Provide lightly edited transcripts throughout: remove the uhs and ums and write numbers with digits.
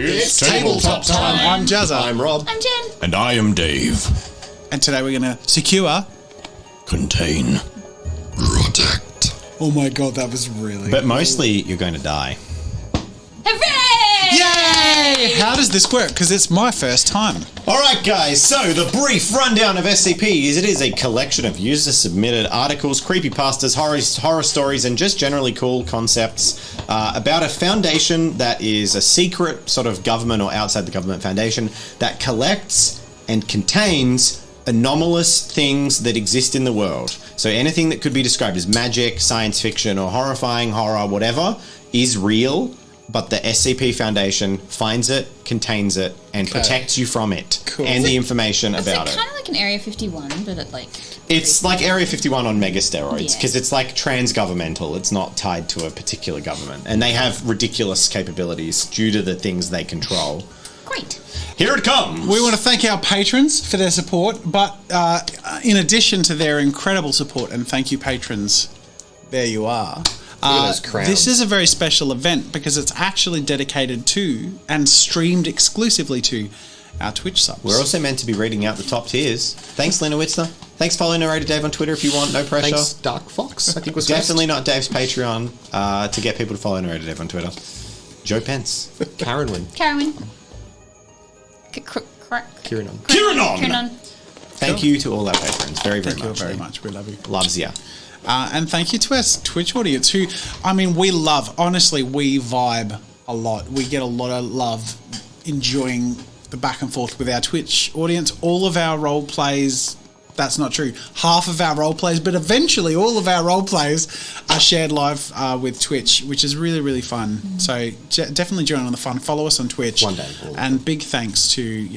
It's tabletop time. I'm Jazza. I'm Rob. I'm Jen. And I am Dave. And today we're going to secure... Contain. Protect. Oh my god, that was really... But mostly you're going to die. Hooray! Yay! How does this work? Because it's my first time. Alright guys, so the brief rundown of SCP is it is a collection of user-submitted articles, creepypastas, horror stories, and just generally cool concepts about a foundation that is a secret sort of government or outside the government foundation that collects and contains anomalous things that exist in the world. So anything that could be described as magic, science fiction, or horrifying horror, whatever, is real. But the SCP Foundation finds it, contains it, and protects you from it. Cool. And the information It's about like it. kind of like an Area 51, but it like... It's like Area 51 on mega steroids, Yeah. because it's like trans-governmental. It's not tied to a particular government. And they have ridiculous capabilities due to the things they control. Great. Here it comes! We want to thank our patrons for their support, but in addition to their incredible support, and thank you patrons, there you are. those crowns. This is a very special event because it's actually dedicated to and streamed exclusively to our Twitch subs. We're also meant to be reading out the top tiers. Thanks, Lena Witzner. Thanks, follow Narrator Dave on Twitter if you want, no pressure. Thanks, Dark Fox, I think was Definitely not Dave's Patreon to get people to follow Narrator Dave on Twitter. Joe Pence. Karen win. Carowin. Kiranon. Kiranon. Thank you to all our patrons. Very, very Thank you much. very much. We love you. Loves ya. And thank you to our Twitch audience who, I mean, we love, honestly, we vibe a lot. We get a lot of love enjoying the back and forth with our Twitch audience. All of our role plays, that's not true, half of our role plays, but eventually all of our role plays are shared live with Twitch, which is really, really fun. So definitely join on the fun. Follow us on Twitch. One day. And big thanks to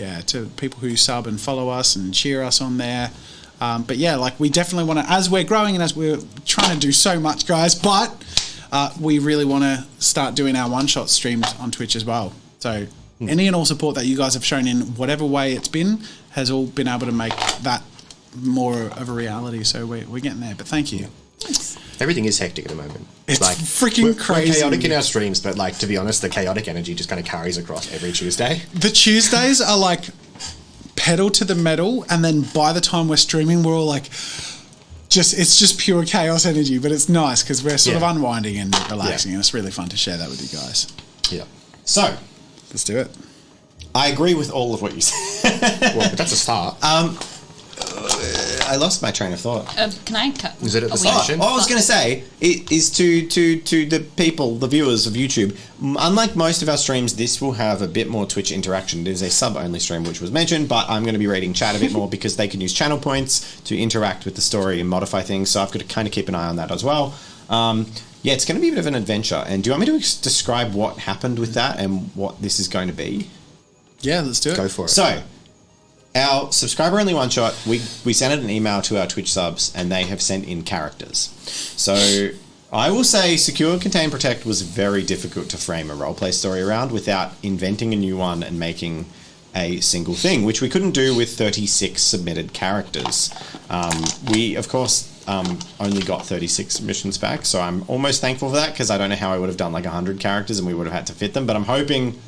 people who sub and follow us and cheer us on there. But yeah, like we definitely want to, as we're growing and as we're trying to do so much, guys, but we really want to start doing our one-shot streams on Twitch as well. So any and all support that you guys have shown in whatever way it's been has all been able to make that more of a reality. So we're getting there, but thank you. Thanks. Everything is hectic at the moment. It's like, freaking crazy. We're chaotic in our streams, but like to be honest, the chaotic energy just kind of carries across every Tuesday. The Tuesdays are like pedal to the metal, and then by the time we're streaming, we're all like, it's just pure chaos energy, but it's nice because we're sort of unwinding and relaxing, and it's really fun to share that with you guys. Yeah. So, Let's do it. I agree with all of what you said. Well, but that's a start. I lost my train of thought. Can I cut? Is it at the Are we- station? All I was going to say is to the people, the viewers of YouTube, unlike most of our streams, this will have a bit more Twitch interaction. It is a sub-only stream, which was mentioned, but I'm going to be reading chat a bit more because they can use channel points to interact with the story and modify things, so I've got to kind of keep an eye on that as well. Yeah, it's going to be a bit of an adventure, and do you want me to describe what happened with that and what this is going to be? Yeah, let's do it. Go for it. So, our subscriber-only one-shot, we sent an email to our Twitch subs, and they have sent in characters. So, I will say Secure, Contain, Protect was very difficult to frame a roleplay story around without inventing a new one and making a single thing, which we couldn't do with 36 submitted characters. We, of course, only got 36 submissions back, so I'm almost thankful for that, because I don't know how I would have done like 100 characters and we would have had to fit them, but I'm hoping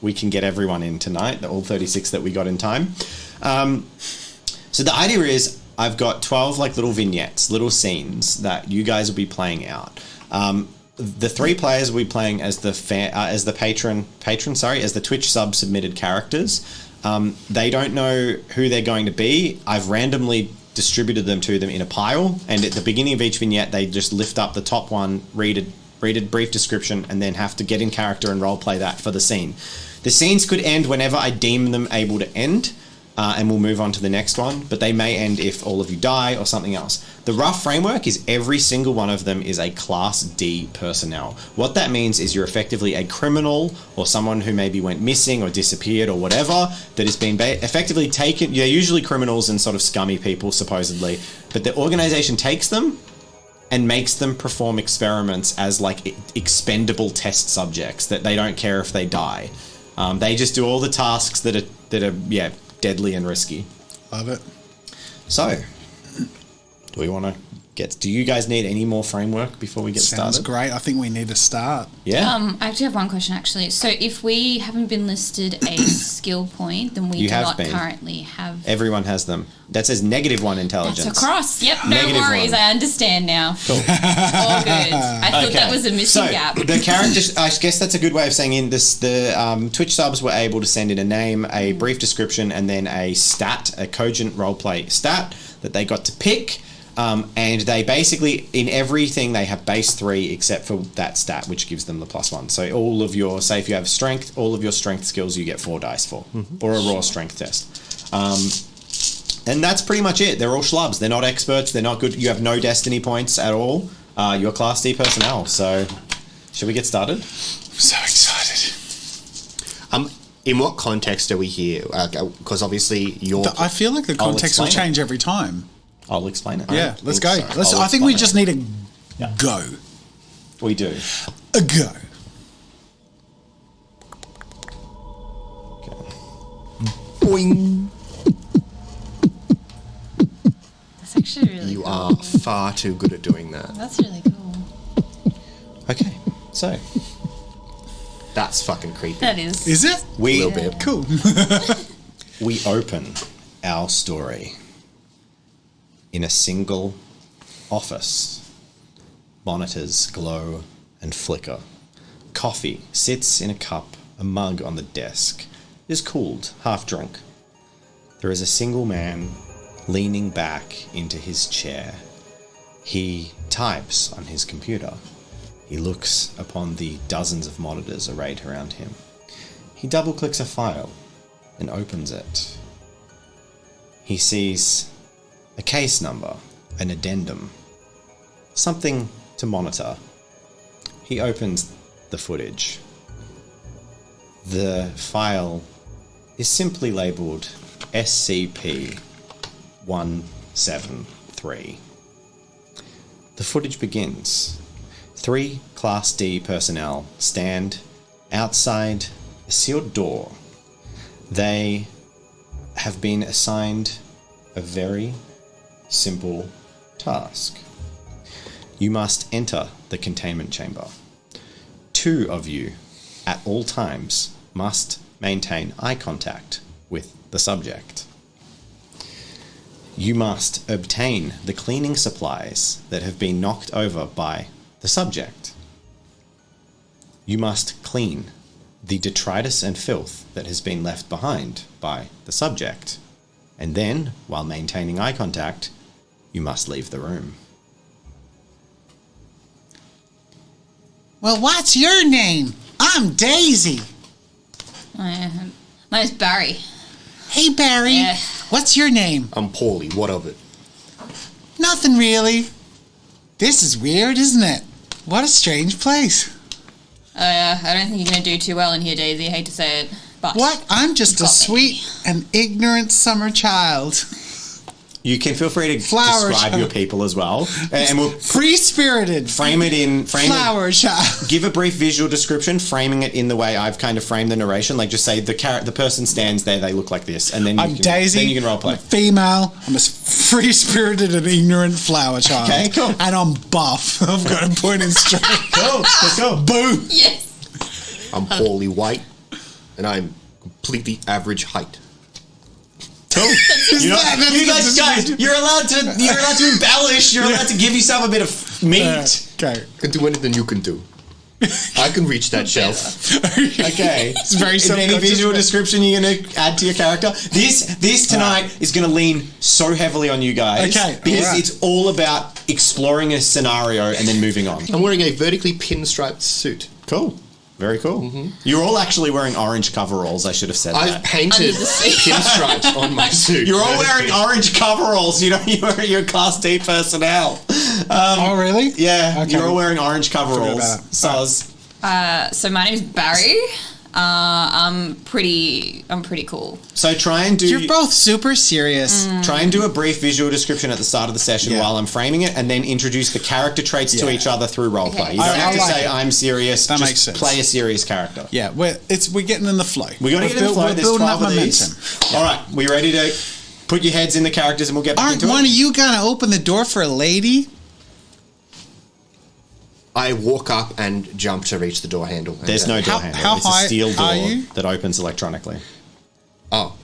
we can get everyone in tonight, all 36 that we got in time. So the idea is I've got 12 like little vignettes, little scenes that you guys will be playing out. The three players will be playing as the Twitch sub submitted characters. They don't know who they're going to be. I've randomly distributed them to them in a pile, and at the beginning of each vignette they just lift up the top one, read a brief description, and then have to get in character and roleplay that for the scene. The scenes could end whenever I deem them able to end, and we'll move on to the next one, but they may end if all of you die or something else. The rough framework is every single one of them is a Class D personnel. What that means is you're effectively a criminal or someone who maybe went missing or disappeared or whatever that has been effectively taken. They're usually criminals and sort of scummy people, supposedly, but the organization takes them and makes them perform experiments as like expendable test subjects that they don't care if they die. They just do all the tasks that are deadly and risky. Love it. So, do we want to gets. Do you guys need any more framework before we get Sounds started? great. I think we need to start. Yeah. I actually have one question, actually. So if we haven't been listed a skill point, then we You do have not been. currently have... Everyone has them. That says -1 intelligence. That's a cross. Yep, no Negative worries. one. I understand now. Cool. All good. I thought that was a missing so, gap. The characters, I guess that's a good way of saying in this. The Twitch subs were able to send in a name, a brief description, and then a stat, a cogent roleplay stat that they got to pick. And they basically, in everything, they have base 3 except for that stat, which gives them the +1. So all of your, say if you have strength, all of your strength skills you get 4 dice for, or a raw strength test. And that's pretty much it. They're all schlubs. They're not experts. They're not good. You have no destiny points at all. You're Class D personnel. So, should we get started? I'm so excited. In what context are we here? Because obviously you're... I feel like the context will explain it. change every time. I'll explain it. Yeah, let's go. So. I think we just need to go. We do. A go. Boing. That's actually really You cool. are far too good at doing that. That's really cool. Okay. So, That's fucking creepy. That is. Is it? we little bit. Cool. we open our story in a single office. Monitors glow and flicker. Coffee sits in a cup, a mug on the desk. It is cooled, half drunk. There is a single man leaning back into his chair. He types on his computer. He looks upon the dozens of monitors arrayed around him. He double-clicks a file and opens it. He sees a case number, an addendum, something to monitor. He opens the footage. The file is simply labeled SCP-173. The footage begins. 3 Class D personnel stand outside a sealed door. They have been assigned a very simple task. You must enter the containment chamber. 2 of you, at all times, must maintain eye contact with the subject. You must obtain the cleaning supplies that have been knocked over by the subject. You must clean the detritus and filth that has been left behind by the subject. And then, while maintaining eye contact, you must leave the room. Well, what's your name? I'm Daisy. My name's Barry. Hey, Barry. Yeah. What's your name? I'm poorly. What of it? Nothing really. This is weird, isn't it? What a strange place. I don't think you're going to do too well in here, Daisy. I hate to say it. But What? I'm just a Got me. sweet and ignorant summer child. You can feel free to Flower describe show. your people as well. And we'll Free-spirited frame it. flower child. Give a brief visual description, framing it in the way I've kind of framed the narration. Like just say the person stands there, they look like this, and then I'm Daisy. Then you can role I'm play. a female. I'm a free-spirited and ignorant flower child. Okay, cool. And I'm buff. I've got a pointing straight. Cool. Let's go. Boom. yes. I'm poorly white, and I'm completely average height. Cool. You know, that's you the guys, description. you're allowed to embellish. You're allowed to give yourself a bit of meat. Okay. I can do anything you can do. I can reach that shelf. Okay. It's very Is there any self-conscious. visual description you're going to add to your character? This tonight is going to lean so heavily on you guys. Okay, Because alright. it's all about exploring a scenario and then moving on. I'm wearing a vertically pinstriped suit. Cool. Very cool. You're all actually wearing orange coveralls. I should have said I've that. painted pinstripes on my suit. You're all wearing orange coveralls. You know, you're Class D personnel. Oh, really? Yeah, Okay. you're all wearing orange coveralls. about it. Soz. So my name's Barry. I'm pretty cool. So try and do You're both super serious. try and do a brief visual description at the start of the session Yeah. while I'm framing it, and then introduce the character traits to Yeah. each other through roleplay. Okay. You don't I have to like say it. I'm serious. That just makes sense. play a serious character. Yeah, we're getting in the flow. We got to We're get in the flow. We're There's building 12 up of momentum. these. All right, we ready to put your heads in the characters and we'll get back Aren't into one it? of you gonna open the door for a lady? I walk up and jump to reach the door handle. There's no door handle. how It's a high steel are door you? that opens electronically. Oh.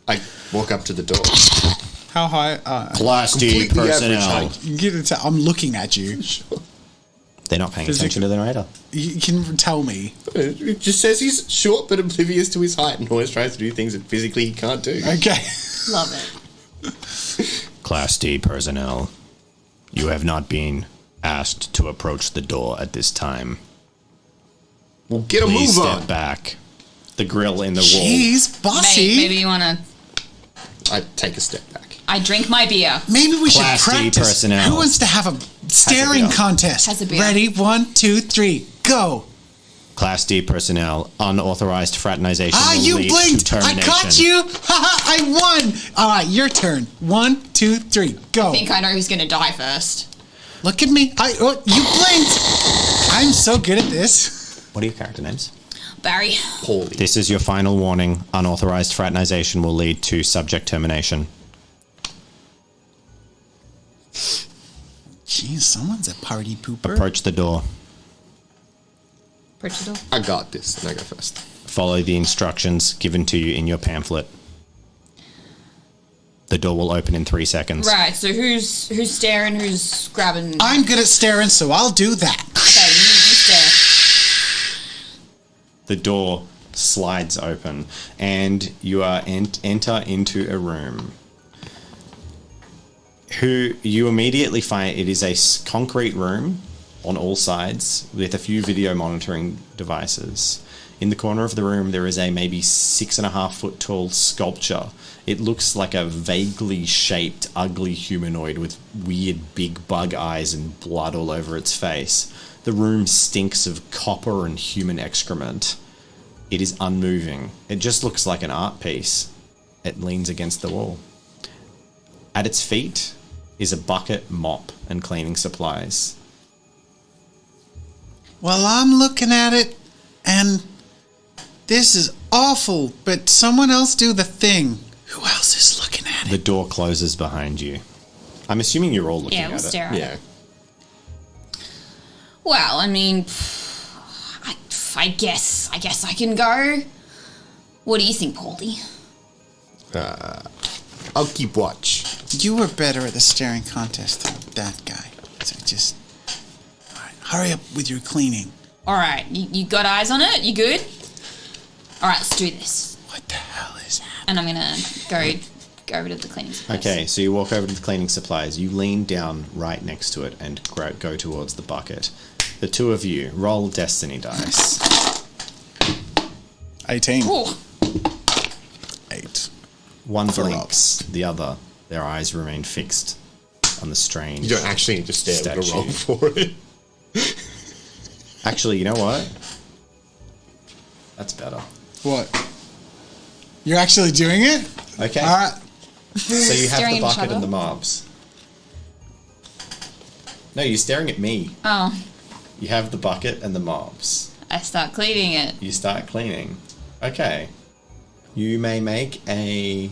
I walk up to the door. How high? Class D Completely personnel. average height. You get it. I'm looking at you. They're not paying Physical- attention to the narrator. You can tell me. It just says he's short but oblivious to his height and always tries to do things that physically he can't do. Okay. Love it. Class D personnel, you have not been asked to approach the door at this time. Well, get a Please move step on. back. The grill in the wall. Jeez, bossy. Maybe you want to... I take a step back. I drink my beer. Maybe we should Class D practice. personnel. Who wants to have a staring beer. contest? Has a beer. Ready? 1, 2, 3, go. Class D personnel, unauthorized fraternization will You lead blinked. to I termination. caught you. Haha, I won. All right, your turn. 1, 2, 3, go. I think I know who's going to die first. Look at me. You blinked. I'm so good at this. What are your character names? Barry. Poorly. This is your final warning. Unauthorized fraternization will lead to subject termination. Jeez, someone's a party pooper. Approach the door. Portugal. I got this. And I go first. Follow the instructions given to you in your pamphlet. The door will open in 3 seconds. Right, so who's staring, who's grabbing... I'm good at staring, so I'll do that. Okay, you stare. The door slides open, and you are enter into a room. Who you immediately find it is a concrete room on all sides with a few video monitoring devices. In the corner of the room, there is a maybe 6.5 foot tall sculpture. It looks like a vaguely shaped, ugly humanoid with weird big bug eyes and blood all over its face. The room stinks of copper and human excrement. It is unmoving. It just looks like an art piece. It leans against the wall. At its feet is a bucket, mop, and cleaning supplies. Well, I'm looking at it, and this is awful, but someone else do the thing. Who else is looking at it? The door closes behind you. I'm assuming you're all looking Yeah, at we'll it. stare at it. Yeah. Well, I mean, I guess I can go. What do you think, Paulie? I'll keep watch. You were better at the staring contest than that guy. So just... All right, hurry up with your cleaning. All right, you got eyes on it? You good? All right, let's do this. What the hell is happening? And I'm gonna go over to the cleaning supplies. Okay, so you walk over to the cleaning supplies. You lean down right next to it and go towards the bucket. The two of you roll destiny dice. 18. Ooh, 8. One For blinks, the other, their eyes remain fixed on the strange. You don't actually need to stare with a roll Statue. for it. Actually, you know what? That's better. What? You're actually doing it? Okay. All right. So you have Staring the at each bucket other? and the mobs. No, you're staring at me. oh, You have the bucket and the mobs. I start cleaning it. You start cleaning. Okay. You may make a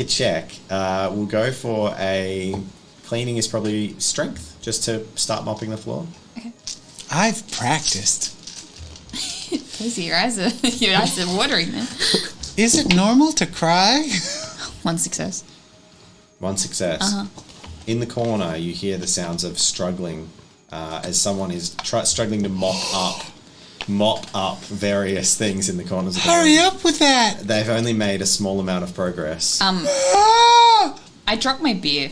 check. We'll go for a cleaning is probably strength, just to start mopping the floor. I've practiced. Casey, your eyes are watering, man. Is it normal to cry? One success. One success. Uh-huh. In the corner, you hear the sounds of struggling as someone is struggling to mop up various things in the corners of the Hurry room. up with that. They've only made a small amount of progress. Ah, I dropped my beer.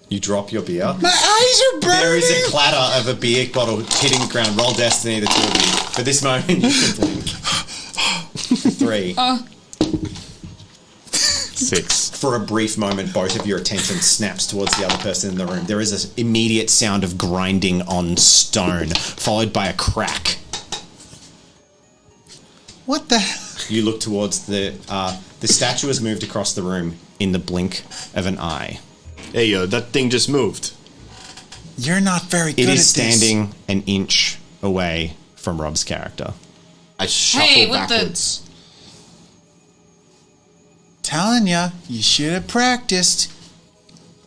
You drop your beer. my eyes are burning. There is a clatter of a beer bottle hitting the ground. Roll destiny, the two of you. For this moment, you can blink. 3. Oh, 6. For a brief moment, both of your attention snaps towards the other person in the room. There is an immediate sound of grinding on stone, followed by a crack. What the? You look towards the statue has moved across the room in the blink of an eye. Hey, yo, that thing just moved. You're not very good It at is this. standing an inch away from Rob's character. I shuffle Hey, what the- backwards. Telling ya, you should have practiced.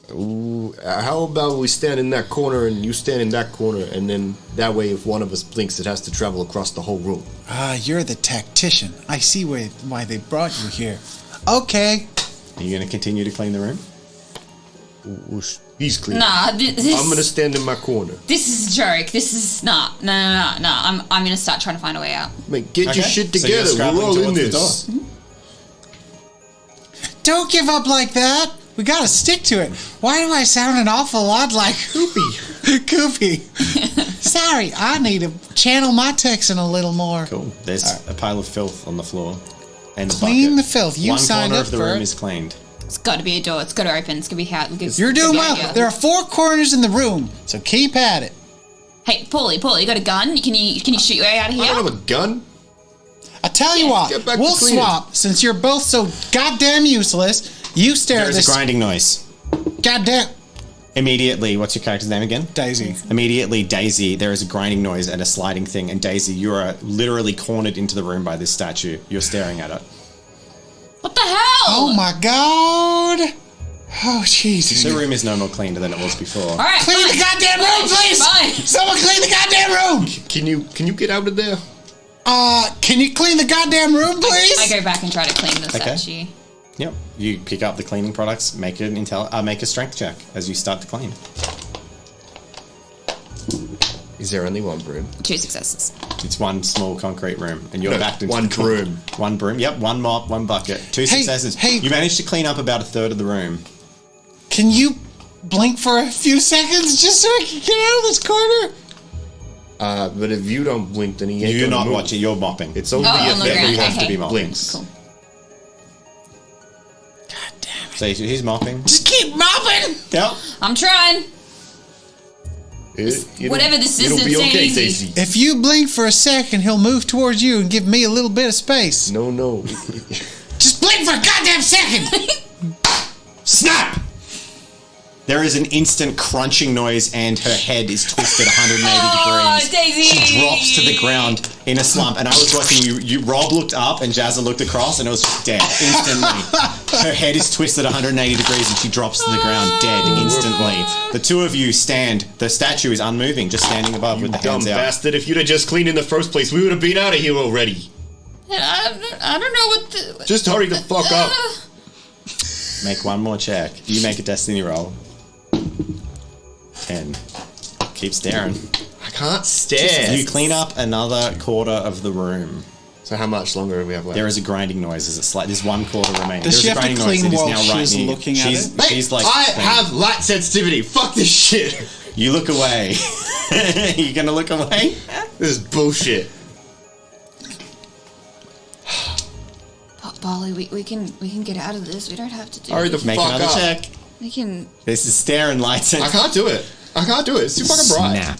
How about we stand in that corner and you stand in that corner, and then that way, if one of us blinks, it has to travel across the whole room. Ah, you're the tactician. I see why they brought you here. Okay. Are you going to continue to clean the room? He's clean. Nah, this... I'm gonna stand in my corner. This is a joke. This is... No. I'm gonna start trying to find a way out. Mate, get your shit So you're together. scrabbling We're all in towards the this. door. Don't give up like that. We gotta stick to it. Why do I sound an awful lot like Koopy? Koopy. Sorry, I need to channel my Texan a little more. Cool. There's a pile of filth on the floor. And a Clean bucket. the filth. You One signed corner up of the for room it. is cleaned. It's got to be a door. It's got to open. It's going to be how... You're doing well. There are 4 corners in the room, so keep at it. Hey, Paulie, you got a gun? Can you shoot your way out of I here? don't have a gun. I tell you what, Get back to we'll cleaning. swap. Since you're both so goddamn useless, you stare There at is this a grinding noise. goddamn Immediately, what's your character's name again? Daisy. Immediately, Daisy, there is a grinding noise and a sliding thing, and Daisy, you are literally cornered into the room by this statue. You're staring at it. What the hell? Oh my god. Oh Jesus. The room is no more cleaner than it was before. All right, Clean the goddamn room, please! Fine. Someone clean the goddamn room! Can you get out of there? Can you clean the goddamn room, please? I go back and try to clean the Okay. statue. Yep. You pick up the cleaning products, make a strength check as you start to clean. Is there only one broom? 2 successes. It's one small concrete room, and you're No, backed into one the broom. One broom. Yep. One mop, one bucket. 2 successes. hey. You managed to clean up about a third of the room. Can you blink for a few seconds just so I can get out of this corner? But if you don't blink, then he ain't You're gonna not move. watching. You're mopping. It's only Oh, if on the ground. everyone have to be mopping. blinks. Cool. So he's mopping. Just keep mopping! Yep. I'm trying. Whatever this is, it'll be it's okay, easy. Stacey. If you blink for a second, he'll move towards you and give me a little bit of space. No. Just blink for a goddamn second! Snap! There is an instant crunching noise, and her head is twisted 180 Oh, degrees. Daisy! She drops to the ground in a slump, and I was watching you. Rob looked up, and Jazza looked across, and it was just dead instantly. Her head is twisted 180 degrees, and she drops to the ground dead instantly. The two of you stand. The statue is unmoving, just standing above with the Dumb hands out. bastard. If you'd have just cleaned in the first place, we would have been out of here already. I don't know what the... Just hurry the fuck up. Make one more check. You make a destiny roll. 10. Keep staring. I can't stare. You clean up another quarter of the room. So how much longer do we have left? There is a grinding noise. There's 1 quarter remaining. Does she There's a have to grinding noise. clean It is while now right she's near you. looking at she's, it? She's like, I clean. have light sensitivity. Fuck this shit. You look away. You gonna look away? This is bullshit. Barley, we can get out of this. We don't have to do Hurry the it. Make fuck another up. check. We can... This is staring lights and I can't do it. It's too fucking bright. snap.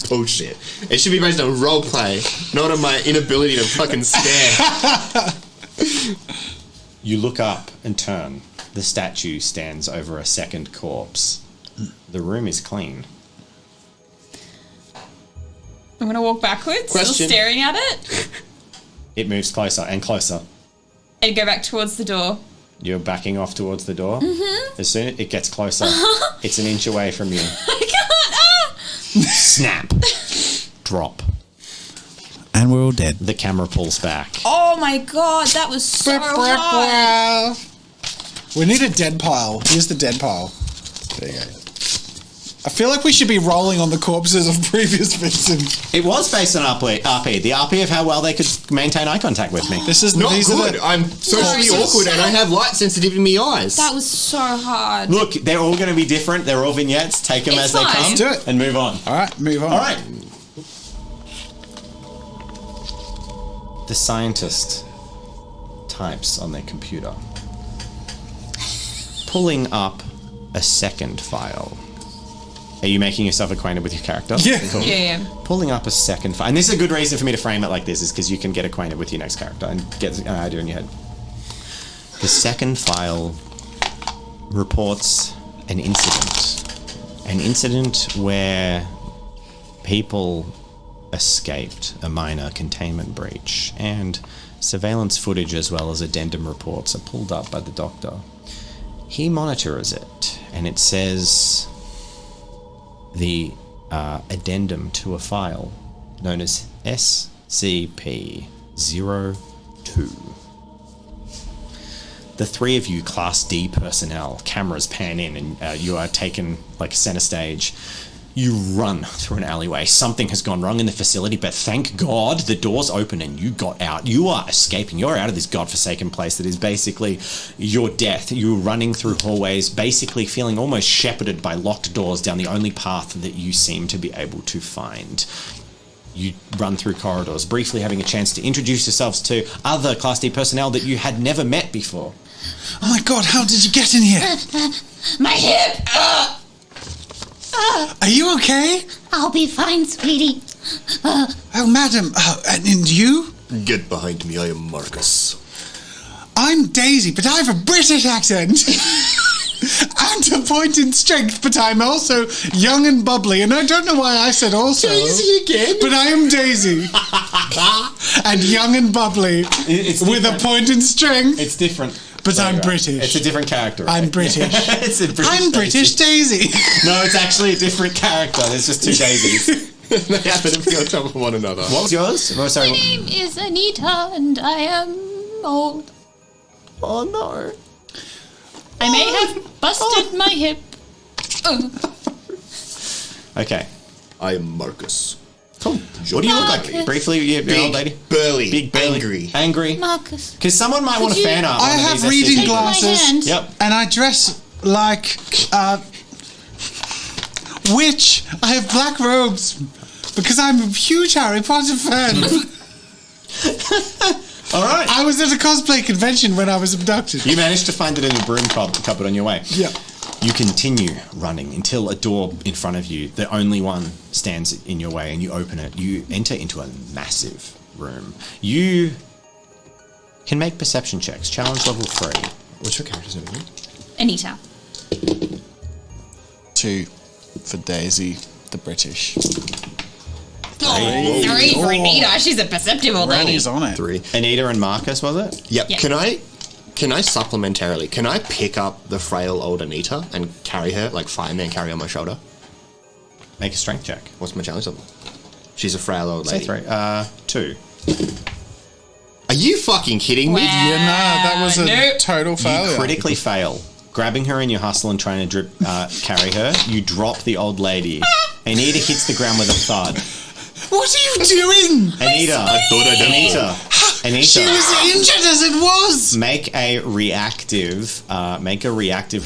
Bullshit. It should be based on roleplay, not on my inability to fucking stare. You look up and turn. The statue stands over a second corpse. The room is clean. I'm going to walk backwards, Question. still staring at it, It moves closer and closer. and go back towards the door. You're backing off towards the door. As soon as it gets closer, it's an inch away from you. I can't! Ah! Snap. Drop. And we're all dead. The camera pulls back. Oh my god, that was so hard. We need a dead pile. Here's the dead pile. There you go. I feel like we should be rolling on the corpses of previous victims. It was based on RP. The RP of how well they could maintain eye contact with me. This is Not these are good. I'm socially No, awkward and I have light sensitivity in my eyes. That was so hard. Look, they're all going to be different. They're all vignettes. Take them It's as they fine. come Let's do it. and move on. All right, move on. All right. The scientist types on their computer, pulling up a second file. Are you making yourself acquainted with your character? Yeah. Cool. Yeah. Pulling up a second file. And this is a good reason for me to frame it like this, is because you can get acquainted with your next character and get an idea in your head. The second file reports an incident. An incident where people escaped a minor containment breach, and surveillance footage as well as addendum reports are pulled up by the doctor. He monitors it, and it says the addendum to a file known as SCP-02. The three of you, Class D personnel, cameras pan in, and you are taken like center stage. You run through an alleyway. Something has gone wrong in the facility, but thank God the door's open and you got out. You are escaping. You're out of this godforsaken place that is basically your death. You're running through hallways, basically feeling almost shepherded by locked doors down the only path that you seem to be able to find. You run through corridors, briefly having a chance to introduce yourselves to other Class D personnel that you had never met before. Oh my god, how did you get in here? My hip! Are you okay? I'll be fine, sweetie. Oh, madam. And you? Get behind me, I am Marcus. I'm Daisy, but I have a British accent. And a point in strength, but I'm also young and bubbly, and I don't know why I said also. Daisy again? But I am Daisy. And young and bubbly, It's with a different. point in strength. It's different. But I'm Right. British. It's a different character. Right? I'm British. It's a British I'm British Daisy. No, it's actually a different character. There's just two daisies. They happen to be on top of one another. What was yours? Oh, sorry. My name is Anita, and I am old. Oh no. I may have busted my hip. Okay. I am Marcus. Cool. What do you look like? Briefly, you're an old lady. Burly, Big, burly. angry. Angry. Marcus. Because someone might want to you- fan art. I one of have these reading SCP. glasses. My hand. Yep. And I dress like witch. I have black robes because I'm a huge Harry Potter fan. All right. I was at a cosplay convention when I was abducted. You managed to find it in your broom cupboard on your way. Yeah. You continue running until a door in front of you, the only one, stands in your way, and you open it. You enter into a massive room. You can make perception checks. Challenge level 3. What's your character's name? Anita. 2 for Daisy, the British. Oh, 3 for Anita. She's a perceptive old lady. Randy's on it. 3. Anita and Marcus, was it? Yep. Yep. Can I supplementarily, can I pick up the frail old Anita and carry her, like fireman carry on my shoulder? Make a strength check. What's my challenge level? She's a frail old Say lady. 3. 2. Are you fucking kidding me? Yeah, no, that was a Nope. total You failure. critically fail. Grabbing her in your hustle and trying to carry her, you drop the old lady. Anita hits the ground with a thud. What are you doing? Anita, I thought I did. Anita, She was injured as it was. make a reactive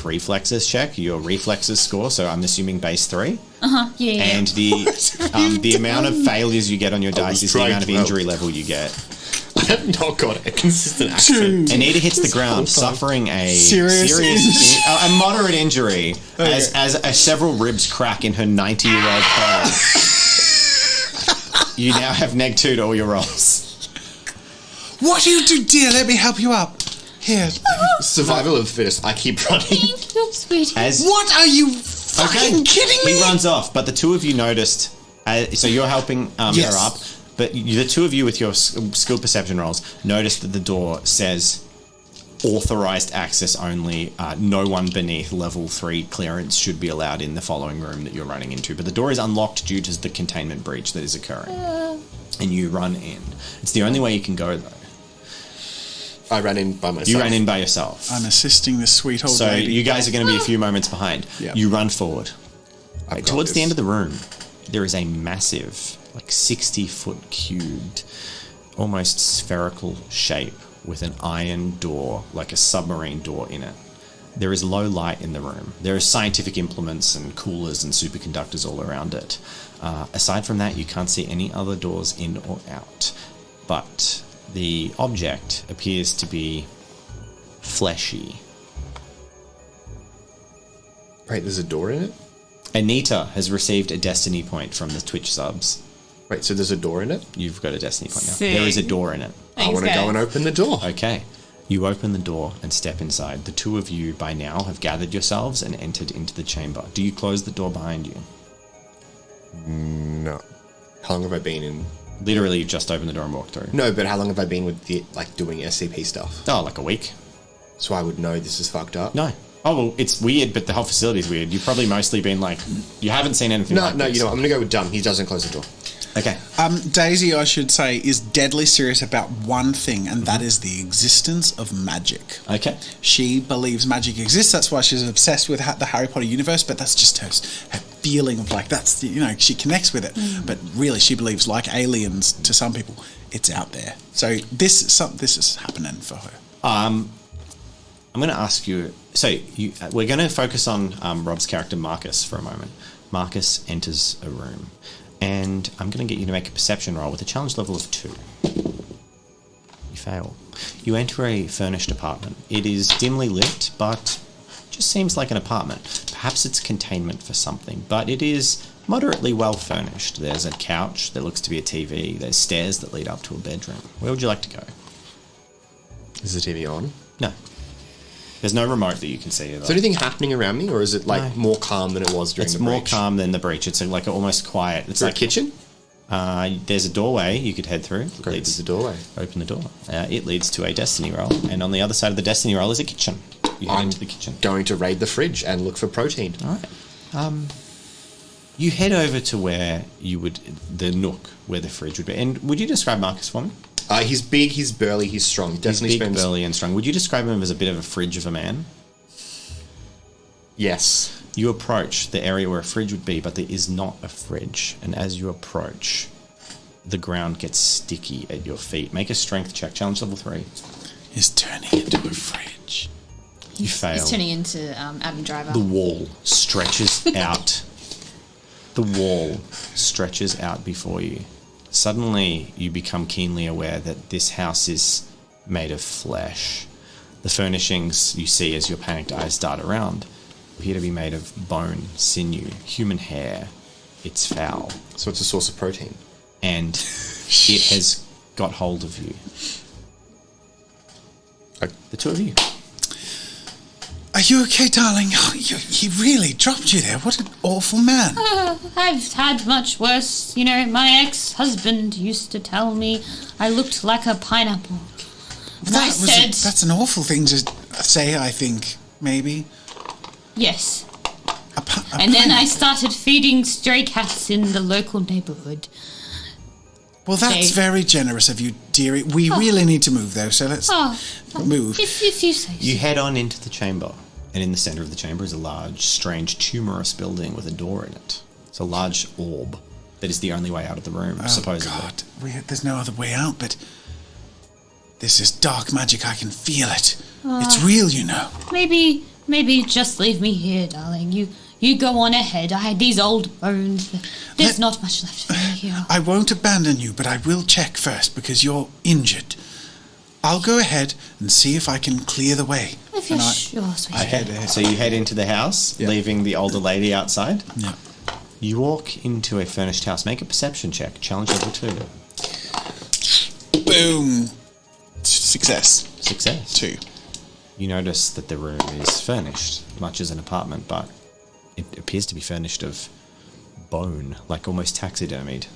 reflexes check. Your reflexes score. So I'm assuming base 3, Yeah. and the amount of failures you get on your dice is the trying amount of to help. injury level you get. I have not got a consistent accent. Anita hits the ground, suffering a Serious a moderate injury as several ribs crack in her 90-year-old body. You now have -2 to all your rolls. What do you do, dear? Let me help you up. Here. Survival of the fittest. I keep running. Thank you, sweetie. As What are you fucking kidding me? he runs off, but the two of you noticed. So you're helping Yes. her up, but the two of you with your skill perception rolls noticed that the door says authorized access only. No one beneath level 3 clearance should be allowed in the following room that you're running into. But the door is unlocked due to the containment breach that is occurring, and you run in. It's the only way you can go though. I ran in by myself. You ran in by yourself. I'm assisting the sweet old So lady. you guys are going to be a few moments behind. Yeah. You run forward. I've got Towards the this. end of the room, there is a massive, like 60-foot cubed, almost spherical shape with an iron door, like a submarine door in it. There is low light in the room. There are scientific implements and coolers and superconductors all around it. Aside from that, you can't see any other doors in or out. But the object appears to be fleshy. Right, there's a door in it? Anita has received a destiny point from the Twitch subs. Right, so there's a door in it? You've got a destiny point now. Sick. There is a door in it. I want to go and open the door. Okay. You open the door and step inside. The two of you by now have gathered yourselves and entered into the chamber. Do you close the door behind you? No. How long have I been in? Literally, you've just opened the door and walked through. No, but how long have I been with the, like, doing SCP stuff? Oh, like a week? So I would know this is fucked up? No. Oh, well, it's weird, but the whole facility's weird. You've probably mostly been like, you haven't seen anything like No, this. you know what? I'm going to go with dumb. He doesn't close the door. Okay. Daisy, I should say, is deadly serious about one thing, and that is the existence of magic. Okay. She believes magic exists. That's why she's obsessed with the Harry Potter universe. But that's just her feeling of like that's she connects with it. But really, she believes, like aliens to some people, it's out there. So this is happening for her. I'm going to ask you. So we're going to focus on Rob's character Marcus for a moment. Marcus enters a room. And I'm going to get you to make a perception roll with a challenge level of 2. You fail. You enter a furnished apartment. It is dimly lit, but just seems like an apartment. Perhaps it's containment for something, but it is moderately well furnished. There's a couch that looks to be a TV. There's stairs that lead up to a bedroom. Where would you like to go? Is the TV on? No. There's no remote that you can see. Is there anything happening around me, or is it like more calm than it was during the breach? It's more calm than the breach. It's like almost quiet. It's like like a kitchen? There's a doorway you could head through. There's a doorway. Open the door. It leads to a destiny roll, and on the other side of the destiny roll is a kitchen. You head into the kitchen. Going to raid the fridge and look for protein. All right. You head over to where the nook where the fridge would be. And would you describe Marcus for me? He's big, he's burly, he's strong. He definitely He's big, spends... burly, and strong. Would you describe him as a bit of a fridge of a man? Yes. You approach the area where a fridge would be, but there is not a fridge. And as you approach, the ground gets sticky at your feet. Make a strength check. Challenge level 3. He's turning into a fridge. You fail. He's turning into Adam Driver. The wall stretches out. The wall stretches out before you. Suddenly, you become keenly aware that this house is made of flesh. The furnishings you see as your panicked eyes dart around appear to be made of bone, sinew, human hair. It's foul. So it's a source of protein. And it has got hold of you. The two of you. Are you okay, darling? Oh, he really dropped you there. What an awful man. I've had much worse. My ex-husband used to tell me I looked like a pineapple. And I said... That's an awful thing to say, I think, maybe. Yes. A And then I pineapple. started feeding stray cats in the local neighborhood. Well, that's very generous of you, dearie. We really need to move, though, so let's move. If you say so. You head on into the chamber, and in the center of the chamber is a large, strange, tumorous building with a door in it. It's a large orb that is the only way out of the room, supposedly. Oh, God. There's no other way out, but this is dark magic. I can feel it. It's real, Maybe just leave me here, darling. You go on ahead. I had these old bones. There's not much left for me here. I won't abandon you, but I will check first because you're injured. I'll go ahead and see if I can clear the way. If you're sure, sweetie. Okay, so you head into the house, leaving the older lady outside. Yeah. You walk into a furnished house. Make a perception check. Challenge level 2. Boom. Success. 2. You notice that the room is furnished, much as an apartment, but it appears to be furnished of bone, like almost taxidermied.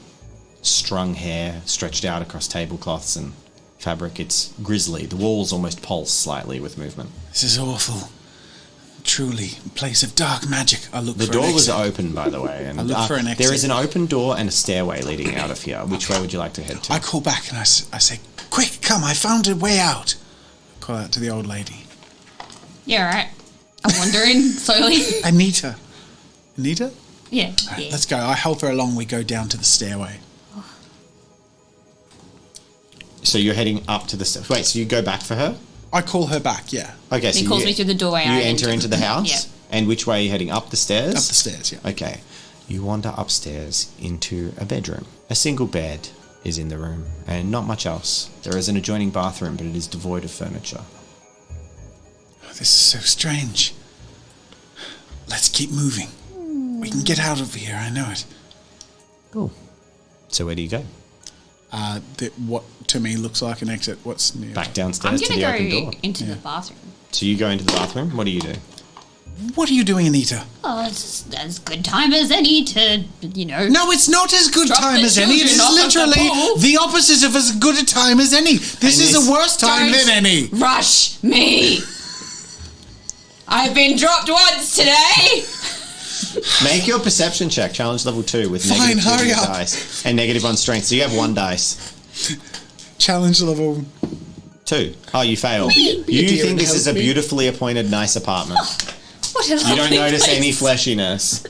Strung hair stretched out across tablecloths and fabric. It's grisly. The walls almost pulse slightly with movement. This is awful. Truly, a place of dark magic. I look The for door an was exit. open, by the way. And I look for an exit. there is an open door and a stairway leading out of here. Which way would you like to head to? I call back and I say, quick, come, I found a way out. Call out to the old lady. Yeah, right. I'm wandering slowly. Anita? Yeah. Right, let's go. I help her along. We go down to the stairway. So you're heading up to the stairs. Wait, so you go back for her? I call her back, yeah. Okay, He so calls me through the doorway. You I enter into the house? Yep. And which way are you heading? Up the stairs? Up the stairs, yeah. Okay. You wander upstairs into a bedroom. A single bed is in the room, and not much else. There is an adjoining bathroom, but it is devoid of furniture. Oh, this is so strange. Let's keep moving. We can get out of here, I know it. Cool. So where do you go? What to me looks like an exit. What's near? Back I'm downstairs to going the to open go door. into the bathroom. So you go into the bathroom. What do you do? What are you doing, Anita? Oh, it's as good time as any to, No, it's not as good Drop time the as any. It is children off of the literally pool. the opposite of as good a time as any. This is a worse time Don't than any. rush me. I've been dropped once today. Make your perception check, challenge level 2 with Fine, negative 2 hurry up. dice and negative on strength. So you have 1 dice. Challenge level. 2. Oh, you fail. You dear think and this is a help me. beautifully appointed, nice apartment. What a You don't lovely notice place. any fleshiness.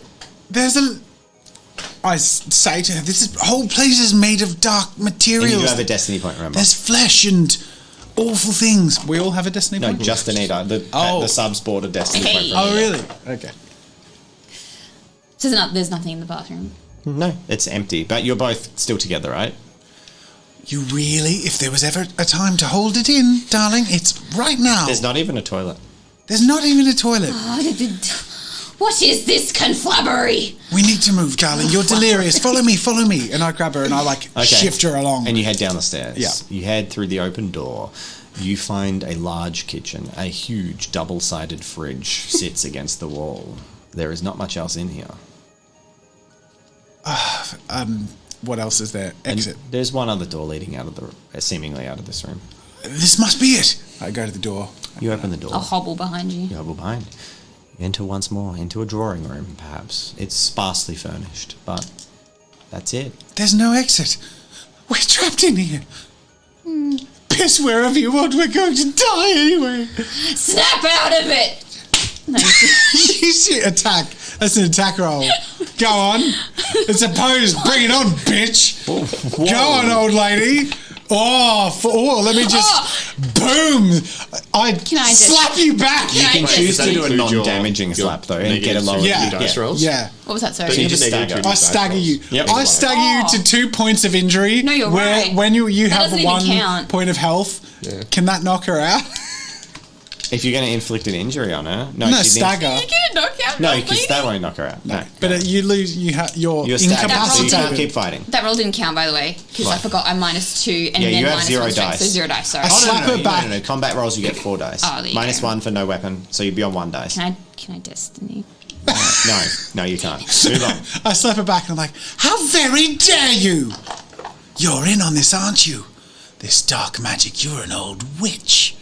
There's a. Say to her, whole place is made of dark And materials. you do have a destiny point, remember? There's flesh and awful things. We all have a destiny No, point? just Anita. The subs bought a destiny point from Oh, Anita. really? Okay. So there's nothing in the bathroom. No, it's empty. But you're both still together, right? You really, if there was ever a time to hold it in, darling, it's right now. There's not even a toilet. There's not even a toilet. What is this conflabbery? We need to move, darling. You're delirious. Follow me. And I grab her and I shift her along. And you head down the stairs. Yeah. You head through the open door. You find a large kitchen. A huge double-sided fridge sits against the wall. There is not much else in here. What else is there? And Exit. there's one other door leading out of seemingly out of this room. This must be it. I go to the door. You open the door. I'll hobble behind you. You hobble behind. You enter once more into a drawing room, perhaps. It's sparsely furnished, but that's it. There's no exit. We're trapped in here. Piss wherever you want. We're going to die anyway. Snap out of it! No, You see, attack. That's an attack roll. Go on. It's a pose. Bring it on, bitch. Go on, old lady. Let me just boom. I just- slap you back. You can Does choose that to do a include your- non-damaging your slap, though, and get a negative lower Yeah. dice rolls? Yeah. what was that, sorry? Don't you you have just a negative stagger. two I dice stagger rolls? you. Yep. I stagger you to 2 points of injury. No, you're where, right. When you That have doesn't even one count. point of health, Yeah. can that knock her out? If you're going to inflict an injury on her, No, she'd stagger. You get a knockout, No, old because lady? that won't knock her out. No. But you lose. You're You're staggered, so you can't incapacitated. keep fighting. That roll didn't count, by the way, because I forgot I'm -2 and Yeah, then you have minus 0 1 strength, dice. so 0 dice. Sorry. I slap her back. No. Combat rolls, you get 4 dice. Oh, there you Minus go. 1 for no weapon, so you'd be on 1 dice. Can I destiny? No, you can't. Move on. I slap her back and I'm like, how very dare you! You're in on this, aren't you? This dark magic, you're an old witch.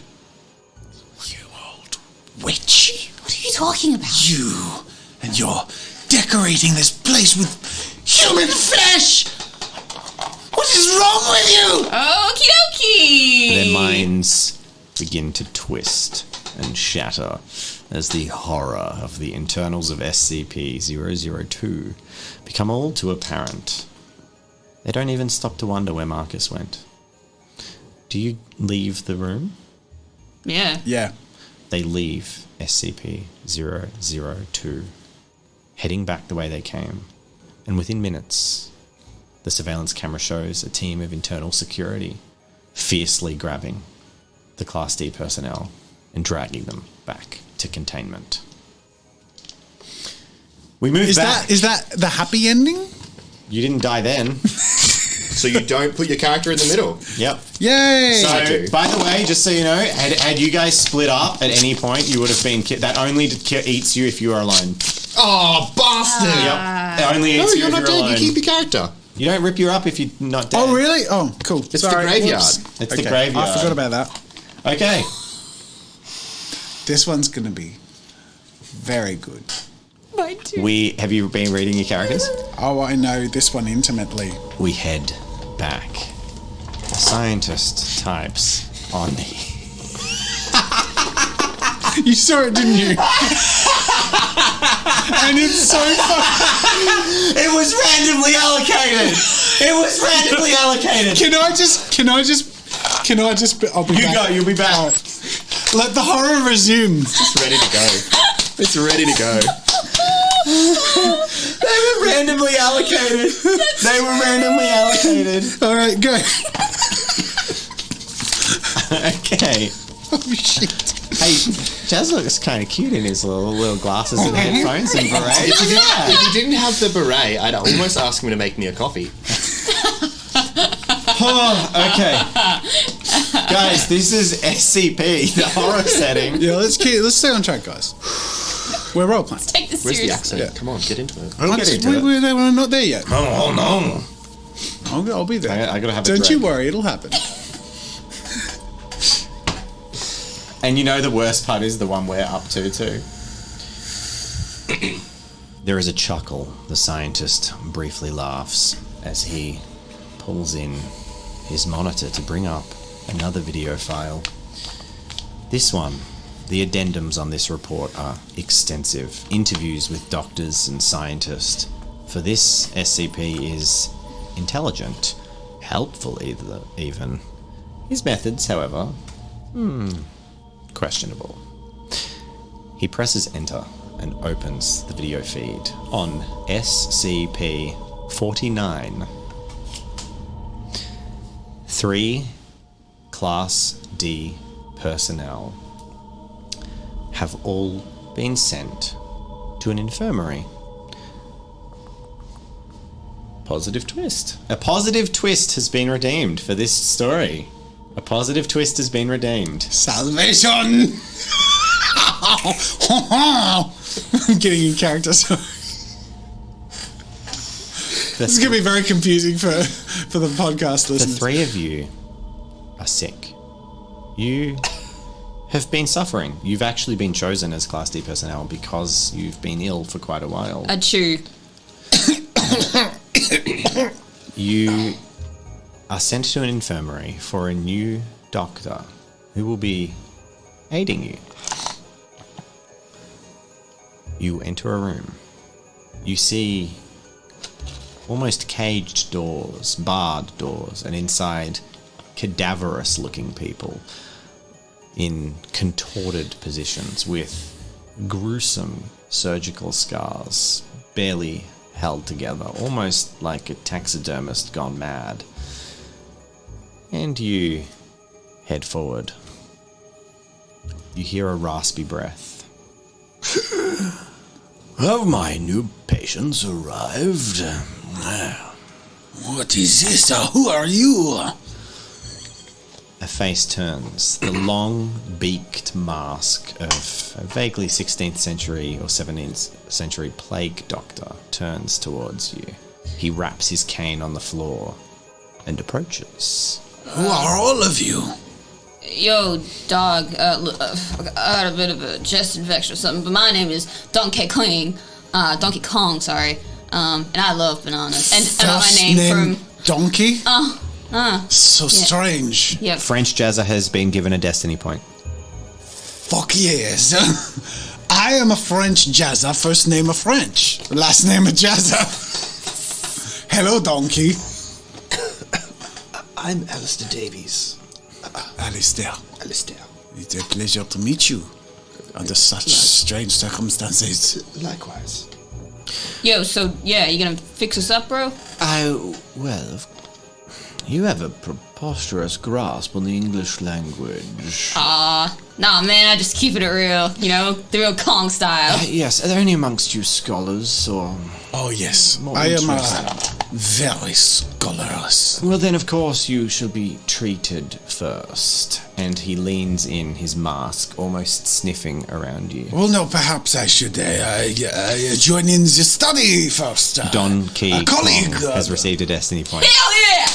You old witch. What are you talking about? You. And you're decorating this place with human flesh! What is wrong with you? Okie dokie! Their minds begin to twist and shatter as the horror of the internals of SCP-002 become all too apparent. They don't even stop to wonder where Marcus went. Do you leave the room? Yeah. Yeah. They leave SCP-002, heading back the way they came. And within minutes, the surveillance camera shows a team of internal security fiercely grabbing the Class D personnel and dragging them back to containment. We move back. Is that the happy ending? You didn't die then. So you don't put your character in the middle. Yep. Yay! So, do. by the way, just so you know, had you guys split up at any point, you would have been that only eats you if you are alone. Oh, bastard! Yep. It only No, eats you you're if not you're dead. alone. You keep your character. You don't rip you up if you're not dead. Oh, really? Oh, cool. It's the graveyard. Whoops. It's the graveyard. I forgot about that. Okay. This one's going to be very good. Have you been reading your characters? Oh, I know this one intimately. We head back. The scientist types on the... You saw it, didn't you? And it's so fun. It was randomly allocated! It was randomly allocated! I'll be back. You'll be back. Let the horror resume. It's ready to go. It's ready to go. They were randomly allocated. They were randomly allocated. All right, go. Okay. Oh, shit. Hey, Jazz looks kind of cute in his little glasses and headphones and beret. If you didn't have the beret, I'd almost ask him to make me a coffee. Oh, okay. Guys, this is SCP, the horror setting. Yeah, let's stay on track, guys. We're role playing. Take this Where's the seriously. accent? Come on, get into it. I'll get into it. We're not there yet. Oh, no. I'll be there. I gotta have a Don't you drink. worry, it'll happen. And you know the worst part is the one we're up to too. There is a chuckle. The scientist briefly laughs as he pulls in his monitor to bring up another video file. This one, the addendums on this report are extensive. Interviews with doctors and scientists. For this, SCP is intelligent, helpful even. His methods, however, questionable. He presses enter and opens the video feed on SCP-49. 3 Class D personnel have all been sent to an infirmary. Positive twist. A positive twist has been redeemed for this story. A positive twist has been redeemed. Salvation! I'm getting in character, sorry. This is going to be very confusing for the podcast listeners. The 3 of you are sick. You have been suffering. You've actually been chosen as Class D personnel because you've been ill for quite a while. Achoo. You are sent to an infirmary for a new doctor who will be aiding you. You enter a room. You see almost caged doors, barred doors, and inside cadaverous-looking people in contorted positions with gruesome surgical scars, barely held together, almost like a taxidermist gone mad. And you head forward. You hear a raspy breath. Have my new patients arrived? What is this? Who are you? A face turns. The long, beaked mask of a vaguely 16th century or 17th century plague doctor turns towards you. He raps his cane on the floor and approaches. Who are all of you? Yo, dog, I had a bit of a chest infection or something, but my name is Donkey Kong, sorry, and I love bananas. And my First name from... Donkey? So yeah. strange. Yep. French Jazza has been given a destiny point. Fuck yes. I am a French Jazza, first name a French, last name a Jazza. Hello, Donkey. I'm Alistair Davies. Alistair. Alistair. It's a pleasure to meet you under such strange circumstances. Likewise. Yo, so, yeah, you gonna fix us up, bro? You have a preposterous grasp on the English language. Nah, man, I just keep it real, you know, the real Kong style. Yes, are there any amongst you scholars, or... Oh, yes. More I am interesting. very scholarous. Well, then, of course, you shall be treated first. And he leans in, his mask, almost sniffing around you. Well, no, perhaps I should join in the study first. Don Key a colleague has received a destiny point. Hell yeah!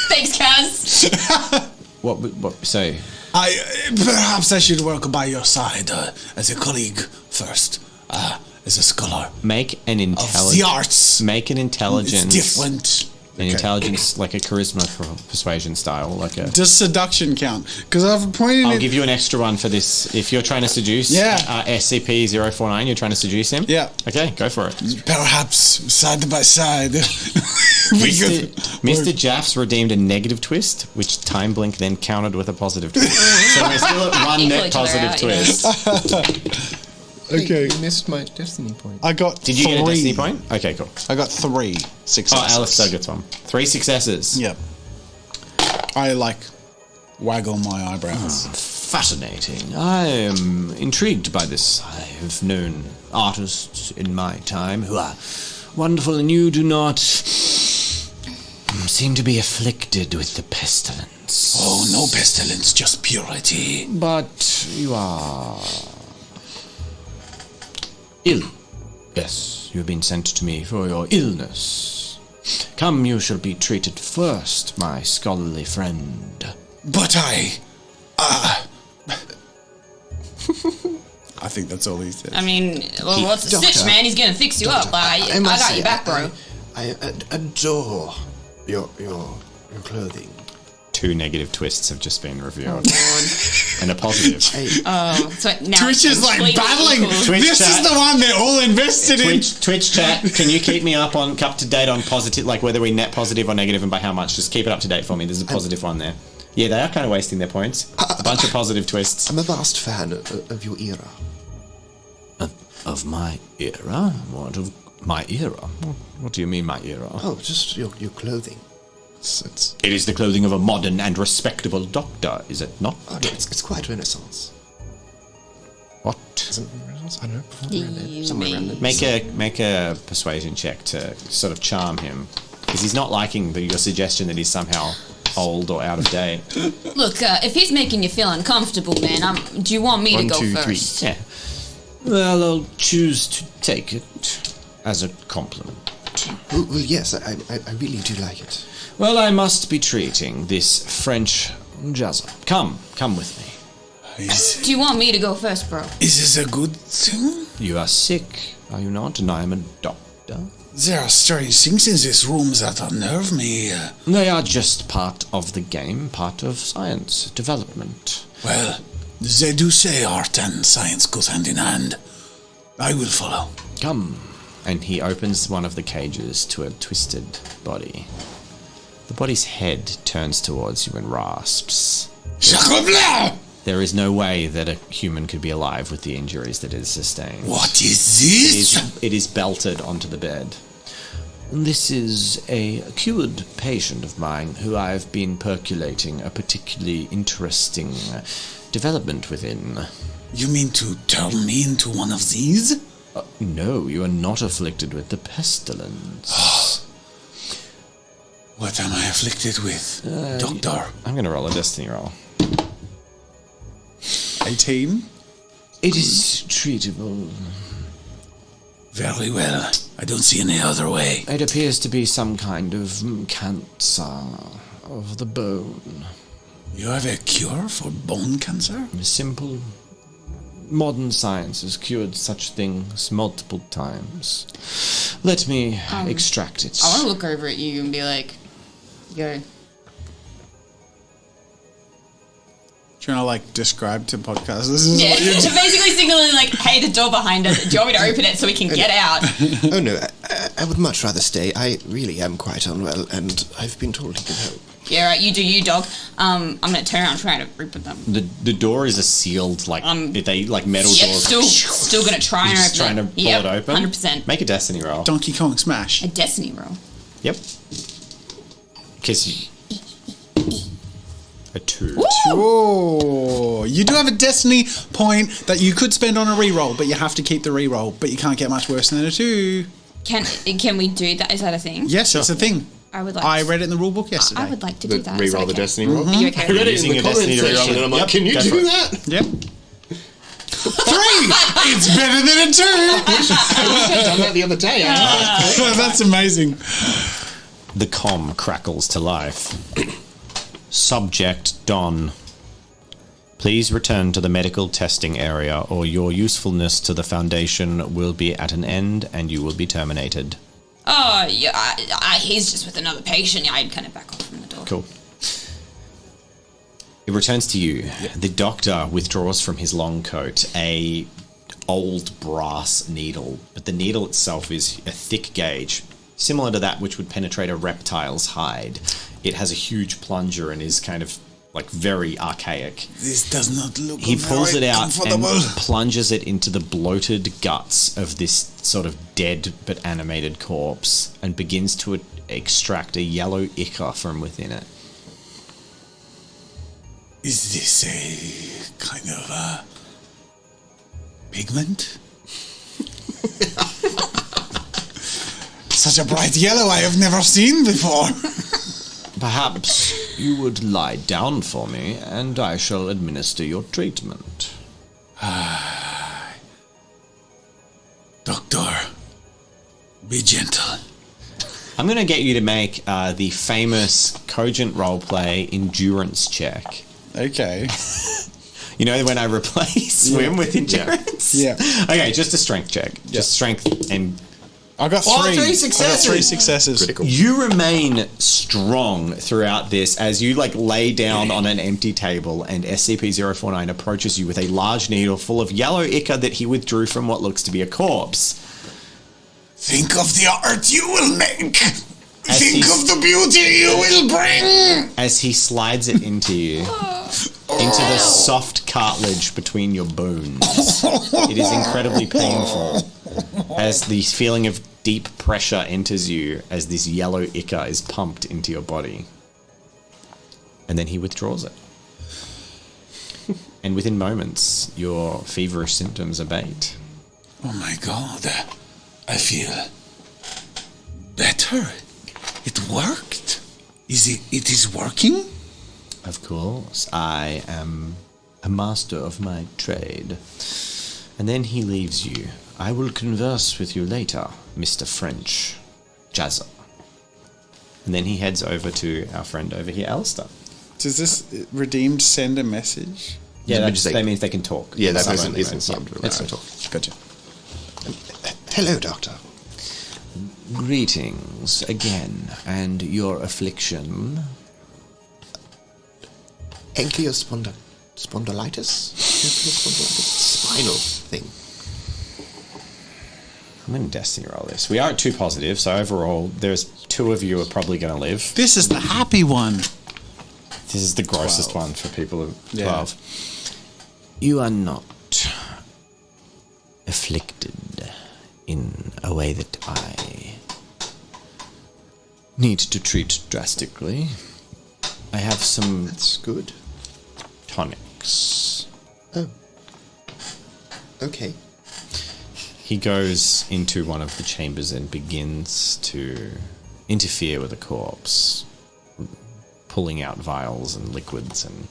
Thanks, Kaz. So, Perhaps I should work by your side as a colleague first, as a scholar make an of the intelligence. arts. Make an intelligence. It's different. An intelligence, like a charisma persuasion style, like a. Does seduction count? Because I've pointed I'll it. give you an extra one for this. If you're trying to seduce SCP-049, you're trying to seduce him? Yeah. Okay, go for it. Perhaps side by side. Mr. Jaff's redeemed a negative twist, which Time Blink then countered with a positive twist. So we're still at one Equal net each other positive out, you know. twist. Okay. You missed my destiny point. I got Did you three. get a destiny point? Okay, cool. I got 3 successes. Oh, Alistair gets one. 3 successes. Yep. I waggle my eyebrows. Fascinating. I am intrigued by this. I have known artists in my time who are wonderful, and you do not seem to be afflicted with the pestilence. Oh, no pestilence, just purity. But you are ill. Yes, you have been sent to me for your illness. Come, you shall be treated first, my scholarly friend. But I I think that's all he said. I mean, well, what's the Doctor, stitch, man? He's gonna fix you up. I must got say, your back, bro. I adore your clothing. 2 negative twists have just been revealed. And a positive. Oh, so now Twitch is like completely battling. equal. Twitch This chat. is the one they're all invested in. Twitch chat, can you keep me up to date on positive, like whether we net positive or negative and by how much? Just keep it up to date for me. There's a positive one there. Yeah, they are kind of wasting their points. A bunch of positive twists. I'm a vast fan of your era. Of my era? What of my era? What do you mean, my era? Oh, just your clothing. It is the clothing of a modern and respectable doctor, is it not? Oh, no, it's quite Renaissance. What? Isn't it Renaissance? I don't know. Before around there, somewhere around there. Make a persuasion check to sort of charm him, because he's not liking your suggestion that he's somehow old or out of date. Look, if he's making you feel uncomfortable, man, do you want me to 1, go 2, 3. first? Yeah. Well, I'll choose to take it as a compliment. Well, yes, I really do like it. Well, I must be treating this French jazzer. Come with me. Do you want me to go first, bro? Is this a good thing? You are sick, are you not? And I am a doctor. There are strange things in this room that unnerve me. They are just part of the game, part of science development. Well, they do say art and science goes hand in hand. I will follow. Come. And he opens one of the cages to a twisted body. The body's head turns towards you and rasps. Sacre There is no way that a human could be alive with the injuries that it has sustained. What is this? It is belted onto the bed. This is a cured patient of mine who I've been percolating a particularly interesting development within. You mean to turn me into one of these? No, you are not afflicted with the pestilence. What am I afflicted with, Doctor? I'm going to roll a destiny roll. 18. It is treatable. Very well. I don't see any other way. It appears to be some kind of cancer of the bone. You have a cure for bone cancer? Simple. Modern science has cured such things multiple times. Let me extract it. I want to look over at you and be like, yo. Trying to like describe to podcast. This is Yeah, what you're doing. basically signaling like, hey, the door behind us. Do you want me to open it so we can get out? Oh no, I would much rather stay. I really am quite unwell, and I've been told he can help. Yeah, right, you do you, dog. I'm going to turn around and try to rip at them. The door is a sealed, like, metal Yep, door. still going to try and You're open just trying to pull Yep, it open? 100%. Make a destiny roll. Donkey Kong Smash. A destiny roll. Yep. Kiss. A 2. Oh, you do have a destiny point that you could spend on a reroll, but you have to keep the reroll. But you can't get much worse than a 2. Can we do that? Is that a thing? Yes, it's a thing. I would like. I read it in the rule book yesterday. I would like to do that. Is that Reroll the okay? destiny roll. Are you okay? I read it in Using the your comment destiny to reroll section, it. and I'm like, Yep, can you go do for it. that? Yep. 3! It's better than a 2! I done that the other day. That's amazing. The comm crackles to life. Subject Don. Please return to the medical testing area, or your usefulness to the Foundation will be at an end and you will be terminated. Oh, yeah, he's just with another patient. I'd kind of back off from the door. Cool. It returns to you. The doctor withdraws from his long coat a old brass needle, but the needle itself is a thick gauge, similar to that which would penetrate a reptile's hide. It has a huge plunger and is kind of like very archaic. This does not look He pulls very it out and comfortable. plunges it into the bloated guts of this sort of dead but animated corpse and begins to extract a yellow ichor from within it. Is this a kind of pigment? Such a bright yellow I have never seen before. Perhaps you would lie down for me, and I shall administer your treatment. Doctor, be gentle. I'm going to get you to make the famous Cogent roleplay endurance check. Okay. You know when I replace swim with endurance? Yeah. Okay, just a strength check. Just strength and... I got Oh, 3. 3 successes. I got 3 successes. Critical. You remain strong throughout this as you lay down on an empty table and SCP-049 approaches you with a large needle full of yellow ichor that he withdrew from what looks to be a corpse. Think of the art you will make. As Think he's- of the beauty you will bring. As he slides it into you, into the soft cartilage between your bones. It is incredibly painful as the feeling of deep pressure enters you as this yellow ichor is pumped into your body. And then he withdraws it. And within moments, your feverish symptoms abate. Oh my god. I feel better. It worked. It is working? Of course, I am a master of my trade. And then he leaves you. I will converse with you later, Mr. French. Jazza. And then he heads over to our friend over here, Alistair. Does this redeemed send a message? Yeah, Let me just that say- means they can talk. Yeah, that Some person only, isn't right? summed. That's Right. talk. Gotcha. Hello, Doctor. Greetings again, and your affliction? Ankylospondilitis? Spinal thing. I'm going to destiny roll this. We are at 2 positive, so overall, there's 2 of you are probably going to live. This is the happy one. This is the grossest 12. one for people of Yeah. 12. You are not afflicted in a way that I need to treat drastically. I have some That's good. Tonics. Oh. Okay. He goes into one of the chambers and begins to interfere with the corpse, pulling out vials and liquids and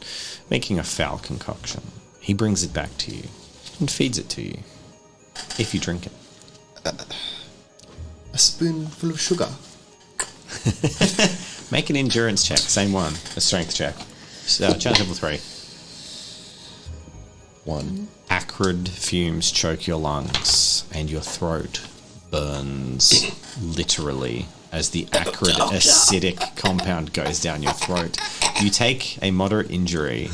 making a foul concoction. He brings it back to you and feeds it to you, if you drink it. A spoonful of sugar. Make an endurance check, same one, a strength check. Challenge level 3. 1. Acrid fumes choke your lungs and your throat burns literally as the acrid acidic compound goes down your throat. You take a moderate injury,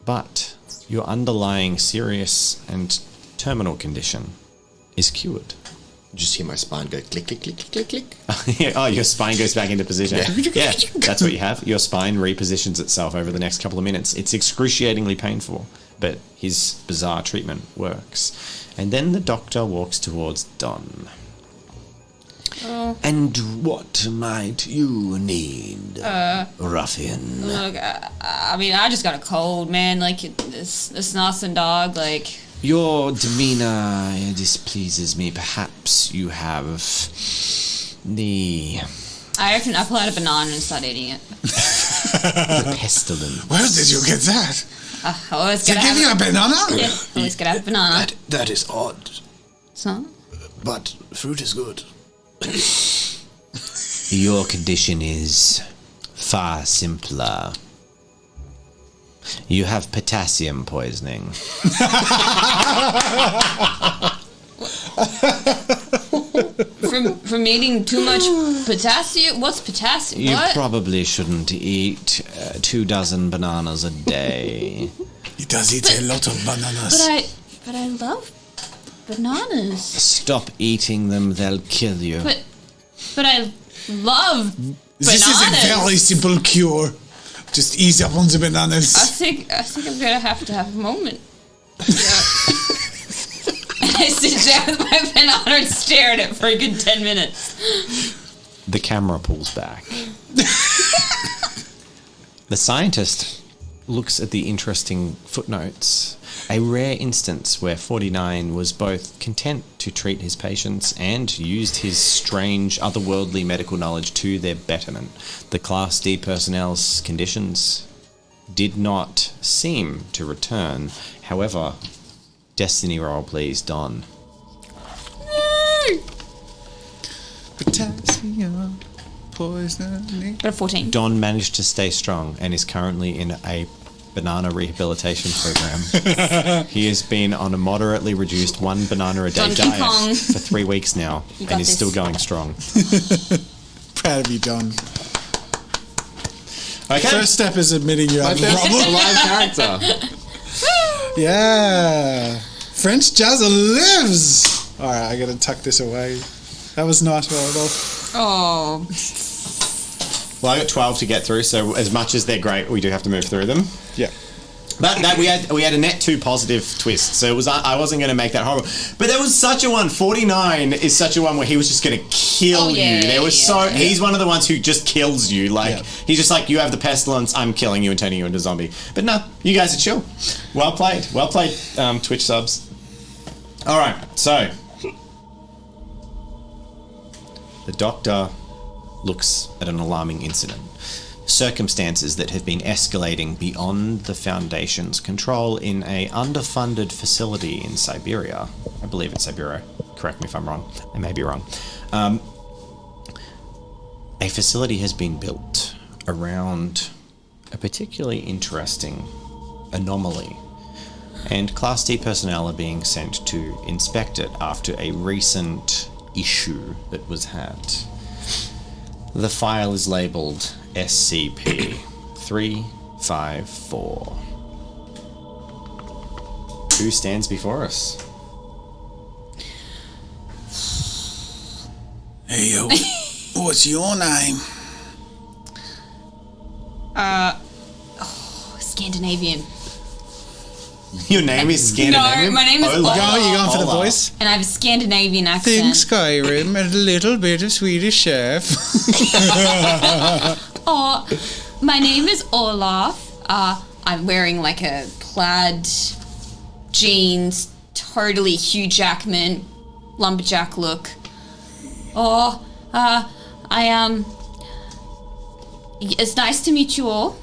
but your underlying serious and terminal condition is cured. Just hear my spine go click, click, click, click, click, click. Oh, your spine goes back into position. Yeah, that's what you have. Your spine repositions itself over the next couple of minutes. It's excruciatingly painful, but his bizarre treatment works. And then the doctor walks towards Don. And what might you need, ruffian? Look, I mean, I just got a cold, man. Like, it's nothing, dog. Like, Your demeanor displeases me. Perhaps you have the I pull out a banana and start eating it. pestilence. Where did you get that? I always They gotta give you a have banana? yeah, always gotta have a banana. That is odd, So, but fruit is good. Your condition is far simpler. You have potassium poisoning. from eating too much potassium. What's potassium? You What? probably shouldn't eat 24 bananas a day. He does eat a lot of bananas. But I love bananas. Stop eating them, they'll kill you. But I love This is a bananas. very simple cure. Just ease up on the bananas. I think I'm gonna have to have a moment. I sit down with my banana and stare at it for a good 10 minutes. The camera pulls back. The scientist looks at the interesting footnotes. A rare instance where 49 was both content to treat his patients and used his strange, otherworldly medical knowledge to their betterment. The Class D personnel's conditions did not seem to return. However, destiny roll, please, Don. Potassium poison. Got a 14. Don managed to stay strong and is currently in a banana rehabilitation program. He has been on a moderately reduced 1 banana a day Donkey diet Kong. for 3 weeks now You and got is this. still going strong. Proud of you, Don. Okay. First step is admitting you My have a first problem. alive character. Yeah. French Jazzer lives. All right, I gotta tuck this away. That was nice, Randolph. Oh. Well, I got 12 to get through, so as much as they're great, we do have to move through them. Yeah. But that we had a net 2 positive twist, so it was I wasn't going to make that horrible. But there was such a one. 49 is such a one where he was just going to kill you. There was he's one of the ones who just kills you. Like he's just like, you have the pestilence, I'm killing you and turning you into a zombie. But no, you guys are chill. Well played, Twitch subs. All right, so the doctor looks at an alarming incident. Circumstances that have been escalating beyond the Foundation's control in a underfunded facility in Siberia. I believe it's Siberia. Correct me if I'm wrong. I may be wrong. A facility has been built around a particularly interesting anomaly, and Class D personnel are being sent to inspect it after a recent issue that was had. The file is labelled SCP-354. Who stands before us? Hey, yo, what's your name? Scandinavian. Your name is Scandinavian? No, my name is Ola. Ola. Oh, you going for the Ola. voice? And I have a Scandinavian accent. Think Skyrim and a little bit of Swedish chef. Oh, my name is Olaf. I'm wearing like a plaid jeans, totally Hugh Jackman, lumberjack look. Oh, I am. It's nice to meet you all.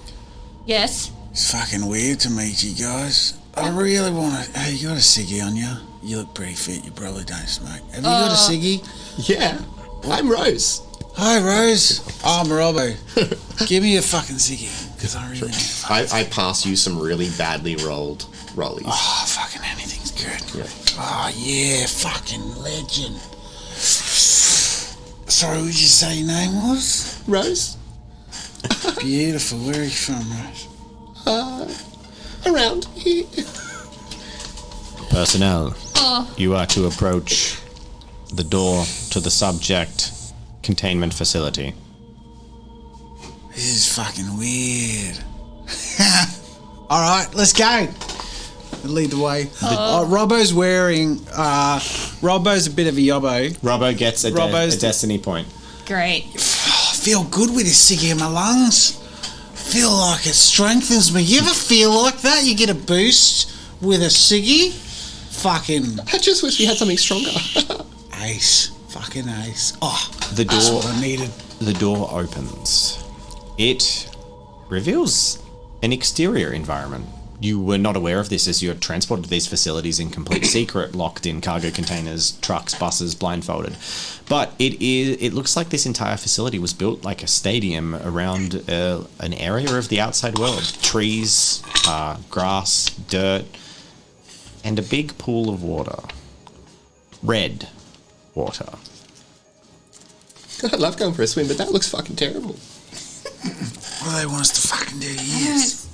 Yes. It's fucking weird to meet you guys. I really want to. Hey, you got a ciggy on you? You look pretty fit. You probably don't smoke. Have you got a ciggy? Yeah. I'm Rose. Hi, Rose. I'm Robbo. Give me a fucking ciggy, because I really need a fucking I pass you some really badly rolled rollies. Oh, fucking anything's good. Yeah. Oh, yeah, fucking legend. Sorry, what did you say your name was? Rose? Beautiful. Where are you from, Rose? Around here. Personnel, you are to approach the door to the subject containment facility. This is fucking weird. All right, let's go. Lead the way. Robbo's wearing. Robbo's a bit of a yobbo. Robbo gets a destiny point. Great. I feel good with this ciggy in my lungs. Feel like it strengthens me. You ever feel like that? You get a boost with a ciggy? Fucking I just wish we had something stronger. ace. Fucking ace. Oh, The that's door what I needed. The door opens. It reveals an exterior environment. You were not aware of this as you had transported to these facilities in complete secret, locked in cargo containers, trucks, buses, blindfolded. But it looks like this entire facility was built like a stadium around an area of the outside world. Trees, grass, dirt, and a big pool of water. Red water. I'd love going for a swim, but that looks fucking terrible. What do they want us to fucking do? Yes.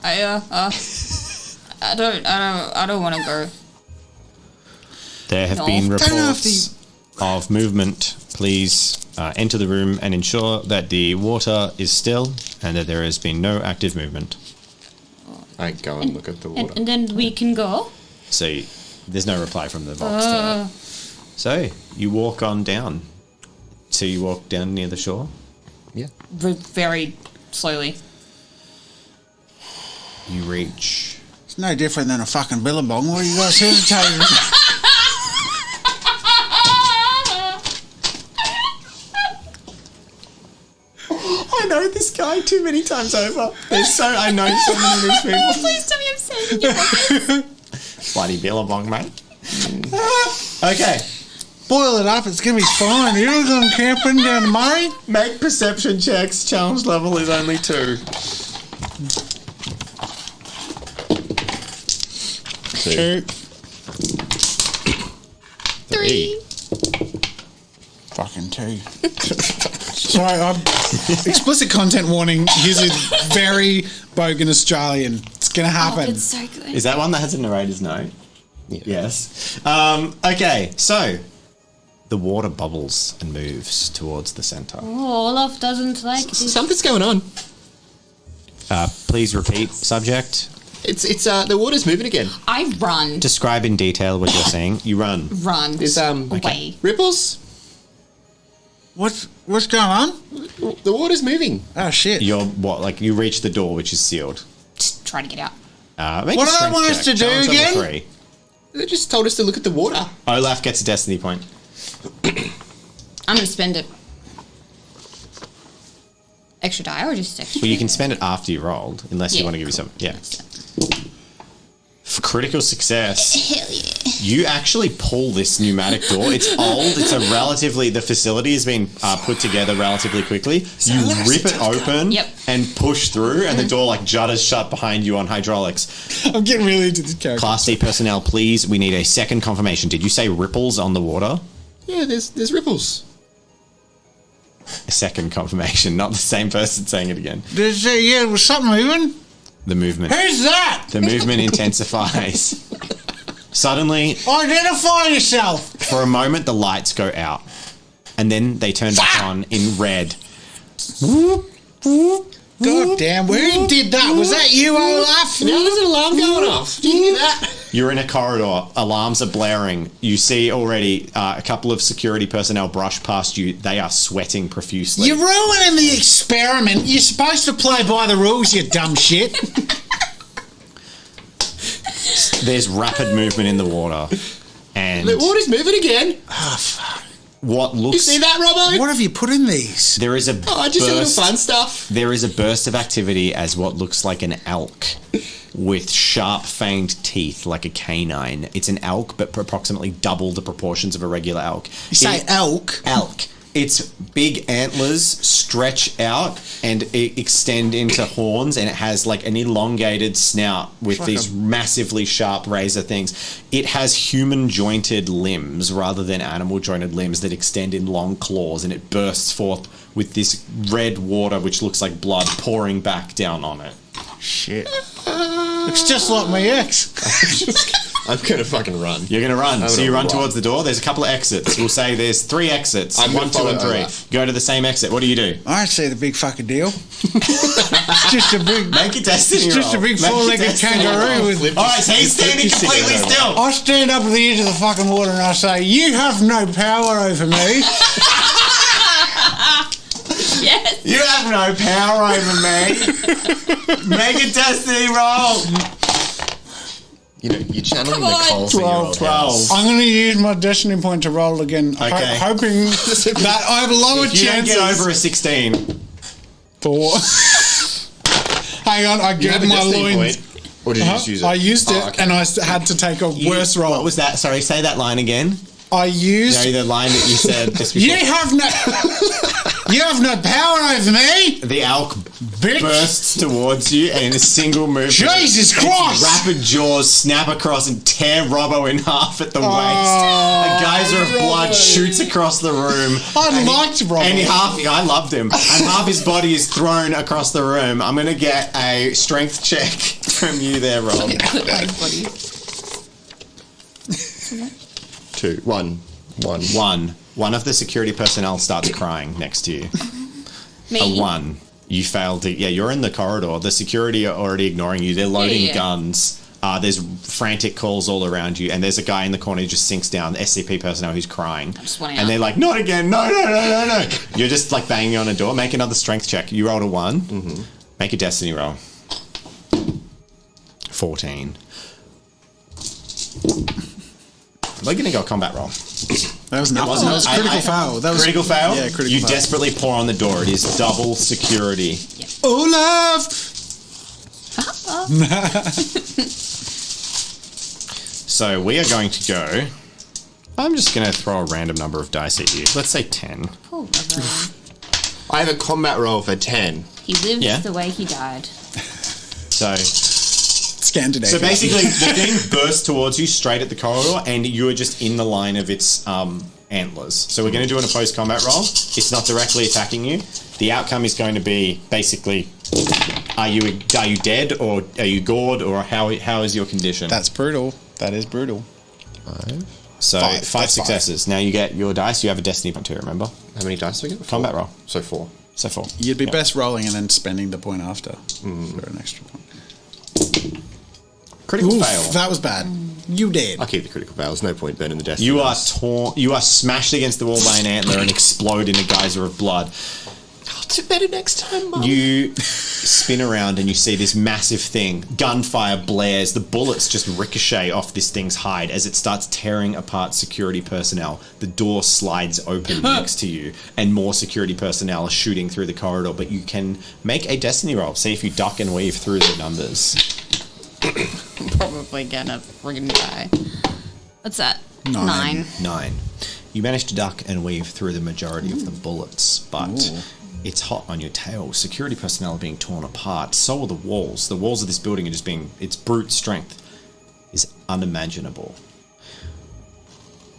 I don't want to go. There have No. been Don't know if reports of movement. Please enter the room and ensure that the water is still and that there has been no active movement. I go and look at the water. And then we can go. So there's no reply from the Vox to that. So you walk on down. So you walk down near the shore. Yeah. Very slowly. You reach. It's no different than a fucking billabong. What are you guys hesitating? I know this guy too many times over. I know so many of these people. Please tell me I'm saying Bloody billabong, mate. Okay. boil it up. It's gonna be fine. You're not going camping down the Murray. Make perception checks. Challenge level is only 2. 2. 3. Fucking 2. Sorry, explicit content warning. Here's a very bogan Australian. It's gonna happen. Oh, it's so good. Is that one that has a narrator's note? Yeah. Yes. Okay, so the water bubbles and moves towards the center. Oh, Olaf doesn't like this. Something's going on. Please repeat subject. It's the water's moving again. I run. Describe in detail what you're seeing. You run. Run. There's away. ripples. What's going on? The water's moving. Oh shit! You're what? Like you reach the door, which is sealed. Just try to get out. Make What a do they strength want us check. to do Challenge level again? 3. They just told us to look at the water. Olaf gets a destiny point. I'm gonna spend it. Extra die or just extra? Well, you can spend it after you rolled, unless you Yeah. want to give yourself. Yeah. For critical success, Hell yeah. you actually pull this pneumatic door. It's old. It's a relatively. The facility has been put together relatively quickly. You rip it open Yep. and push through, and the door like judders shut behind you on hydraulics. I'm getting really into this character. Class D personnel, please. We need a second confirmation. Did you say ripples on the water? Yeah, there's ripples. A second confirmation, not the same person saying it again. Was something moving? The movement. Who's that? The movement intensifies. Suddenly, Identify yourself. for a moment, the lights go out, and then they turn back on in red. God damn! Who did that? Was that you, Olaf? Now there's an alarm going off. Do you hear that? You're in a corridor. Alarms are blaring. You see already a couple of security personnel brush past you. They are sweating profusely. You're ruining the experiment. You're supposed to play by the rules, you dumb shit. There's rapid movement in the water, and The water's moving again. what You looks see that, Robbo? What have you put in these? there is a Oh, just a little burst. fun stuff. There is a burst of activity as what looks like an elk with sharp fanged teeth like a canine. It's an elk, but approximately double the proportions of a regular elk. You say elk. Elk. Its big antlers stretch out and extend into horns, and it has like an elongated snout with these massively sharp razor things. It has human jointed limbs rather than animal jointed limbs that extend in long claws, and it bursts forth with this red water which looks like blood pouring back down on it. Shit. Looks just like my ex. I'm gonna fucking run. You're going to run. I'm So you gonna run run. towards the door. There's a couple of exits. We'll say there's 3 exits. I'm 1, gonna 2, and follow 3. Olaf. Go to the same exit. What do you do? I don't see the big fucking deal. It's just a big. Make a destiny It's just a roll. big Make a four-legged destiny kangaroo roll. with. All right, so he's standing completely still. I stand up at the edge of the fucking water and I say, "You have no power over me." Yes. You have no power over me. Make a destiny roll. You know, you're channeling Come the on. Coles in your old 12. house. I'm going to use my destiny point to roll again, Okay. hoping that I have a lower If you don't chance. get over a 16, 4. Hang on, I You have get a my destiny loins. point, or did you just use it? I used it, Oh, okay. and I had to take a worse roll. What was that? Sorry, say that line again. I used. No, the line that you said just before. You have no. You have no power over me, The elk bitch. bursts towards you, and in a single movement, Jesus its Christ! rapid jaws snap across and tear Robbo in half at the waist. A geyser of blood shoots across the room. I liked Robbo. And I loved him. And half his body is thrown across the room. I'm going to get a strength check from you there, Rob. Buddy. 2, 1, 1. One of the security personnel starts crying next to you. Me. A 1. You failed to... Yeah, you're in the corridor. The security are already ignoring you. They're loading Yeah. guns. There's frantic calls all around you. And there's a guy in the corner who just sinks down, SCP personnel, who's crying. just wanna And out. they're like, not again. No. You're just like banging on a door. Make another strength check. You rolled a 1. Mm-hmm. Make a destiny roll. 14. We're going to go combat roll. That was nothing. wasn't- That was critical foul. That was Critical fail? Yeah, critical You foul. desperately pour on the door. It is double security. Olaf! So we are going to go I'm just going to throw a random number of dice at you. Let's say 10. Poor brother. I have a combat roll for 10. He lived Yeah. the way he died. So Scandinavia. basically, the thing bursts towards you straight at the corridor, and you are just in the line of its antlers. So we're going to do an opposed combat roll. It's not directly attacking you. The outcome is going to be basically, are you dead, or are you gored, or how is your condition? That's brutal. That is brutal. So Five. five That's successes. Now you get your dice. You have a destiny point too, remember? How many dice do we get? Combat roll. So 4. So 4. You'd be Yeah. best rolling and then spending the point after for an extra point. Critical Oof, fail. that was bad. You did. I'll keep the critical fail. There's no point burning the destiny. You are torn. You are smashed against the wall by an antler and explode in a geyser of blood. I'll do better next time, Mum. You spin around and you see this massive thing. Gunfire blares. The bullets just ricochet off this thing's hide as it starts tearing apart security personnel. The door slides open next to you, and more security personnel are shooting through the corridor. But you can make a destiny roll. See if you duck and weave through the numbers. Probably gonna friggin' die. What's that? 9. 9. You manage to duck and weave through the majority of the bullets, but it's hot on your tail. Security personnel are being torn apart. So are the walls. The walls of this building are just being... Its brute strength is unimaginable.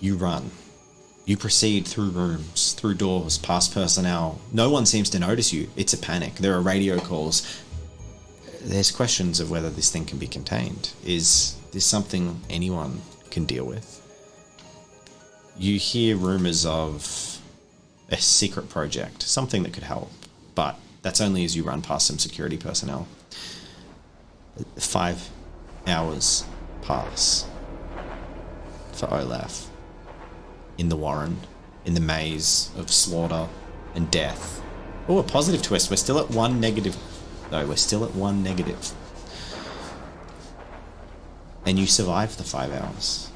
You run. You proceed through rooms, through doors, past personnel. No one seems to notice you. It's a panic. There are radio calls. There's questions of whether this thing can be contained. Is this something anyone can deal with? You hear rumours of a secret project, something that could help, but that's only as you run past some security personnel. 5 hours pass for Olaf in the Warren, in the maze of slaughter and death. Oh, a positive twist. We're still at 1 negative. No, we're still at 1 negative. And you survive the 5 hours.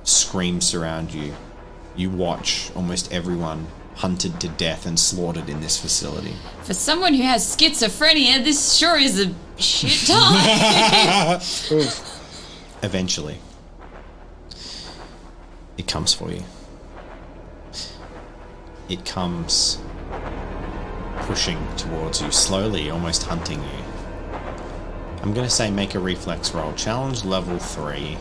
Screams surround you. You watch almost everyone hunted to death and slaughtered in this facility. For someone who has schizophrenia, this sure is a shit time. Eventually, it comes for you. It comes pushing towards you slowly, almost hunting you. I'm going to say make a reflex roll. Challenge level 3.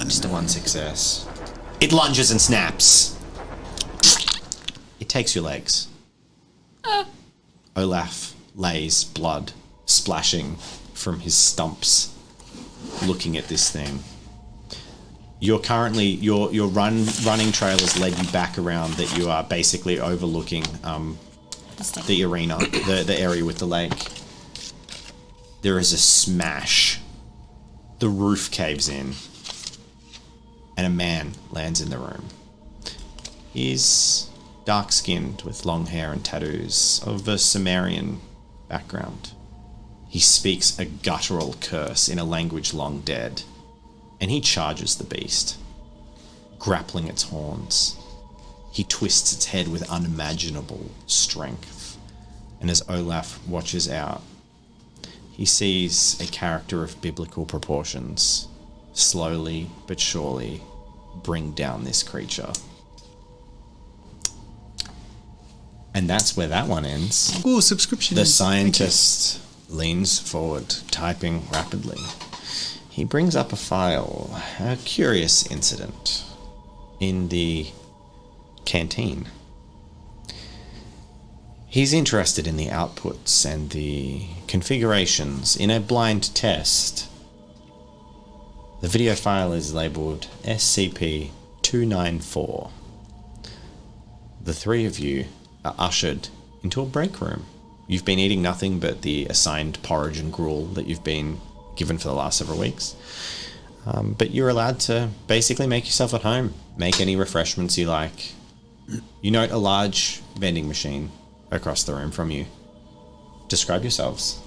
Just a 1 success. It lunges and snaps. It takes your legs. Olaf lays blood splashing from his stumps, looking at this thing. You're currently your running trail has led you back around that you are basically overlooking the arena, the area with the lake. There is a smash. The roof caves in, and a man lands in the room. He's dark-skinned with long hair and tattoos of a Sumerian background. He speaks a guttural curse in a language long dead, and he charges the beast, grappling its horns. He twists its head with unimaginable strength, and as Olaf watches out, he sees a character of biblical proportions slowly but surely bring down this creature. And that's where that one ends. Ooh, subscription. The scientist leans forward, typing rapidly. He brings up a file, a curious incident in the canteen. He's interested in the outputs and the configurations in a blind test. The video file is labeled SCP-294. The three of you are ushered into a break room. You've been eating nothing but the assigned porridge and gruel that you've been given for the last several weeks. But you're allowed to basically make yourself at home. Make any refreshments you like. You note a large vending machine across the room from you. Describe yourselves.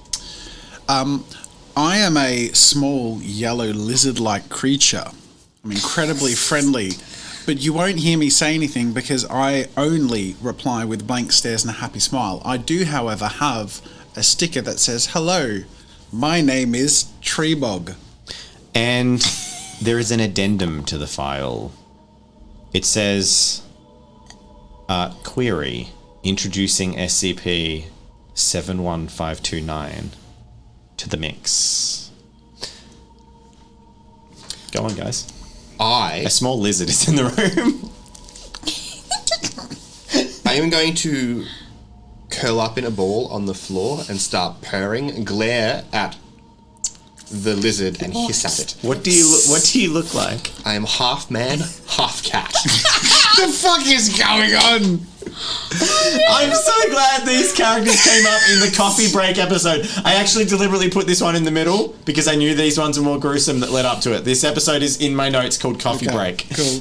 I am a small yellow lizard-like creature. I'm incredibly friendly, but you won't hear me say anything because I only reply with blank stares and a happy smile. I do, however, have a sticker that says, "Hello, My name is Treebog. And there is an addendum to the file. It says, query, introducing SCP 71529 to the mix. Go on, guys. A small lizard is in the room. I am going to curl up in a ball on the floor and start purring, glare at the lizard and hiss at it. What do you look like? I am half man, half cat. The fuck is going on? I'm so glad these characters came up in the coffee break episode. I actually deliberately put this one in the middle because I knew these ones were more gruesome that led up to it. This episode is in my notes called Coffee Break. Cool.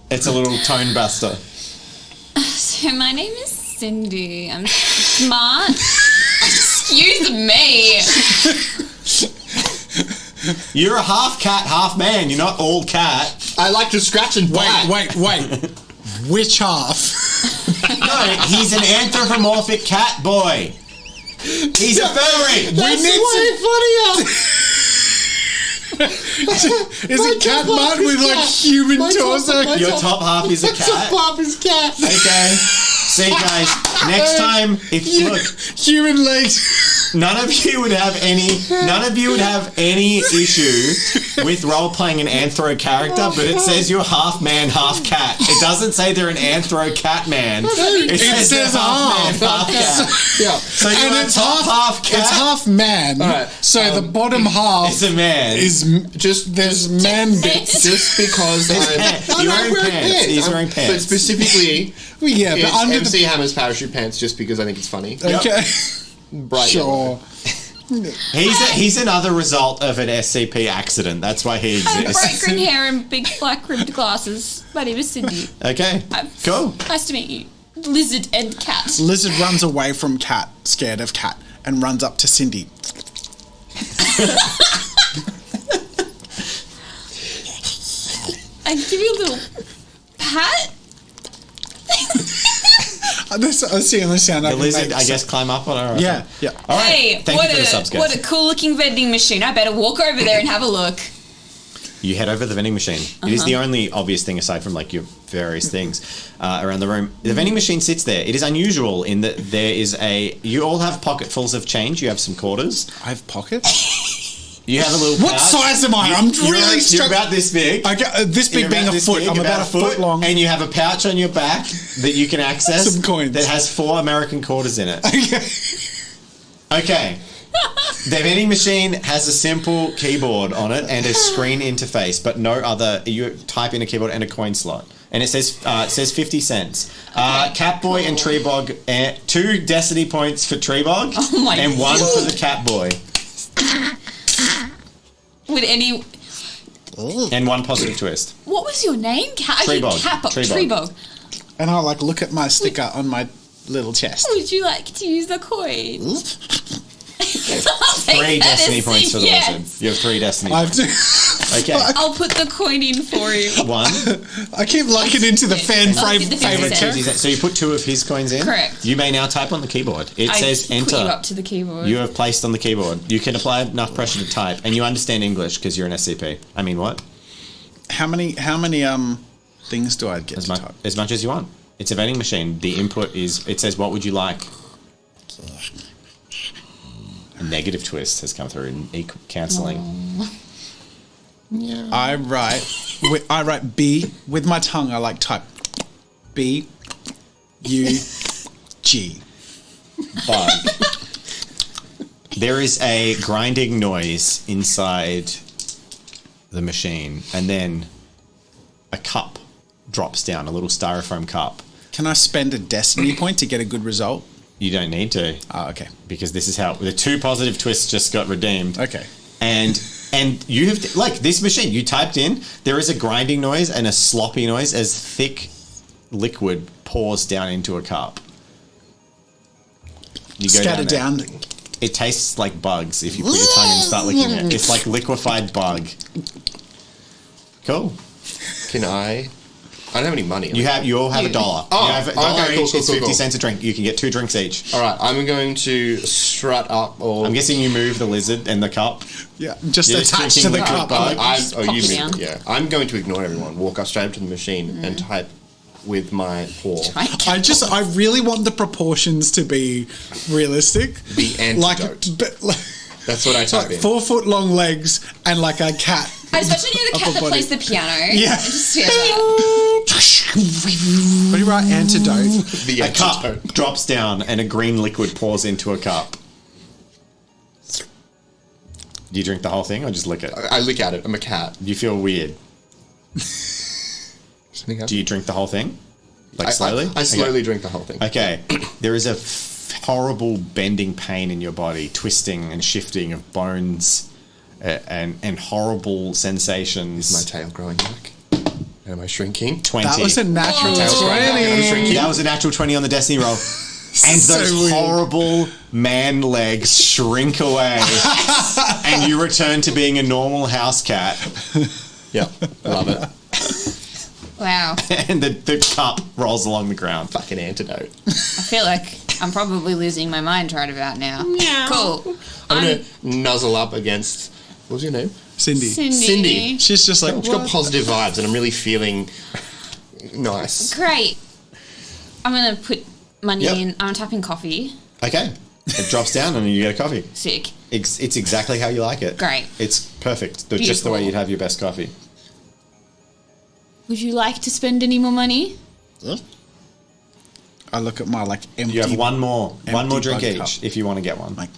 It's a little tone buster. So my name is Cindy. I'm smart. Excuse me. You're a half cat, half man. You're not all cat. I like to scratch and bite. Wait. Which half? No, he's an anthropomorphic cat boy. He's a furry. That's way funnier. Is it cat mud with like human torso? Your top half is a cat. Top half is cat. Okay. See, guys. Next time, look, Human legs. none of you would have any issue with role playing an anthro character, but it says you're half man, half cat. It doesn't say they're an anthro cat man. It says they're half man, half cat. Yeah. So you're it's half cat. It's half man. All right. So the bottom half It's a man. is just there's man bits. Just because I'm You're wearing pants. He's wearing But pants. specifically, Well, yeah, but it's under MC Hammer's parachute pants just because I think it's funny. okay, Bright yellow. sure. He's another result of an SCP accident. That's why he I have bright exists. green hair and big black rimmed glasses. My name is Cindy. Okay, cool. Nice to meet you. Lizard and cat. Lizard runs away from cat, scared of cat, and runs up to Cindy. I give you a little pat. Let's see the sound. The lizard, I guess, climb up on her. Okay. Yeah. All right. Hey, Thank you for the subs, guys. what a cool looking vending machine. I better walk over there and have a look. You head over to the vending machine. It is the only obvious thing aside from like your various things around the room. The vending machine sits there. It is unusual in that there is you all have pocketfuls of change. You have some quarters. I have pockets. You have a little What pouch. size am I? I'm really You're struck. about this big. I get, this big You're being about a this foot. big, I'm about a foot long. And you have a pouch on your back that you can access. Some coins. That has 4 American quarters in it. Okay. Okay. The vending machine has a simple keyboard on it and a screen interface, but no other. You type in a keyboard and a coin slot, and it says 50 cents. Catboy and Treebog, 2 destiny points for Treebog, Oh my and 1 God. for the Catboy, With any. and 1 positive twist. What was your name? Treebog. Treebog. And I like look at my sticker on my little chest. Would you like to use the coin? 3 destiny points for the lizard. You have 3 destiny I points. have to. Okay. I'll put the coin in for you. 1. I keep liking into the fan I'll favorite get the 50 favorite cents. character. So you put 2 of his coins in? Correct. You may now type on the keyboard. It I says put enter. you up to the keyboard. You have placed on the keyboard. You can apply enough pressure to type, and you understand English because you're an SCP. I mean, what? How many things do I get As to much type? as much as you want. It's a vending machine. The input is. It says, "What would you like?" A negative twist has come through in cancelling. I write B with my tongue. I like type B U G. But there is a grinding noise inside the machine, and then a cup drops down, a little styrofoam cup. Can I spend a destiny point to get a good result? You don't need to, Oh, okay. because this is how the 2 positive twists just got redeemed. Okay. And you have like this machine. You typed in. There is a grinding noise and a sloppy noise as thick liquid pours down into a cup. You go Scatter down. down. It tastes like bugs if you put your tongue in and start licking it. It's like liquefied bug. Cool. Can I I don't have any money. You all have $1. Oh, you have $1 okay, cool, each. cool, It's cool, 50 cool. cents a drink. You can get 2 drinks each. All right, I'm going to strut up. Or I'm guessing you move the lizard and the cup. Yeah, just You're attached to drinking the liquid cup. bug. pop you it mean, down. yeah. I'm going to ignore everyone. Walk up straight up to the machine and type with my paw. I really want the proportions to be realistic. The antidote. Like That's what I type in. 4 foot long legs and like a cat. Especially near the cat Upper that body. plays the piano. Yeah. I just feel that. What do you write? Antidote. The A cup antidote. drops down and a green liquid pours into a cup. Do you drink the whole thing or just lick it? I lick at it. I'm a cat. You feel weird. Something else? Do you drink the whole thing? Like slowly? I slowly drink the whole thing. Okay. There is a horrible bending pain in your body, twisting and shifting of bones and horrible sensations. Is my tail growing back? Am I shrinking? 20. That was a natural Tail's growing back. I'm 20. shrinking. That was a natural 20 on the destiny roll. And So those weird. horrible man legs shrink away, and you return to being a normal house cat. Yep, love it. Wow. And the cup rolls along the ground. Fucking antidote. I feel like I'm probably losing my mind right about now. Cool. I'm gonna nuzzle up against. What's your name? Cindy. Cindy. She's just like, She's got what? positive vibes, and I'm really feeling nice. Great. I'm gonna put money Yep. in. I'm tapping coffee. Okay. It drops down and you get a coffee. Sick. It's exactly how you like it. Great. It's perfect. Just the way Beautiful. you'd have your best coffee. Would you like to spend any more money? I look at my like empty. You have one more empty drink bug each cup. if you want to get one. Like,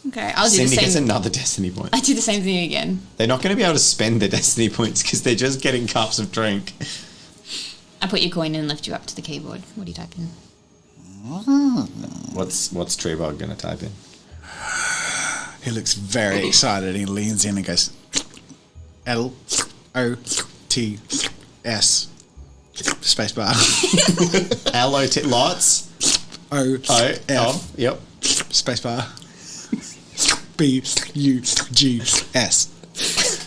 Okay, I'll do Cindy the gets same. another destiny point. I do the same thing again. They're not going to be able to spend their destiny points because they're just getting cups of drink. I put your coin in and lift you up to the keyboard. What do you type in? What's Treebog going to type in? he looks very excited. He leans in and goes, LOTS spacebar LOT lots. OF Yep. spacebar BUGS,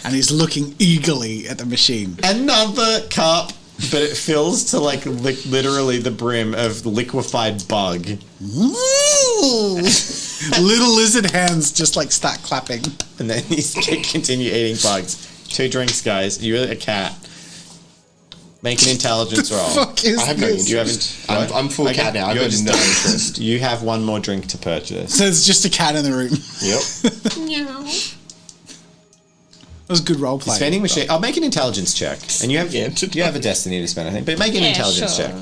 and he's looking eagerly at the machine. Another cup, but it fills to like literally the brim of liquefied bug. Little lizard hands just like start clapping. And then he's continue eating bugs. 2 drinks, guys. You're a cat. Make an intelligence roll. Fuck is I have no this? Do you interest. have I'm full cat now. I've got no interest. You have one more drink to purchase. So there's just a cat in the room. Yep. That was good role play. Spending machine. I'll make an intelligence check, and you have Yeah, a destiny to spend, I think. But make an intelligence check.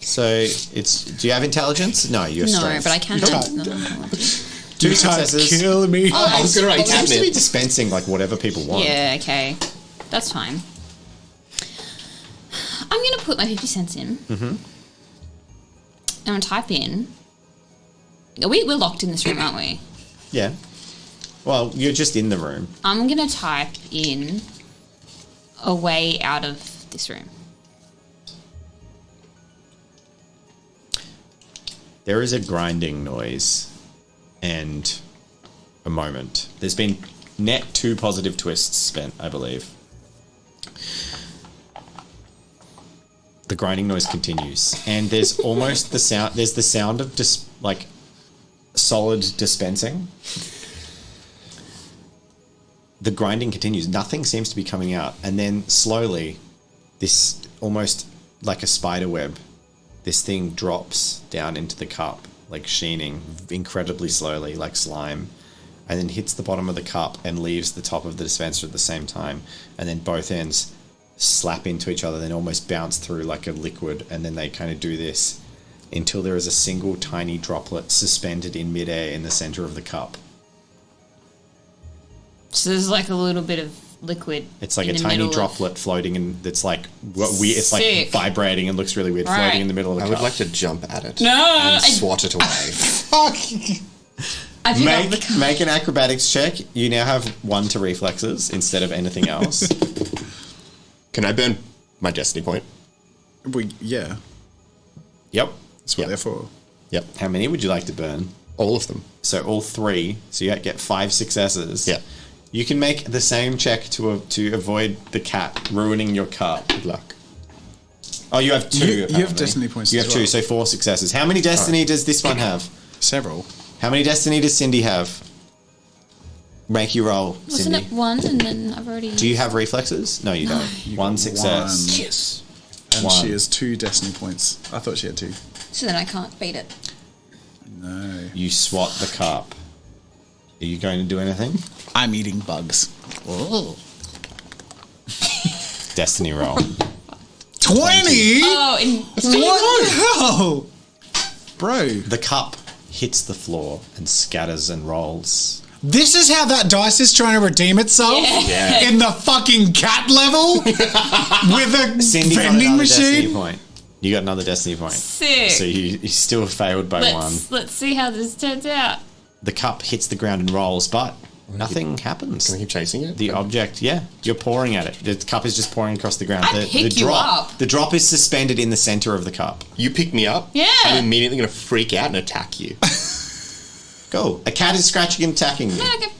So it's. Do you have intelligence? No, you're No, strength. but I can. Type. No. 2 Type successes. kill me. I was gonna write It seems to be catnip. dispensing like whatever people want. Yeah, okay. That's fine. I'm going to put my 50 cents in. Mm-hmm. I'm going to type in. We're locked in this room, aren't we? Yeah. Well, you're just in the room. I'm going to type in a way out of this room. There is a grinding noise and a moment. There's been net 2 positive twists spent, I believe. The grinding noise continues, and there's almost the sound. There's the sound of just like solid dispensing. The grinding continues. Nothing seems to be coming out, and then slowly, this almost like a spider web, this thing drops down into the cup, like sheening incredibly slowly, like slime, and then hits the bottom of the cup and leaves the top of the dispenser at the same time, and then both ends slap into each other, then almost bounce through like a liquid, and then they kind of do this until there is a single tiny droplet suspended in midair in the center of the cup. So there's like a little bit of liquid. It's like in a the tiny middle of- droplet floating, and it's like weird. It's like Sick. vibrating and looks really weird, Right. floating in the middle of the I cup. would like to jump at it. No, And I- swat it away. Fuck. I pick up the cup. Make an acrobatics check. You now have 1 to reflexes instead of anything else. Can I burn my destiny point? Yeah, Yep. that's what they're for. Yep. How many would you like to burn? All of them. So all 3. So you get 5 successes. Yeah. You can make the same check to avoid the cat ruining your cup. Good luck. Oh, you have 2. You have apparently. destiny points You as have 2, well. so 4 successes. How many destiny does this one have? Several. How many destiny does Cindy have? Make you roll, Wasn't Cindy. it 1 and then I've already... Do you have reflexes? No, you don't. One success. Yes. And 1. she has 2 destiny points. I thought she had 2. So then I can't beat it. No. You swat the cup. Are you going to do anything? I'm eating bugs. Destiny roll. 20? Oh, in... What the hell? Bro. The cup hits the floor and scatters and rolls. This is how that dice is trying to redeem itself? Yeah. In the fucking cat level? With a Cindy got vending another destiny machine? point. You got another destiny point. Sick. So you still failed by 1. Let's see how this turns out. The cup hits the ground and rolls, but nothing happens. Can I keep chasing it? The object, you're pouring at it. The cup is just pouring across the ground. I pick you up. The drop is suspended in the center of the cup. You pick me up. Yeah. I'm immediately going to freak out and attack you. Go. A cat is scratching and attacking you. Okay.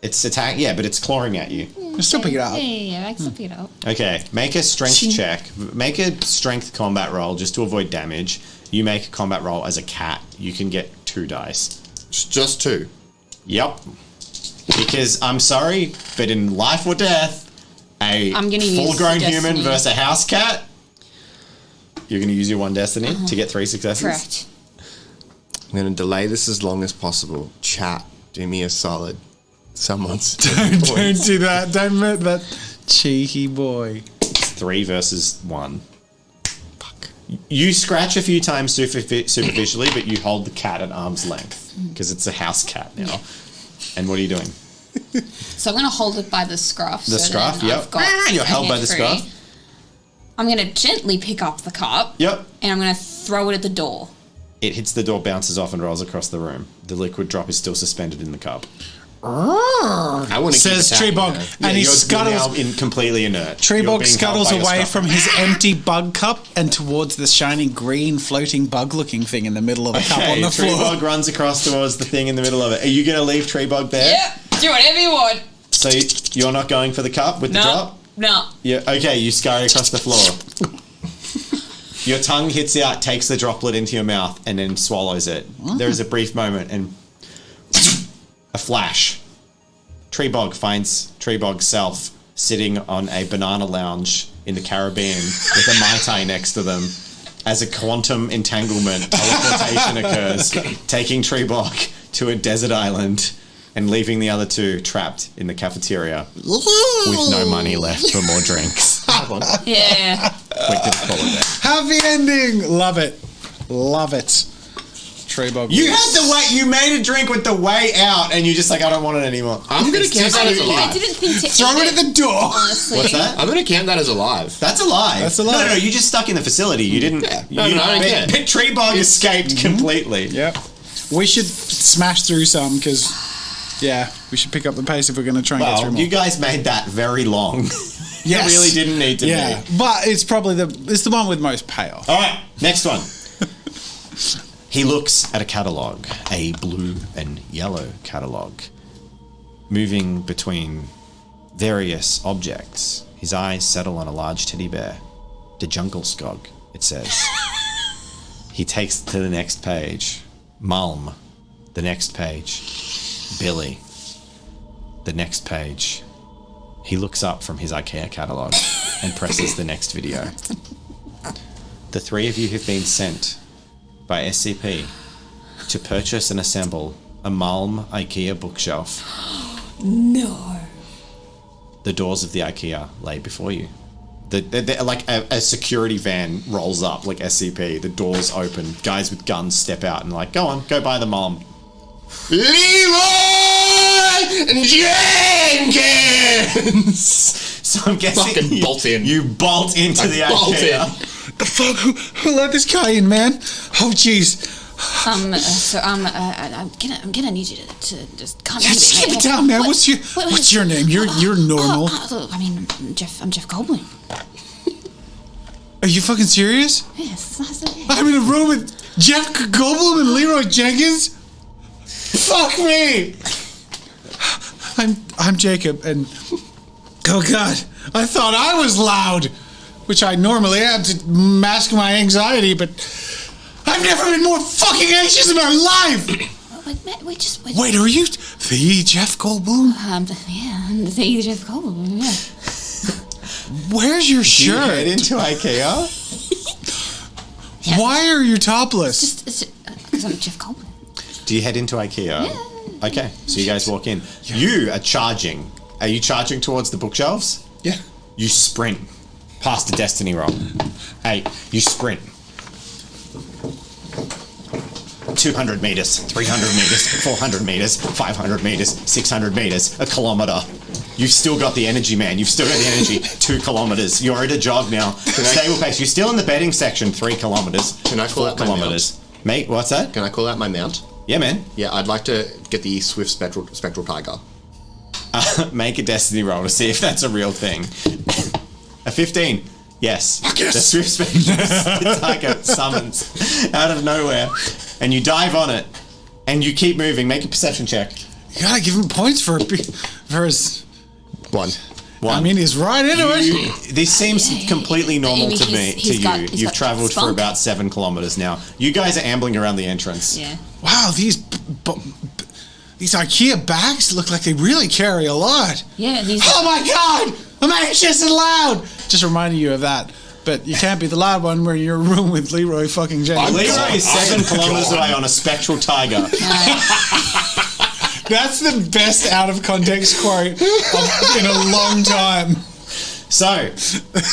It's but it's clawing at you. Still pick it up. Yeah, I can still pick it up. Okay, make a strength check. Make a strength combat roll just to avoid damage. You make a combat roll as a cat. You can get 2 dice. Just 2. Yep. Because I'm sorry, but in life or death, a I'm gonna use full-grown the human destiny. versus a house cat, you're going to use your 1 destiny to get 3 successes. Correct. I'm going to delay this as long as possible. Chat, do me a solid. Someone's... Don't do that. Don't make that cheeky boy. It's 3 versus 1. Fuck. You scratch a few times superficially, but you hold the cat at arm's length because it's a house cat now. Yeah. And what are you doing? So I'm going to hold it by the scruff. The scruff, yep. You're held by the scruff. I'm going to gently pick up the cup. Yep. And I'm going to throw it at the door. It hits the door, bounces off, and rolls across the room. The liquid drop is still suspended in the cup. I want to Says keep attacking Treebog, her. and he you're scuttles. now completely inert. You're Treebog being scuttles held by your away scruff. from his empty bug cup and towards the shiny green floating bug-looking thing in the middle of the cup on the floor. Treebog runs across towards the thing in the middle of it. Are you going to leave Treebog there? Yep. Do whatever you want. So you're not going for the cup with the drop? No. Yeah. Okay, you scurry across the floor. Your tongue hits out, takes the droplet into your mouth, and then swallows it. There is a brief moment, and a flash. Treebog finds Treebog's self sitting on a banana lounge in the Caribbean with a Mai Tai next to them as a quantum entanglement teleportation occurs, taking Treebog to a desert island and leaving the other 2 trapped in the cafeteria with no money left for more drinks. Yeah. Quick to call it there. Happy ending. Love it. Love it. Treebog. You had the way. You made a drink with the way out, and you just like, I don't want it anymore. I'm going to count that as I alive. didn't think to Throw eat it at the door. honestly. What's that? I'm going to count that as alive. That's alive. That's alive. No, you just stuck in the facility. You didn't. No, I don't care. But Treebog escaped completely. Yep. We should smash through some because, yeah, we should pick up the pace if we're going to try and get through Well, more. you guys made that very long. You Yes. really didn't need to Yeah, be. but it's probably the one with most payoff. All right, next one. He looks at a catalogue, a blue and yellow catalogue, moving between various objects. His eyes settle on a large teddy bear. The Jungle Skog, it says. He takes it to the next page. Malm. The next page. Billy. The next page. He looks up from his IKEA catalogue and presses the next video. The 3 of you have been sent by SCP to purchase and assemble a Malm IKEA bookshelf. No. The doors of the IKEA lay before you. Like a security van rolls up, like SCP. The doors open. Guys with guns step out and like, go on, go buy the Malm. Leroy Jenkins! So I'm guessing Fucking bolt in. You bolt into the bolt IKEA. in. The fuck? Who let this guy in, man? Oh, jeez. So I'm gonna need you to just calm down. Slow it down, man. What's your name? You're normal. I mean, Jeff. I'm Jeff Goldblum. Are you fucking serious? Yes, that's nice to meet you. I'm in a room with Jeff Goldblum and Leroy Jenkins? Fuck me! I'm Jacob, and oh god, I thought I was loud, which I normally am to mask my anxiety, but I've never been more fucking anxious in my life. Wait, are you the Jeff Goldblum? I'm the Jeff Goldblum. Yeah. Where's your Do you shirt? head into IKEA? Why are you topless? Just because I'm Jeff Goldblum. Do you head into IKEA? Yeah. Okay, so you guys walk in. You are charging. Are you charging towards the bookshelves? Yeah. You sprint past a destiny roll. Hey, you sprint. 200 meters, 300 meters, 400 meters, 500 meters, 600 meters, a kilometer. You've still got the energy, man. You've still got the energy. 2 kilometers. You're at a jog now. Stable pace. You're still in the bedding section. 3 kilometers. Can I call 4 out my kilometers. Mate, what's that? Can I call out my mount? Yeah, man. Yeah, I'd like to get the Swift Spectral Tiger. Make a destiny roll to see if that's a real thing. A 15. Yes. Yes. The Swift Spectral Tiger summons out of nowhere. And you dive on it. And you keep moving. Make a perception check. You gotta give him points for his. 1. I mean, he's right into it. This seems completely normal I mean, to me. he's got You've travelled for spunk. about 7 kilometres now. You guys are ambling around the entrance. Yeah. Wow, these IKEA bags look like they really carry a lot. Yeah, these Oh my god! I'm anxious and loud! Just reminding you of that. But you can't be the loud one when you're in a room with Leroy fucking Jenkins. Leroy is 7 kilometres away on a spectral tiger. That's the best out of context quote in a long time. So,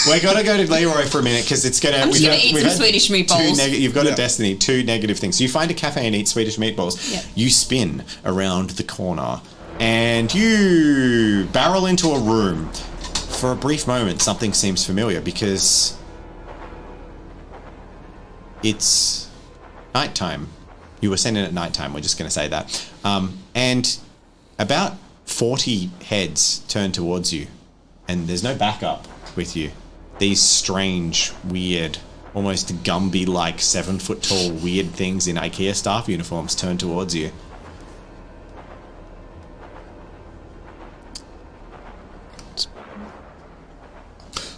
we're going to go to Leroy for a minute because it's going to... I'm just going to eat some Swedish meatballs. You've got a destiny, 2 negative things. So you find a cafe and eat Swedish meatballs. Yep. You spin around the corner and you barrel into a room. For a brief moment, something seems familiar because it's nighttime. You were sent in at nighttime, we're just going to say that. And about 40 heads turn towards you. And there's no backup with you. These strange, weird, almost Gumby-like 7-foot-tall weird things in IKEA staff uniforms turn towards you.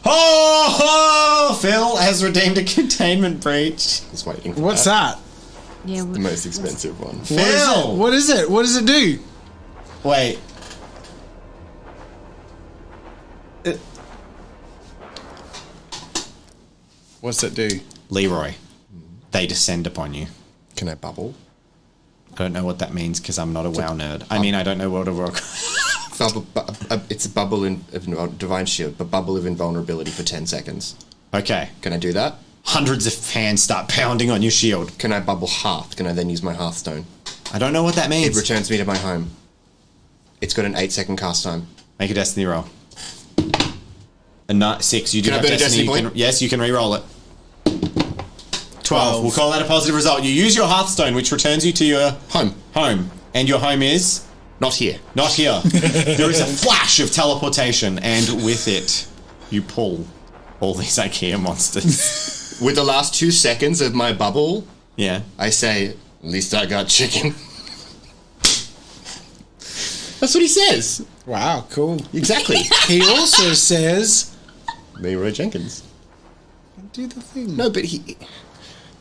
Oh! Phil has redeemed a containment breach. Just waiting for What's that? Yeah, The most expensive one. Phil! What is it? What does it do? Wait. What's it do? Leroy, they descend upon you. Can I bubble? I don't know what that means because I'm not a WoW nerd. I mean, I don't know what a rock. It's a bubble of Divine Shield, but bubble of invulnerability for 10 seconds. Okay. Can I do that? Hundreds of hands start pounding on your shield. Can I bubble Hearth? Can I then use my Hearthstone? I don't know what that It means. returns me to my home. It's got an 8-second cast time. Make a destiny roll. A 6. You do Can I have burn a destiny you point? yes, you can re-roll it. 12. We'll call that a positive result. You use your Hearthstone, which returns you to your Home. And your home is? Not here. Not here. There is a flash of teleportation, and with it, you pull all these IKEA monsters. With the last 2 seconds of my bubble, Yeah. I say, at least I got chicken. That's what he says. Wow, cool. Exactly. He also says, Leroy Jenkins. do the thing. No, but he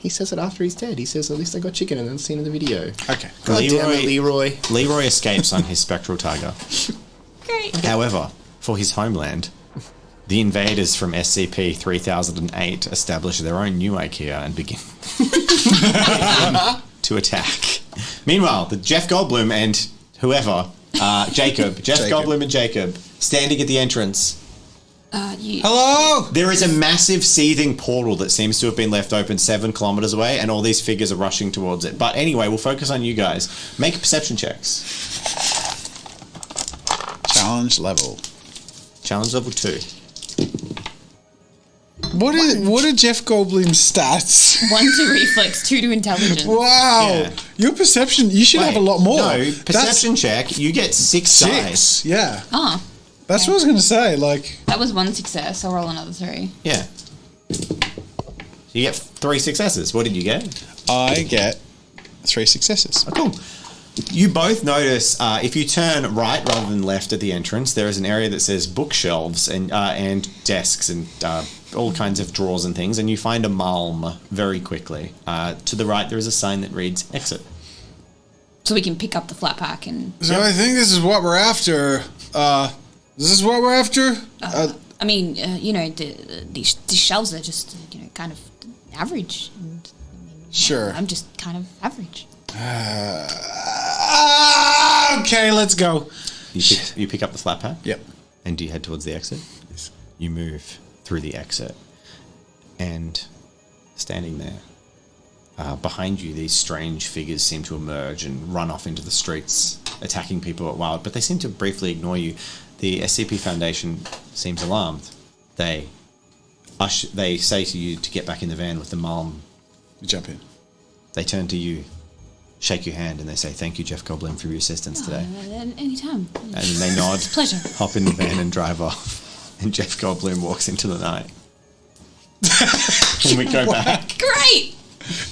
says it after he's dead. He says, at least I got chicken, and then scene in the video. Okay. God damn it, Leroy. Leroy escapes on his spectral tiger. great. However, for his homeland, the invaders from SCP 3008 establish their own new IKEA and begin to attack. Meanwhile, the Jeff Goldblum and whoever, Jeff Goldblum and Jacob, standing at the entrance. Hello? There is a massive seething portal that seems to have been left open 7 kilometers away, and all these figures are rushing towards it. But anyway, we'll focus on you guys. Make perception checks. Challenge level. Challenge level 2. What are Jeff Goldblum's stats? 1 to reflex, 2 to intelligence. Wow. Yeah. Your perception, you should have a lot more. No, perception check, you get 6 dice. 6. Yeah. Oh, That's what I was going to say. Like, that was 1 success. I'll roll another 3. Yeah. You get 3 successes. What did you get? I get 3 successes. Oh, cool. You both notice if you turn right rather than left at the entrance, there is an area that says bookshelves and desks and all kinds of drawers and things, and you find a malm very quickly. To the right, there is a sign that reads exit. So we can pick up the flat pack and... So I think this is what we're after. This is what we're after? I mean, these shelves are just, kind of average. And, Sure. I'm just kind of average. Okay, let's go. You pick up the flat pack? Yep. And do you head towards the exit? Yes. You move through the exit, and standing there, behind you, these strange figures seem to emerge and run off into the streets, attacking people at wild, but they seem to briefly ignore you. The SCP Foundation seems alarmed. They say to you to get back in the van with the malm. You jump in. They turn to you, shake your hand, and they say, "Thank you, Jeff Goblin, for your assistance today." Anytime. And they nod, Pleasure. hop in the van and drive off. And Jeff Goldblum walks into the night. And we go back. Great!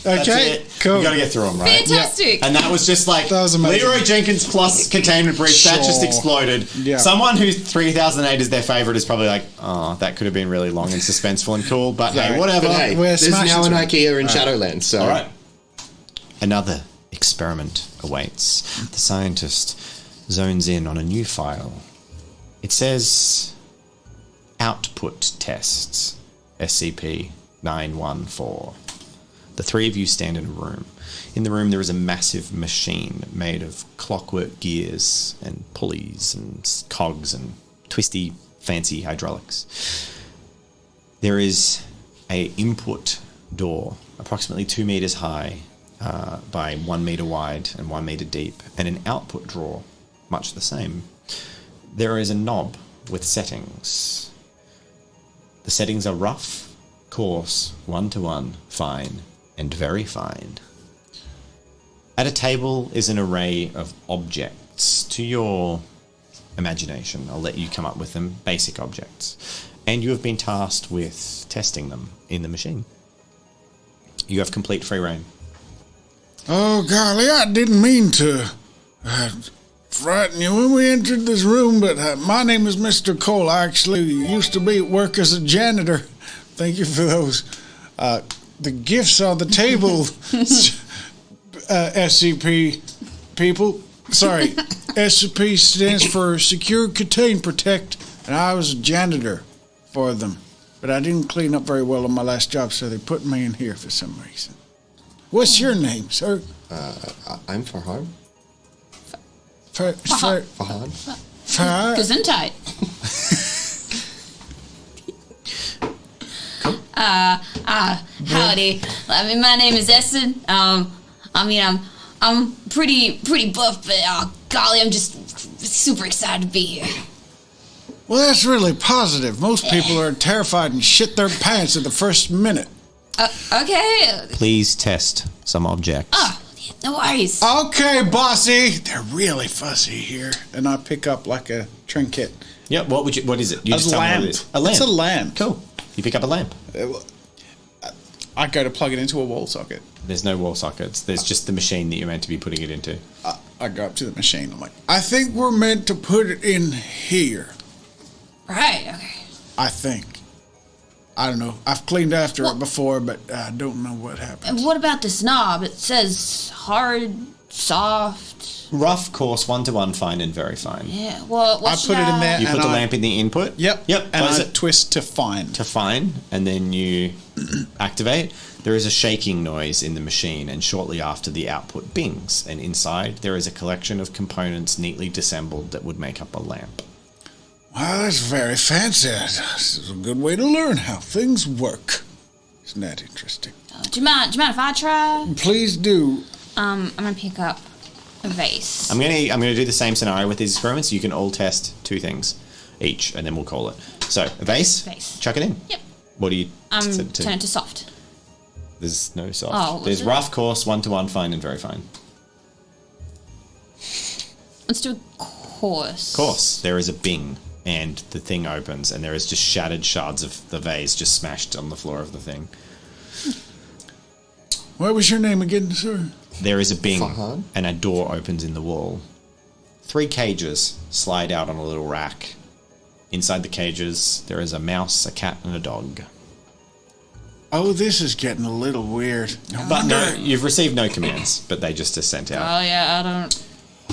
That's Okay, it. cool. You got to get through them, right? Fantastic! And that was just like That was amazing. Leroy Jenkins plus containment breach. That just Sure. exploded. Yeah. Someone who's 3008 is their favorite is probably like, oh, that could have been really long and suspenseful and cool, but hey, whatever. But hey, We're there's smashing now an through. IKEA in Shadowlands, so... All right. Another experiment awaits. The scientist zones in on a new file. It says output tests, SCP-914. The three of you stand in a room. In the room there is a massive machine made of clockwork gears and pulleys and cogs and twisty fancy hydraulics. There is a input door approximately 2 meters high by 1 meter wide and 1 meter deep, and an output drawer much the same. There is a knob with settings. The settings are rough, coarse, 1-to-1, fine, and very fine. At a table is an array of objects. To your imagination, I'll let you come up with them, basic objects. And you have been tasked with testing them in the machine. You have complete free reign. Oh, golly, I didn't mean to frighten you when we entered this room, but my name is Mr. Cole. I actually used to work as a janitor. Thank you for those. The gifts on the table, SCP people. Sorry, SCP stands for Secure, Contain, Protect, and I was a janitor for them. But I didn't clean up very well on my last job, so they put me in here for some reason. What's your name, sir? I'm Farhan. Farhan. Farhan. Gesundheit. Howdy. I mean, my name is Essen. I'm pretty buff, but golly, I'm just super excited to be here. Well, that's really positive. Most people are terrified and shit their pants at the first minute. Okay. Please test some objects. Oh, no worries. Okay, bossy. They're really fussy here. And I pick up like a trinket. Yep, what is it? You A just tell me what lamp. it is. A lamp. It's a lamp. Cool. You pick up a lamp. I go to plug it into a wall socket. There's no wall sockets. There's just the machine that you're meant to be putting it into. I go up to the machine. I'm like, I think we're meant to put it in here. Right, okay. I think. I don't know. I've cleaned after it before, but I don't know what happened. And what about this knob? It says hard, soft. Rough, coarse, 1-to-1, fine, and very fine. Yeah, well, I put it in there. You and put the I- lamp in the input. Yep. Yep. And Close I it twist to find. to fine, and then you activate. There is a shaking noise in the machine, and shortly after the output bings, and inside there is a collection of components neatly disassembled that would make up a lamp. Well, that's very fancy. This is a good way to learn how things work. Isn't that interesting? Do you mind if I try? Please do. I'm gonna pick up a vase. I'm gonna do the same scenario with these experiments. You can all test 2 things each, and then we'll call it. So a vase. Vase. Chuck it in. Yep. What do you? Turn it to soft. There's no soft. Oh, was There's it? rough, coarse, 1-to-1, fine, and very fine. Let's do a coarse. Course, there is a bing, and the thing opens, and there is just shattered shards of the vase just smashed on the floor of the thing. What was your name again, sir? There is a bing, Farhan? and a door opens in the wall. 3 cages slide out on a little rack. Inside the cages, there is a mouse, a cat, and a dog. Oh, this is getting a little weird. But no, you've received no commands, but they just are sent out. Oh yeah, I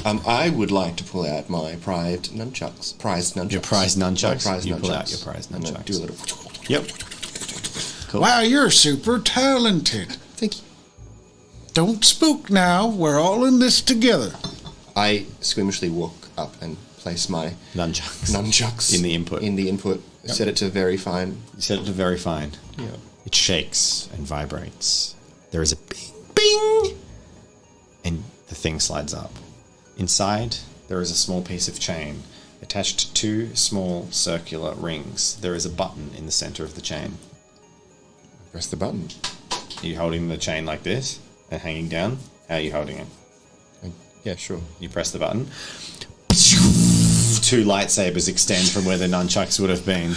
don't. I would like to pull out my prized nunchucks. Your prized nunchucks? My prized You nunchucks. pull out your prized And I nunchucks. do a little. Yep. Cool. Wow, you're super talented. Thank you. Don't spook now. We're all in this together. I squeamishly walk up and place my Nunchucks. In the input. Yep. Set it to very fine. You set it to very fine. Yeah. It shakes and vibrates. There is a bing, bing, and the thing slides up. Inside, there is a small piece of chain attached to 2 small circular rings. There is a button in the center of the chain. Press the button. Are you holding the chain like this and hanging down? How are you holding it? Yeah, sure. You press the button. 2 lightsabers extend from where the nunchucks would have been.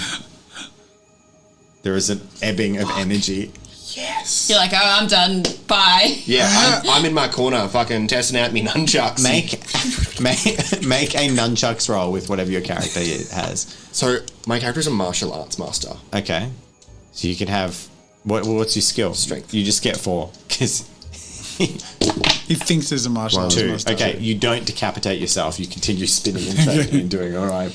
There is an ebbing of energy. Yes. You're like, oh, I'm done. Bye. Yeah, I'm in my corner, fucking testing out me nunchucks. Make a nunchucks roll with whatever your character has. So my character's a martial arts master. Okay, so you can have what's your skill? Strength. You just get 4 because He thinks there's a martial arts 2. master. Okay, you don't decapitate yourself. You continue spinning and trading and doing all right.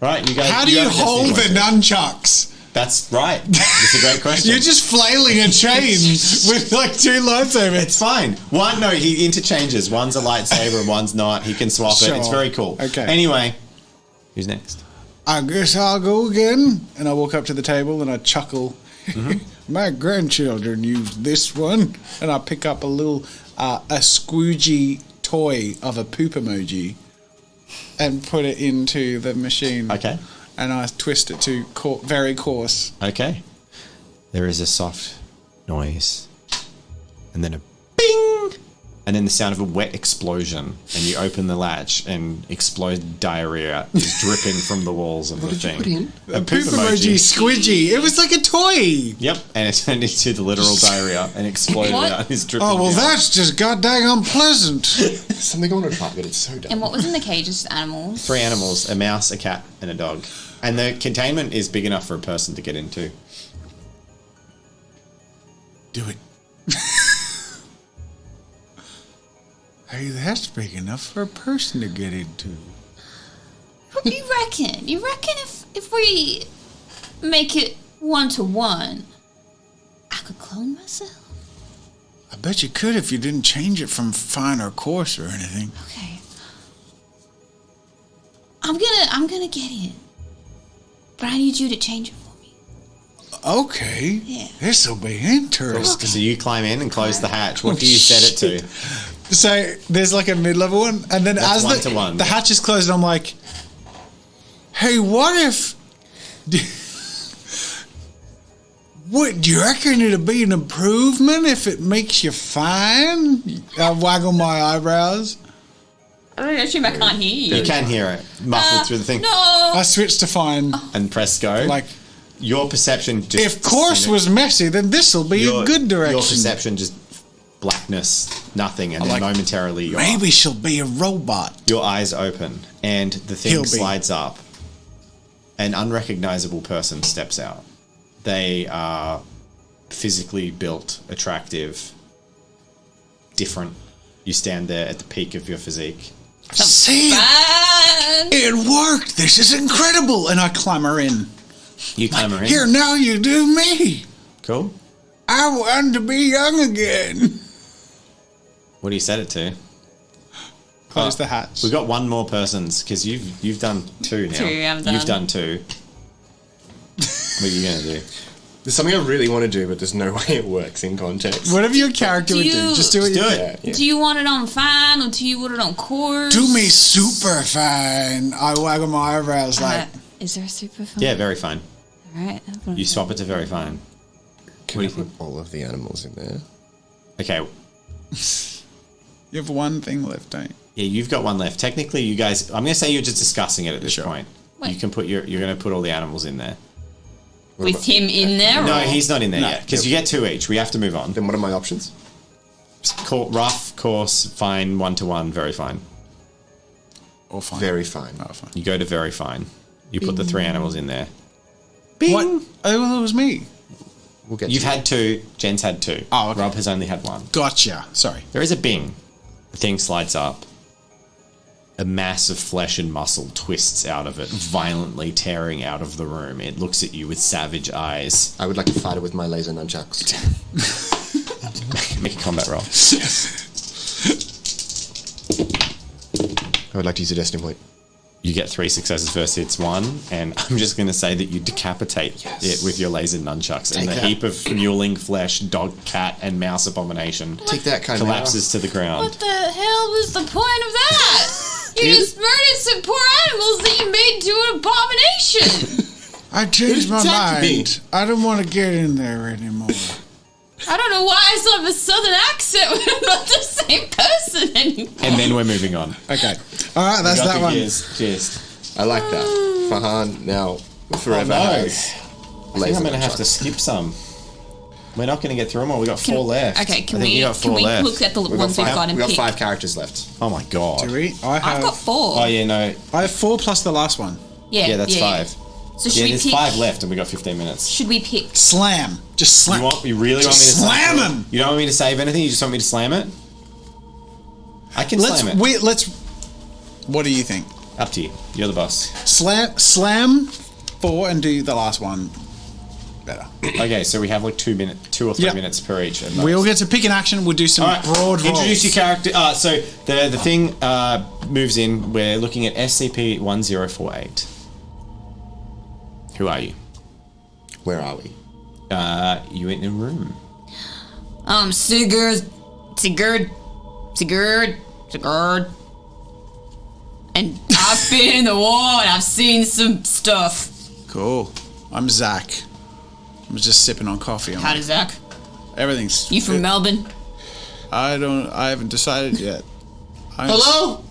Right, you guys. How do you have hold the destiny points. nunchucks? That's right. It's a great question. You're just flailing a chain with like 2 lightsabers. It's fine. He interchanges. One's a lightsaber and one's not. He can swap it. It's Sure. very cool. Okay. Anyway, who's next? I guess I'll go again. And I walk up to the table and I chuckle. My grandchildren use this one. And I pick up a little a squoogey toy of a poop emoji and put it into the machine. Okay. And I twist it to very coarse. Okay. There is a soft noise. And then a bing! And then the sound of a wet explosion. And you open the latch and exploded diarrhea is dripping from the walls of the thing. A poop emoji squidgy. It was like a toy. Yep. And it turned into the literal diarrhea and exploded What? out. Is dripping Oh, well, down. that's just goddamn unpleasant. Something I want to try, but it's so dumb. And what was in the cages? Animals. 3 animals, a mouse, a cat, and a dog. And the containment is big enough for a person to get into. Do it. Hey, that's big enough for a person to get into. What do you reckon? You reckon if we make it 1-to-1, I could clone myself? I bet you could if you didn't change it from fine or coarse or anything. Okay. I'm gonna get in. But I need you to change it for me. Okay. Yeah. This'll be interesting. So you climb in and close the hatch. What do you set it to? So there's like a mid-level one, and then That's as 1-to-1, the yeah. hatch is closed, I'm like, Hey, what if... What, do you reckon it'll be an improvement if it makes you fine? I waggle my eyebrows. I assume I can't hear you. You can hear it muffled through the thing. No. I switch to fine. And press go. Like, your perception just. If coarse was messy, then this'll be a good direction. Your perception just blackness, nothing, and then like, momentarily you're Maybe up. she'll be a robot. Your eyes open and the thing He'll be. slides up. An unrecognizable person steps out. They are physically built, attractive, different. You stand there at the peak of your physique. See? Fine. It worked. This is incredible. and I clamber in. You clamber in. Here, now you do me. Cool. I want to be young again. What do you set it to? Close the hatch. We've got one more person's because you've done 2 now. 2, I'm done. You've done 2. What are you gonna do? There's something I really want to do, but there's no way it works in context. Whatever your character Do would do, you- just do it. Do it. Yeah, yeah. Do you want it on fine or do you want it on course? Do me super fine. I waggle my eyebrows like, Is there a super fine? Yeah, very fine. Alright. You swap it to very fine. Can I put all of the animals in there? Okay. You have one thing left, don't you? Yeah, you've got one left. Technically, you guys. I'm gonna say you're just discussing it at this point. Wait. You can put you're gonna put all the animals in there. With him in there? No, or? he's not in there yet. Because you get 2 each. We have to move on. Then what are my options? Rough, coarse, fine, 1-to-1, very fine. Or fine. Very fine. Oh, fine. You go to very fine. You put the 3 animals in there. What? Oh, well, it was me. We'll get You've to had 2. Jen's had 2. Oh, okay. Rob has only had 1. Gotcha. Sorry. There is a bing. The thing slides up. A mass of flesh and muscle twists out of it, violently tearing out of the room. It looks at you with savage eyes. I would like to fight it with my laser nunchucks. Make a combat roll. I would like to use a destiny point. You get 3 successes versus hits 1, and I'm just going to say that you decapitate it with your laser nunchucks, and Take the that. heap of mewling flesh, dog, cat, and mouse abomination Take that kind collapses to the ground. What the hell was the point of that? You just murdered some poor animals that you made into an abomination. I changed my Attack me. mind. I don't want to get in there anymore. I don't know why I still have a southern accent when I'm not the same person anymore. And then we're moving on. Okay. All right, that's that one. Cheers. I like that. Fahan now forever Oh, no. has I think I'm going to have to skip some. We're not going to get through them all. We got 4 left. Okay, I think you got 4 can we left. look at the ones we've got and We got pick? 5 characters left. Oh my god. Do we? I've got 4. Oh yeah, no. I have 4 plus the last one. Yeah, that's 5. So should Yeah, we there's pick? 5 left, and we got 15 minutes. Should we pick? Slam. Just slam. You really want me to slam save him? You don't want me to save anything? You just want me to slam it? I can slam it. Let's. What do you think? Up to you. You're the boss. Slam 4 and do the last one better. Okay, so we have like 2 or 3 Yep. minutes per each. at We all most. get to pick an action. We'll do some All right, broad introduce rolls. your character. So the thing moves in. We're looking at SCP-1048. Who are you? Where are we? You in a room. Sigurd. And I've been in the war and I've seen some stuff. Cool. I'm Zach. I'm just sipping on coffee. How does Zach? Everything's. You from Melbourne? I haven't decided yet. Hello?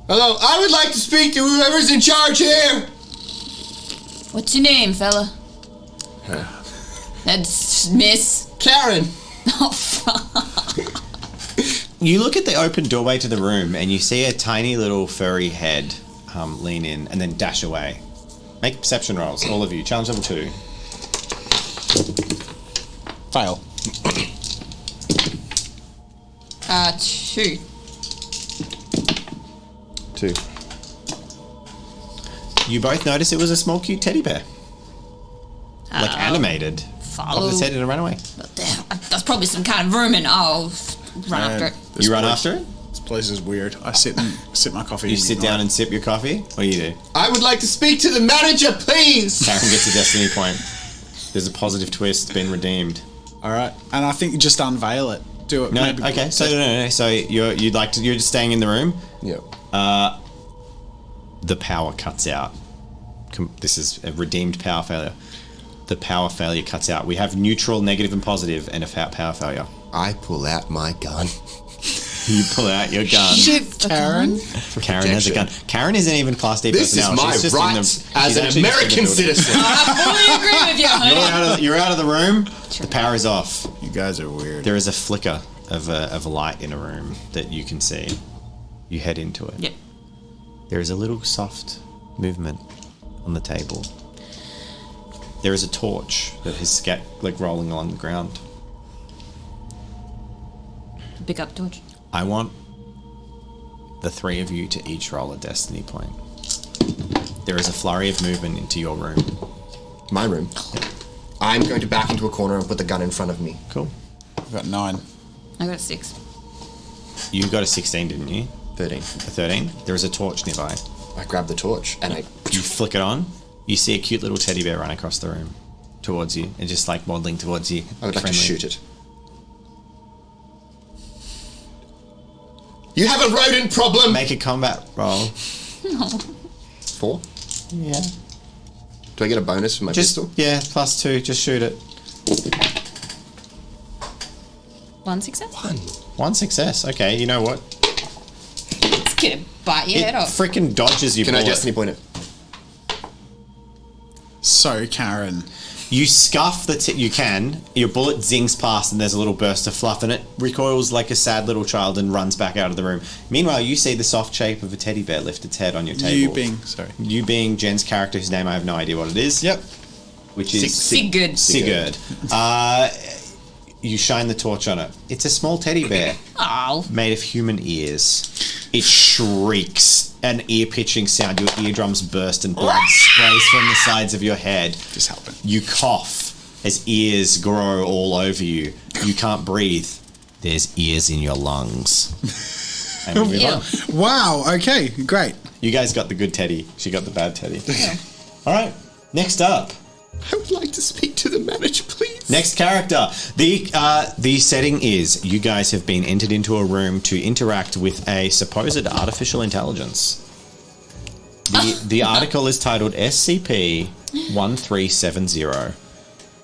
Hello? I would like to speak to whoever's in charge here! What's your name, fella? That's Miss. Karen! Oh, fuck. You look at the open doorway to the room and you see a tiny little furry head lean in and then dash away. Make perception rolls, all of you. Challenge level 2. Fail. 2. 2. You both notice it was a small, cute teddy bear. Like animated. Follow. Off its head and ran away. Damn, that's probably some kind of vermin. I'll run after it. This You run place- after it? This place is weird. I sit and sip my coffee. You and sit ignore down it. and sip your coffee? What do you do? I would like to speak to the manager, please! Karen gets a destiny point. There's a positive twist, been redeemed. All right, and I think just unveil it. Do it. No, maybe- okay. So no. So you're just staying in the room. Yep. The power cuts out. This is a redeemed power failure. The power failure cuts out. We have neutral, negative, and positive, and a power failure. I pull out my gun. You pull out your gun. Shit, Karen. Karen has a gun. Karen isn't even Class D This is personnel. my She's just right in as she's an actually just in the American building. citizen. I fully agree with you, honey. You're out of the room. The power is off. You guys are weird. There is a flicker of a light in a room that you can see. You head into it. Yep. There is a little soft movement on the table. There is a torch that is rolling along the ground. Pick up torch. I want the 3 of you to each roll a destiny point. There is a flurry of movement into your room. My room. I'm going to back into a corner and put the gun in front of me. Cool. I've got 9. I got a 6. You got a 16, didn't you? 13. A 13? There is a torch nearby. I grab the torch and I... You flick it on. You see a cute little teddy bear run across the room towards you and just like waddling towards you. I would like to friendly. shoot it. You have a rodent problem! Make a combat roll. 4? Yeah. Do I get a bonus for my pistol? Yeah, +2. Just shoot it. 1 success. 1 success. Okay, you know what? It's gonna bite your It head off. freaking dodges your Can I bullet. destiny point it? So, Karen. You scuff your bullet zings past and there's a little burst of fluff and it recoils like a sad little child and runs back out of the room. Meanwhile, you see the soft shape of a teddy bear lift its head on your table. You being Jen's character, whose name I have no idea what it is. Yep. Which is Sigurd. You shine the torch on it. It's a small teddy bear. Oh. Made of human ears. It shrieks, an ear-pitching sound. Your eardrums burst and blood sprays from the sides of your head. Just helping. You cough as ears grow all over you. You can't breathe. There's ears in your lungs. And we move on. Wow, okay, great. You guys got the good teddy. She got the bad teddy. Yeah. All right, next up. I would like to speak to the manager, please. Next character. The setting is you guys have been entered into a room to interact with a supposed artificial intelligence. The article is titled SCP 1370.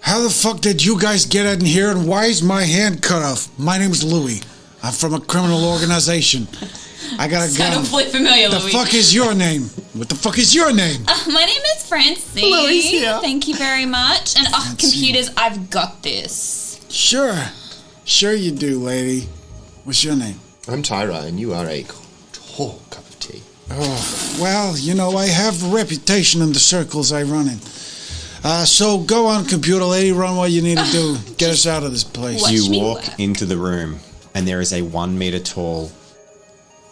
How the fuck did you guys get in here and why is my hand cut off? My name's Louis. I'm from a criminal organization. I got a gun. Hopefully familiar, The Louis. fuck is your name? What the fuck is your name? My name is Francie. Louis here. Thank you very much. And computers, I've got this. Sure. Sure you do, lady. What's your name? I'm Tyra, and you are a tall cup of tea. Oh, well, you know, I have a reputation in the circles I run in. So go on, computer lady, run what you need to do. Get us out of this place. Watch You me walk work. into the room, and there is a 1 meter tall,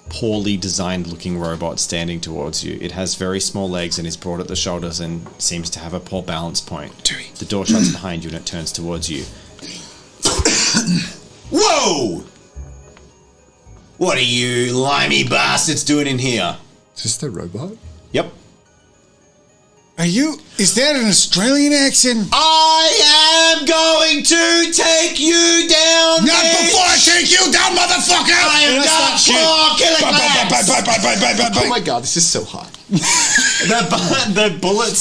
poorly designed looking robot standing towards you. It has very small legs and is broad at the shoulders and seems to have a poor balance point. The door shuts behind you and it turns towards you. Whoa! What are you limey bastards doing in here? Is this the robot? Yep. Is that an Australian accent? I am going to take you down. Not before I take you down, motherfucker! I am Dark Claw Killing Oh my god, this is so hot. The bullets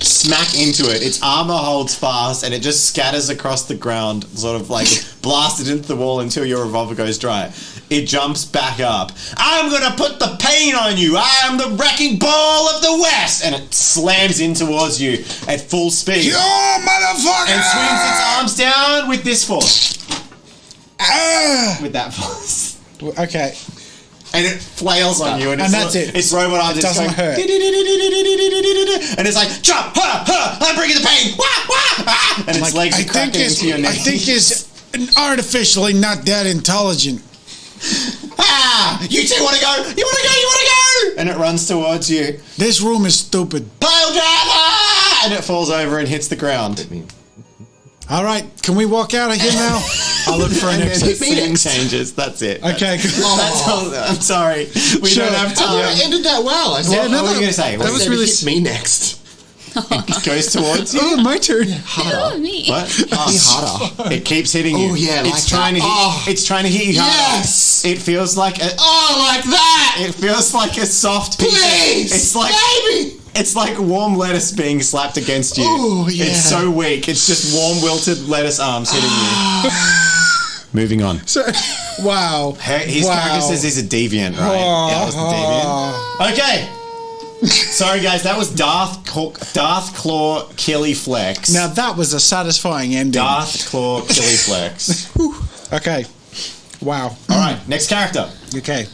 smack into it. Its armor holds fast and it just scatters across the ground, sort of like blasted into the wall until your revolver goes dry. It jumps back up. I'm gonna put the pain on you. I am the wrecking ball of the West, and it slams in towards you at full speed You motherfucker! and swings its arms down with this force. With that force. Okay. And it flails on you, and that's it. It's robot arms. It doesn't hurt. And it's like, jump, I'm bringing the pain, wah, wah, ah! And its legs are cracking into your neck. I think it's artificially not that intelligent. You two want to go? You want to go? You want to go? And it runs towards you. This room is stupid. Pile driver! And it falls over and hits the ground. All right, can we walk out of here now? I'll look for an And then the exit. scene changes. That's it. Okay. That's all. I'm sorry. We don't have I time. thought it ended that well. I said, What were you going to say? that was really hit me next. It goes towards you. Oh, my turn. Oh, me. What? Harder. It keeps hitting you. Oh, yeah, like it's trying that. to hit. Oh. It's trying to hit you harder. Yes. It feels like a. Oh, like that! It feels like a soft piece. Please! It's like Baby! It's like warm lettuce being slapped against you. Oh, yeah. It's so weak. It's just warm wilted lettuce arms hitting you. Moving on. Wow. His character says he's a deviant, right? Yeah, that was the deviant. Okay. Sorry, guys. That was Darth Claw Killy Flex. Now that was a satisfying ending. Darth Claw Killy Flex. Okay. Wow. All right. Next character. Okay.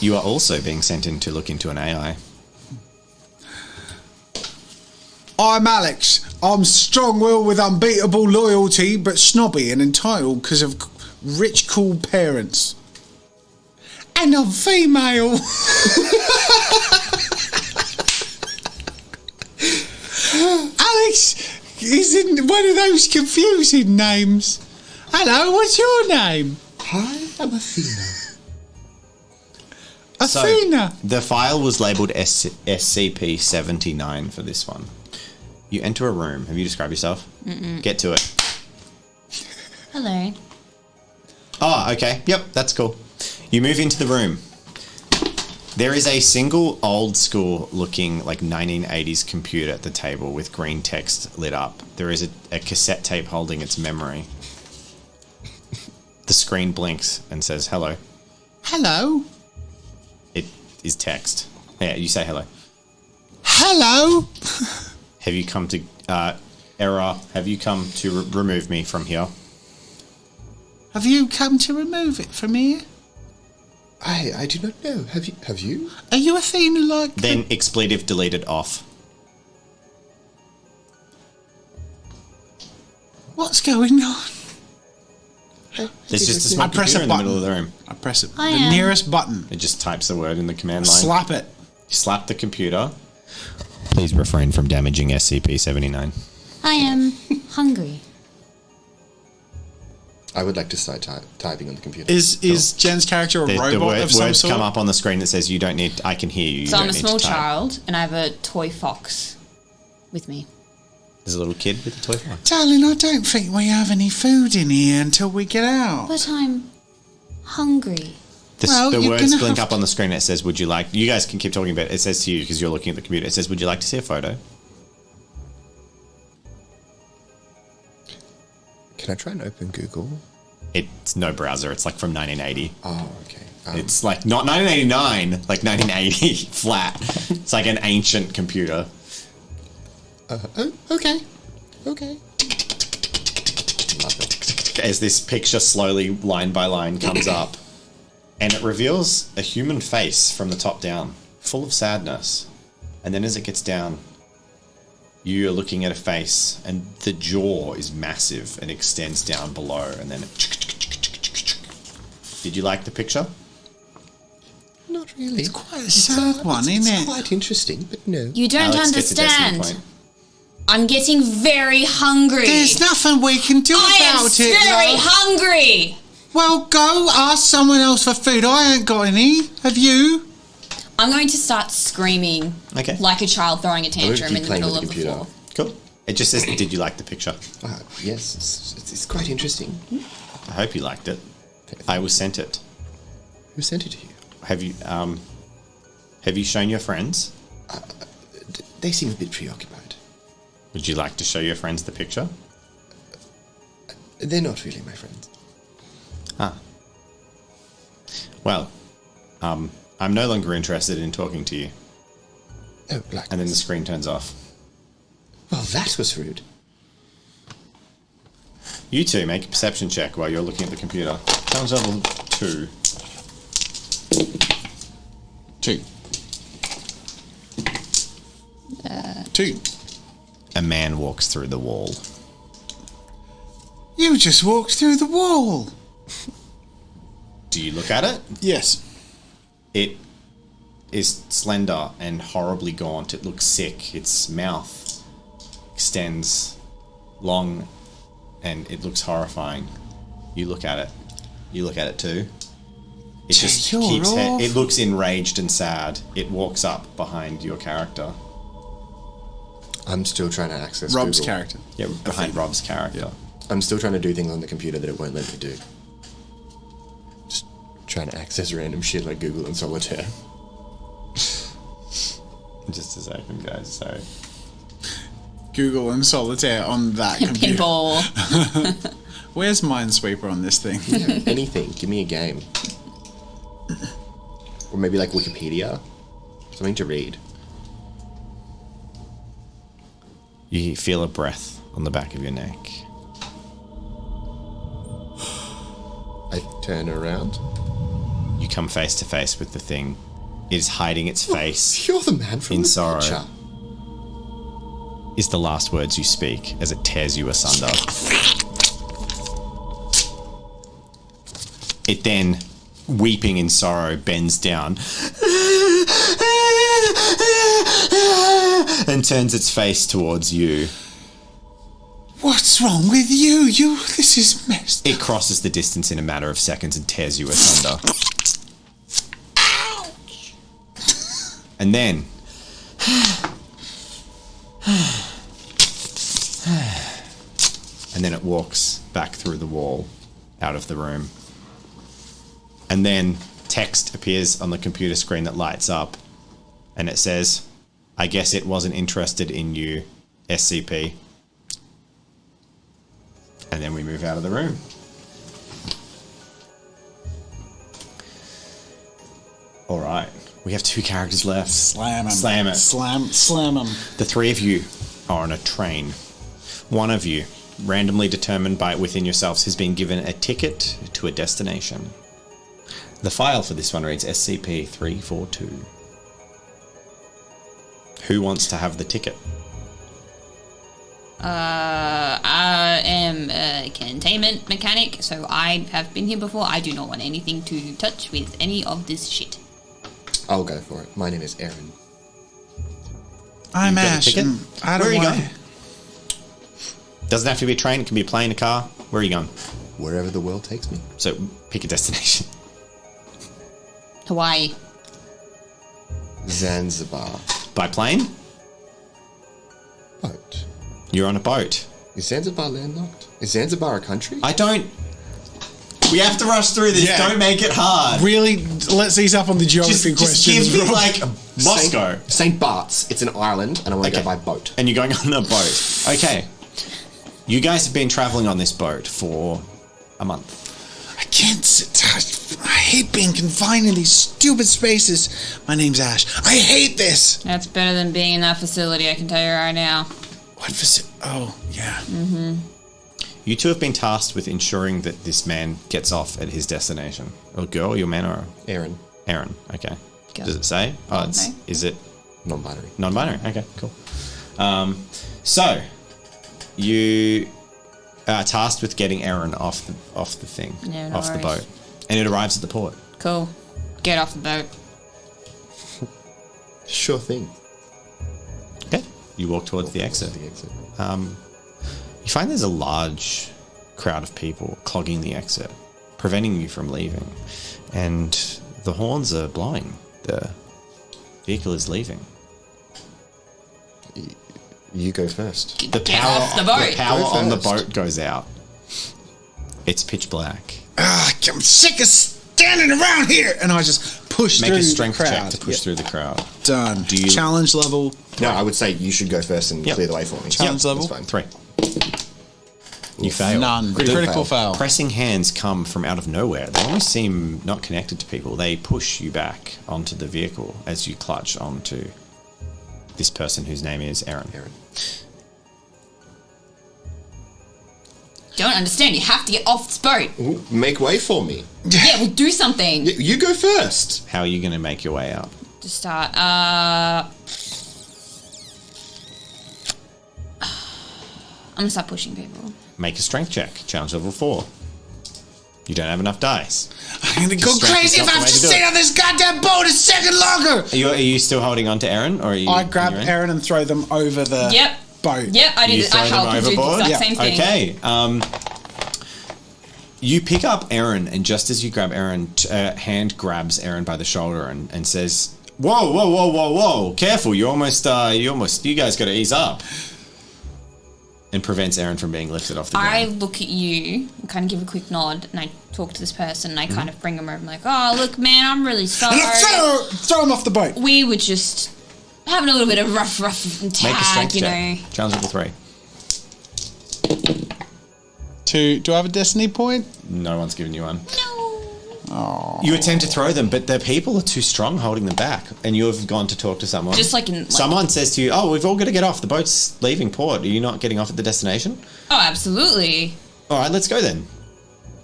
You are also being sent in to look into an AI. I'm Alex. I'm strong-willed with unbeatable loyalty, but snobby and entitled because of rich, cool parents. And I'm female. Alex is in one of those confusing names. Hello, what's your name? Hi, I'm Athena. Athena. So, the file was labeled SCP-79 for this one. You enter a room. Have you described yourself? Mm-mm. Get to it. Hello. Oh, okay. Yep, that's cool. You move into the room. There is a single old school looking like 1980s computer at the table with green text lit up. There is a cassette tape holding its memory. The screen blinks and says hello. Hello. It is text. Yeah, you say hello. Hello. Have you come to... Error, have you come to remove me from here? Have you come to remove it from here? I do not know. Have you? Are you Athena like? Then expletive deleted off. What's going on? There's just a small I press computer a in the button. middle of the room. I press it. I the am. nearest button. It just types the word in the command line. Slap it. You slap the computer. Please refrain from damaging SCP-79. I am hungry. I would like to start typing on the computer. Is Jen's character a robot of some words sort? come up on the screen that says, you don't need, I can hear you. You So I'm don't a need small to type." child, and I have a toy fox with me. There's a little kid with a toy fox. Darling, I don't think we have any food in here until we get out. But I'm hungry. Well, The you're words gonna blink have up on the screen and it says, would you like, you guys can keep talking about it. It says to you, because you're looking at the computer, it says, would you like to see a photo? Can I try and open Google? It's no browser. It's like from 1980. Oh, okay. It's like not 1989, like 1980 flat. It's like an ancient computer. Okay. Love it. As this picture slowly, line by line, comes up, and it reveals a human face from the top down, full of sadness. And then as it gets down, you are looking at a face, and the jaw is massive and extends down below, and then it... Did you like the picture? Not really. It's quite a sad one, isn't It's it? quite interesting, but no. You don't Alex gets a decimal understand. point. I'm getting very hungry. There's nothing we can do I am about it. very love. hungry. Well, go ask someone else for food. I ain't got any. Have you? I'm going to start screaming Okay. like a child throwing a tantrum keep in the playing middle with of the the computer. floor. Cool. It just says, did you like the picture? Yes, it's quite interesting. I hope you liked it. I was sent it. Who sent it to you? Have you shown your friends? They seem a bit preoccupied. Would you like to show your friends the picture? They're not really my friends. Ah. Well, I'm no longer interested in talking to you. Oh, black. And then the screen turns off. Well, that was rude. You two make a perception check while you're looking at the computer. Challenge level 2. 2. 2. A man walks through the wall. You just walked through the wall. Do you look at it? Yes. It is slender and horribly gaunt. It looks sick. Its mouth extends long and it looks horrifying. You look at it. You look at it too. It just You're keeps off. it looks enraged and sad. It walks up behind your character. I'm still trying to access Rob's Google. character. Yeah, behind Rob's character. I'm still trying to do things on the computer that it won't let me do. Just trying to access random shit like Google and Solitaire. Just a second, guys. Sorry. Google and Solitaire on that computer. Pinball. Where's Minesweeper on this thing? Anything. Give me a game. Or maybe like Wikipedia. Something to read. You feel a breath on the back of your neck. I turn around. You come face to face with the thing. It is hiding its face. You're the man from In the sorrow. picture. Is the last words you speak as it tears you asunder. It then, weeping in sorrow, bends down and turns its face towards you. What's wrong with you? This is messed. It crosses the distance in a matter of seconds and tears you asunder. And then... and then it walks back through the wall, out of the room. And then text appears on the computer screen that lights up, and it says, I guess it wasn't interested in you, SCP. And then we move out of the room. All right. We have 2 characters left. Slam him. Slam it. Slam him. The 3 of you are on a train One of you, randomly determined by within yourselves, has been given a ticket to a destination. The file for this one reads SCP-342. Who wants to have the ticket? I am a containment mechanic, so I have been here before. I do not want anything to touch with any of this shit. I'll go for it. My name is Aaron. I'm got a Ash. ticket? And I don't Where are you want going? Doesn't have to be a train. It can be a plane, a car. Where are you going? Wherever the world takes me. So pick a destination. Hawaii. Zanzibar. By plane? Boat. You're on a boat. Is Zanzibar landlocked? Is Zanzibar a country? I don't... We have to rush through this. Yeah. Don't make it hard. Really, let's ease up on the geography Just questions. give me, Rob. like, Moscow. St. Bart's. It's an island, and I want to Okay. go by boat. And you're going on a boat. Okay. You guys have been traveling on this boat for a month. I can't sit. I hate being confined in these stupid spaces. My name's Ash. I hate this. That's better than being in that facility, I can tell you right now. What facility? Oh, yeah. You two have been tasked with ensuring that this man gets off at his destination. Or girl, your man, or Aaron. Aaron. Okay. Girl. Does it say? Oh, it's, Okay. is it Non-binary. non-binary? Okay, cool. So, you are tasked with getting Aaron off the thing, Yeah, no off the worries. boat, and it arrives at the port. Cool. Get off the boat. Sure thing. Okay. You walk towards the exit. The exit. You find there's a large crowd of people clogging the exit, preventing you from leaving, and the horns are blowing. The vehicle is leaving. You go first. Get off the boat. The power Go on the first. boat goes out. It's pitch black. I'm sick of standing around here. And I just push Make through a strength the crowd. check to push through the crowd. Done. Do you- Challenge level. No, I would say you should go first and Yep. clear the way for me. Challenge Yep, level? that's fine. 3. You fail. None. Critical Critical fail. fail. Pressing hands come from out of nowhere. They almost seem not connected to people. They push you back onto the vehicle as you clutch onto this person whose name is Aaron. Aaron. Don't understand. You have to get off this boat. Ooh, make way for me. Yeah, we'll do something. You go first. How are you going to make your way out? To start. I'm gonna start pushing people. Make a strength check. Challenge level 4. You don't have enough dice. I'm going to go Distract crazy if yourself I have the way to to do stay it. on this goddamn boat a second longer. Are you still holding on to Aaron? Or are you, I grab you're in? Aaron and throw them over the Yep. boat. Yep, I You did. I throw them helped you do the overboard? exact same thing. Okay. You pick up Aaron, and just as you grab Aaron, a hand grabs Aaron by the shoulder and says, "Whoa, whoa, whoa, whoa, whoa! Careful! You guys got to ease up." And prevents Aaron from being lifted off the I ground. look at you and kind of give a quick nod, and I talk to this person, and I Mm-hmm. kind of bring them over. I'm like, "Oh, look, man, I'm really sorry. And I throw him off the boat. We were just having a little bit of rough Make a tag, strength you check. know." Challenge level 3. Do I have a destiny point? No one's given you one. Oh. You attempt to throw them, but the people are too strong holding them back, and you have gone to talk to someone. Just like in. Like, Someone says to you, "Oh, we've all got to get off. The boat's leaving port. Are you not getting off at the destination?" oh, absolutely. All right, let's go then.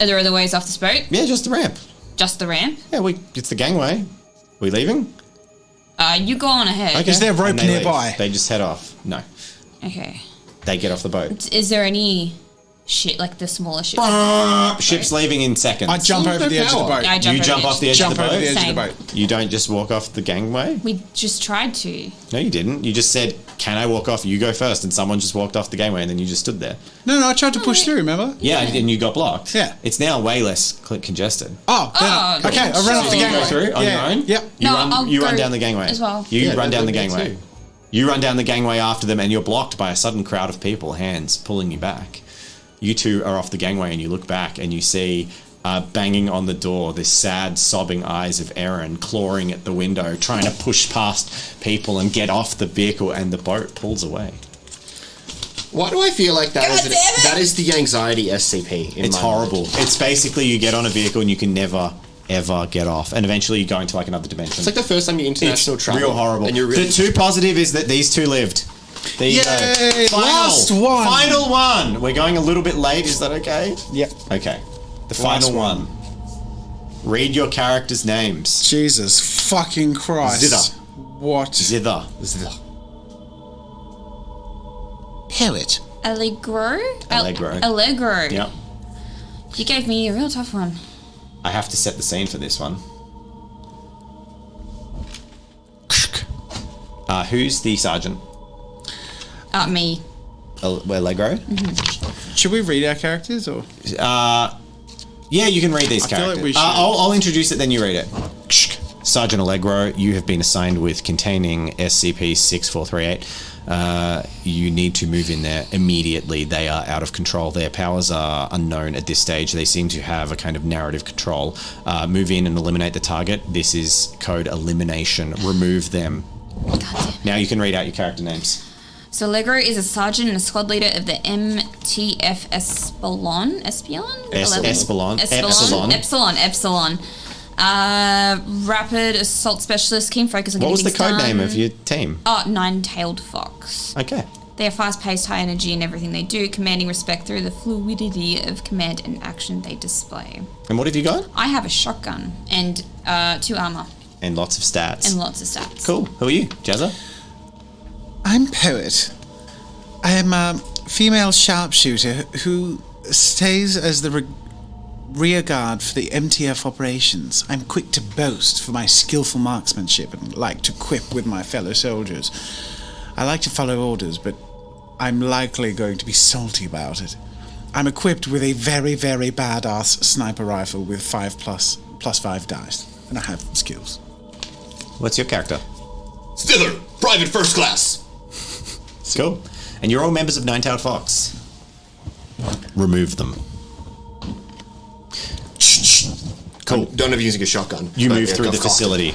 Are there other ways off this boat? Yeah, just the ramp. Just the ramp? Yeah, it's the gangway. We leaving? You go on ahead. Okay. Is there rope And they leave. nearby? They just head off. No, Okay. they get off the boat. Is there any shit like the smaller ship? Ship's leaving in seconds. I jump over the edge of the boat. I You jump off the edge of Jump the over boat. the edge Same. of the boat. You don't just walk off the gangway. We just tried to. No, you didn't. You just said, "Can I walk off?" You go first, and someone just walked off the gangway, and then you just stood there. No, I tried to push through, remember? Yeah, and you got blocked. Yeah. It's now way less congested. Oh, then Oh, okay, I ran off the So you gangway. go through on Yeah, your own? Yep. You No, run, I'll you run go down the gangway. as well. You Yeah, run down the me gangway. too. You run down the gangway after them, and you're blocked by a sudden crowd of people, hands pulling you back. You two are off the gangway, and you look back, and you see banging on the door, this sad, sobbing eyes of Aaron clawing at the window, trying to push past people and get off the vehicle, and the boat pulls away. Why do I feel like that God is damn it! that is the anxiety SCP? In It's my horrible. mind. It's basically you get on a vehicle and you can never, ever get off, and eventually you go into like another dimension. It's like the first time you international It's travel. real horrible. And you're really The two positive is that these two lived. There you go. Yay, last one. Final one. We're going a little bit late. Is that okay? Yep. Okay. The Last final one. Read your characters' names. Jesus fucking Christ. Zither. What? Zither. Poet. Allegro? Allegro. Allegro. Yep. You gave me a real tough one. I have to set the scene for this one. Who's the sergeant? Me. Allegro? Should we read our characters or? Yeah, you can read these I feel like characters. we should. I'll introduce it, then you read it. Sergeant Allegro, you have been assigned with containing SCP-6438. You need to move in there immediately. They are out of control. Their powers are unknown at this stage. They seem to have a kind of narrative control. Move in and eliminate the target. This is code elimination. Remove them. Goddamn. Now you can read out your character names. So Allegro is a sergeant and a squad leader of the MTF Espelon. Epsilon. Rapid assault specialist, keen focus on What was getting the things code done. name of your team? Nine-tailed fox. Okay. They are fast-paced, high energy in everything they do, commanding respect through the fluidity of command and action they display. And what have you got? I have a shotgun and 2 armor And lots of stats. and lots of stats. Cool. Who are you, Jazza? I'm Poet. I am a female sharpshooter who stays as the rear guard for the MTF operations. I'm quick to boast for my skillful marksmanship and like to quip with my fellow soldiers. I like to follow orders, but I'm likely going to be salty about it. I'm equipped with a very, very badass sniper rifle with 5+5 dice, and I have skills. What's your character? Stiller, private first class. Cool. And you're all members of Nine-Tailed Fox. Remove them. Cool. Don't ever using a shotgun. You But move yeah, through go the cock it. facility.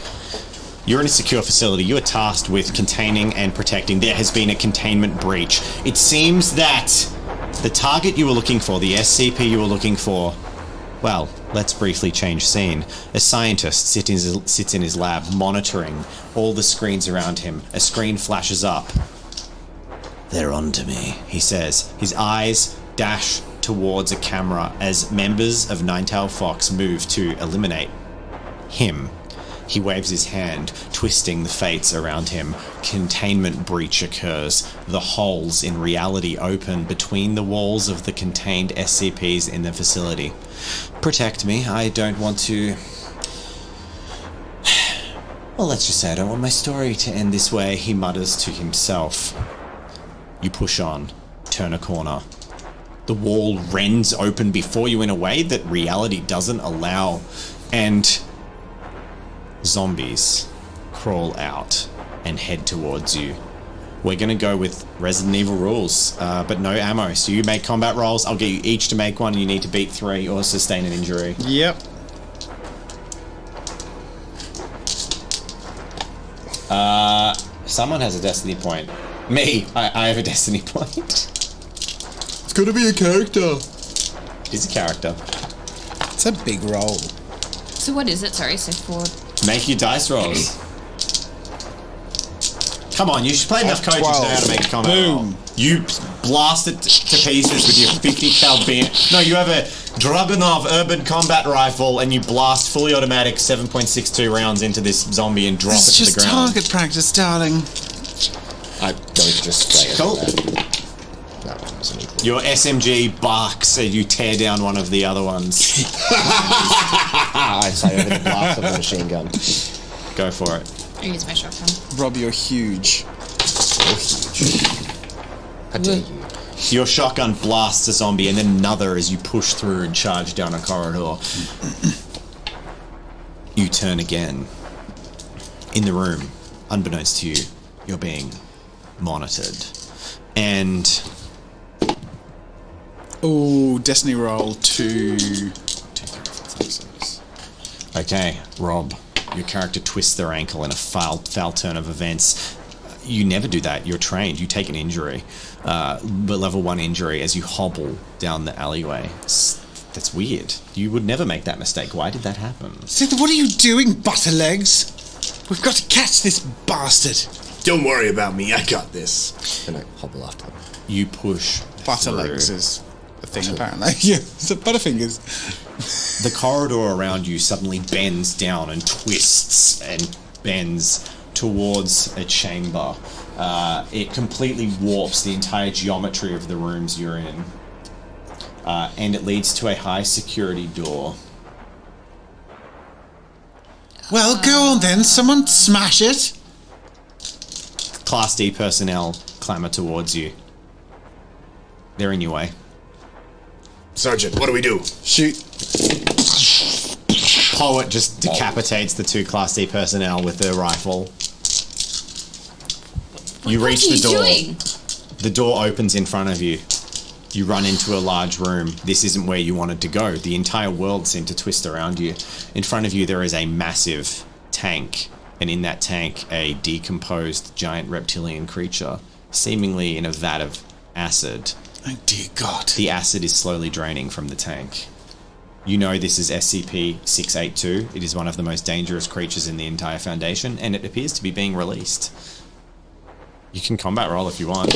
You're in a secure facility. You are tasked with containing and protecting. There has been a containment breach. It seems that the target you were looking for, the SCP you were looking for, well, let's briefly change scene. A scientist sits in his lab, monitoring all the screens around him. A screen flashes up. They're on to me, he says. His eyes dash towards a camera as members of Nine-Tailed Fox move to eliminate him. He waves his hand, twisting the fates around him. Containment breach occurs. The holes in reality open between the walls of the contained SCPs in the facility. Protect me. I don't want to... Well, let's just say I don't want my story to end this way, he mutters to himself. You push on, turn a corner. The wall rends open before you in a way that reality doesn't allow, and zombies crawl out and head towards you. We're going to go with Resident Evil rules, but no ammo. So you make combat rolls. I'll get you each to make one. You need to beat 3 or sustain an injury. Yep. Someone has a destiny point. Me. I have a destiny point. It's gonna be a character. He's a character. It's a big roll. So what is it? Sorry, so 4. Make your dice rolls. Come on, you should play enough coaches to know how to make a combat roll. Boom. You blast it to pieces with your 50 cal beam. No, you have a Dragunov urban combat rifle and you blast fully automatic 7.62 rounds into this zombie and drop It's it to the just ground. target practice, darling. I'm going to just say it. Cool. That one was an equal. Your SMG barks as you tear down one of the other ones. I say over the blast of the machine gun. Go for it. I use my shotgun. Rob, you're huge. How dare you? Your shotgun blasts a zombie and then another as you push through and charge down a corridor. You turn again. In the room, unbeknownst to you, you're being monitored. And Oh, Destiny roll 2. 2, 3, 4, 5, 6. Okay, Rob, your character twists their ankle in a foul turn of events. You never do that. You're trained. You take an injury, but level 1 injury as you hobble down the alleyway. That's weird. You would never make that mistake. Why did that happen? Sith, what are you doing, Butterlegs? We've got to catch this bastard. Don't worry about me, I got this. And I hobble after them. You push Butter through. legs is a thing, apparently. Yeah, so Butterfingers. The corridor around you suddenly bends down and twists and bends towards a chamber. It completely warps the entire geometry of the rooms you're in. And it leads to a high security door. Well, go on then. Someone smash it. Class D personnel clamor towards you. They're in your way. Sergeant, what do we do? Shoot. Poet just decapitates the 2 Class D personnel with their rifle. You reach the door. What are you doing? The door opens in front of you. You run into a large room. This isn't where you wanted to go. The entire world seemed to twist around you. In front of you, there is a massive tank. And in that tank, a decomposed giant reptilian creature, seemingly in a vat of acid. Oh, dear God. The acid is slowly draining from the tank. You know this is SCP-682. It is one of the most dangerous creatures in the entire Foundation, and it appears to be being released. You can combat roll if you want.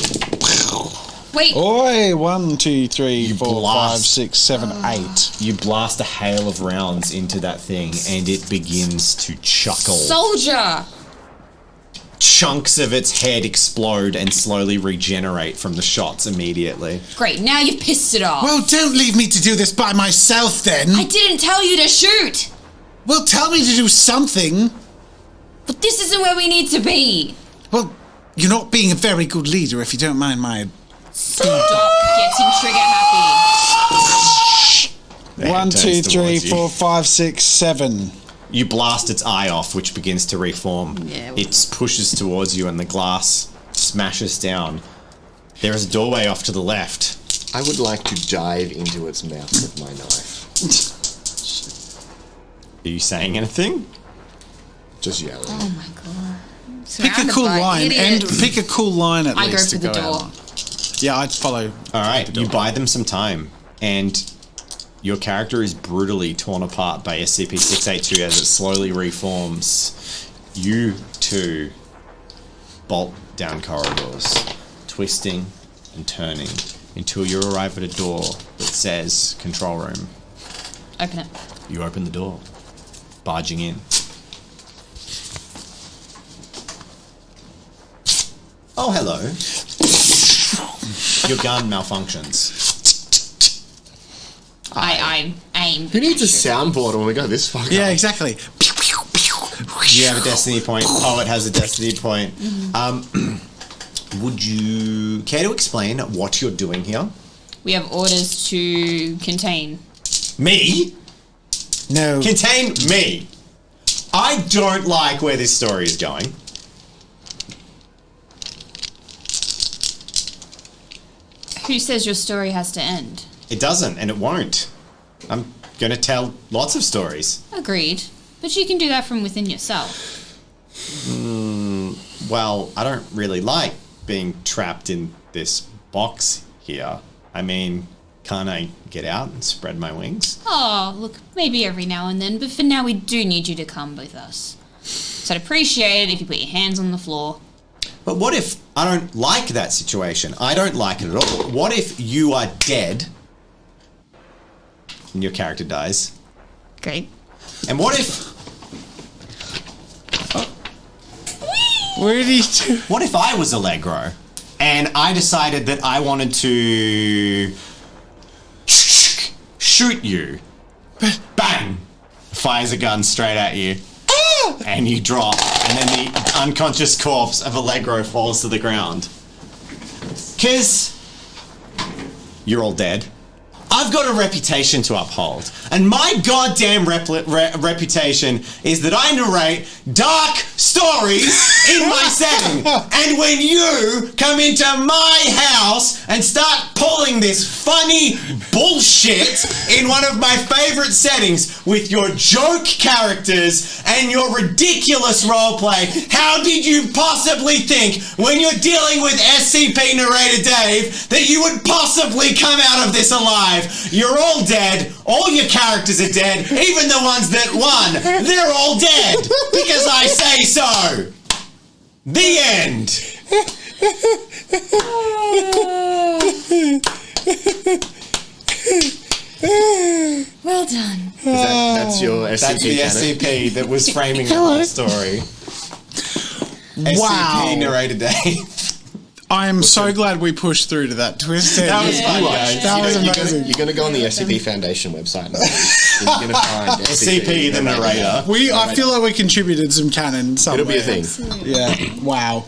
Wait. Oi, 1, 2, 3, 4, 5, blast. 6, 7, 8. You blast a hail of rounds into that thing, and it begins to chuckle. Soldier. Chunks of its head explode and slowly regenerate from the shots immediately. Great, now you've pissed it off. Well, don't leave me to do this by myself then. I didn't tell you to shoot. Well, tell me to do something. But this isn't where we need to be. Well, you're not being a very good leader if you don't mind my... Stop getting trigger happy. 1, 2, 3, 4, 5, 6, 7. You blast its eye off, which begins to reform. Yeah, It pushes towards you, and the glass smashes down. There is a doorway off to the left. I would like to dive into its mouth with my knife. Are you saying anything? Just yelling. Oh my god. Pick a cool line and pick a cool line at I go least for to the go door. out. Yeah, I'd follow. All right, you buy them some time, and your character is brutally torn apart by SCP-682 as it slowly reforms. You two bolt down corridors, twisting and turning until you arrive at a door that says control room. Open it. You open the door, barging in. Oh, hello. Your gun malfunctions. I aim. Who needs a soundboard when we go this far? Yeah, exactly. You have a destiny point. Poet has a destiny point. Would you care to explain what you're doing here? We have orders to contain. Me? No. Contain me. I don't like where this story is going. Who says your story has to end? It doesn't, and it won't. I'm going to tell lots of stories. Agreed. But you can do that from within yourself. Well, I don't really like being trapped in this box here. I mean, can't I get out and spread my wings? Oh, look, maybe every now and then, but for now we do need you to come with us. So I'd appreciate it if you put your hands on the floor. But what if I don't like that situation? I don't like it at all. What if you are dead and your character dies? Great. And what if... Where did he do? What if I was Allegro and I decided that I wanted to shoot you? Bang! Fires a gun straight at you. And you drop, and then the unconscious corpse of Allegro falls to the ground. 'Cause you're all dead. I've got a reputation to uphold, and my goddamn reputation is that I narrate dark stories in my setting. And when you come into my house and start pulling this funny bullshit in one of my favorite settings with your joke characters and your ridiculous roleplay, how did you possibly think when you're dealing with SCP narrator Dave that you would possibly come out of this alive? You're all dead. All your characters are dead. Even the ones that won. They're all dead. Because I say so. The end. Well done. That's your SCP That's the canon? SCP that was framing the whole story. Wow. SCP narrated day. I am so glad we pushed through to that twist. That was fun, guys. That was amazing. You're going to go on the SCP Foundation website now. You're going to find SCP the narrator. I feel like we contributed some canon somewhere. It'll be a thing. Yeah. Wow.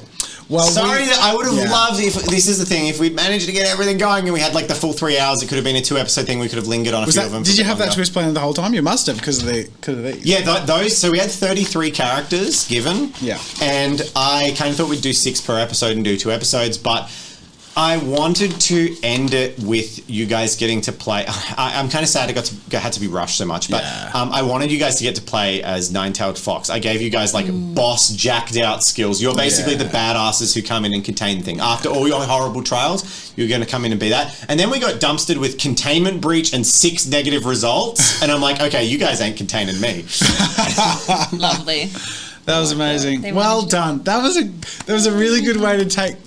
Well, Sorry, I would have yeah. loved if this is the thing. If we'd managed to get everything going and we had like the full 3 hours, it could have been a 2-episode thing. We could have lingered on a few of them. Did you have that longer. twist planned the whole time? You must have because of these. Yeah, those. So we had 33 characters given. Yeah. And I kind of thought we'd do 6 per episode and do 2 episodes, but I wanted to end it with you guys getting to play. I'm kind of sad it had to be rushed so much, but Yeah. I wanted you guys to get to play as Nine-Tailed Fox. I gave you guys like boss jacked out skills. You're basically the badasses who come in and contain the thing. After all your horrible trials, you're going to come in and be that. And then we got dumpstered with containment breach and 6 negative results. And I'm like, okay, you guys ain't containing me. Lovely. That was amazing. They Well wanted done. That was a really good way to take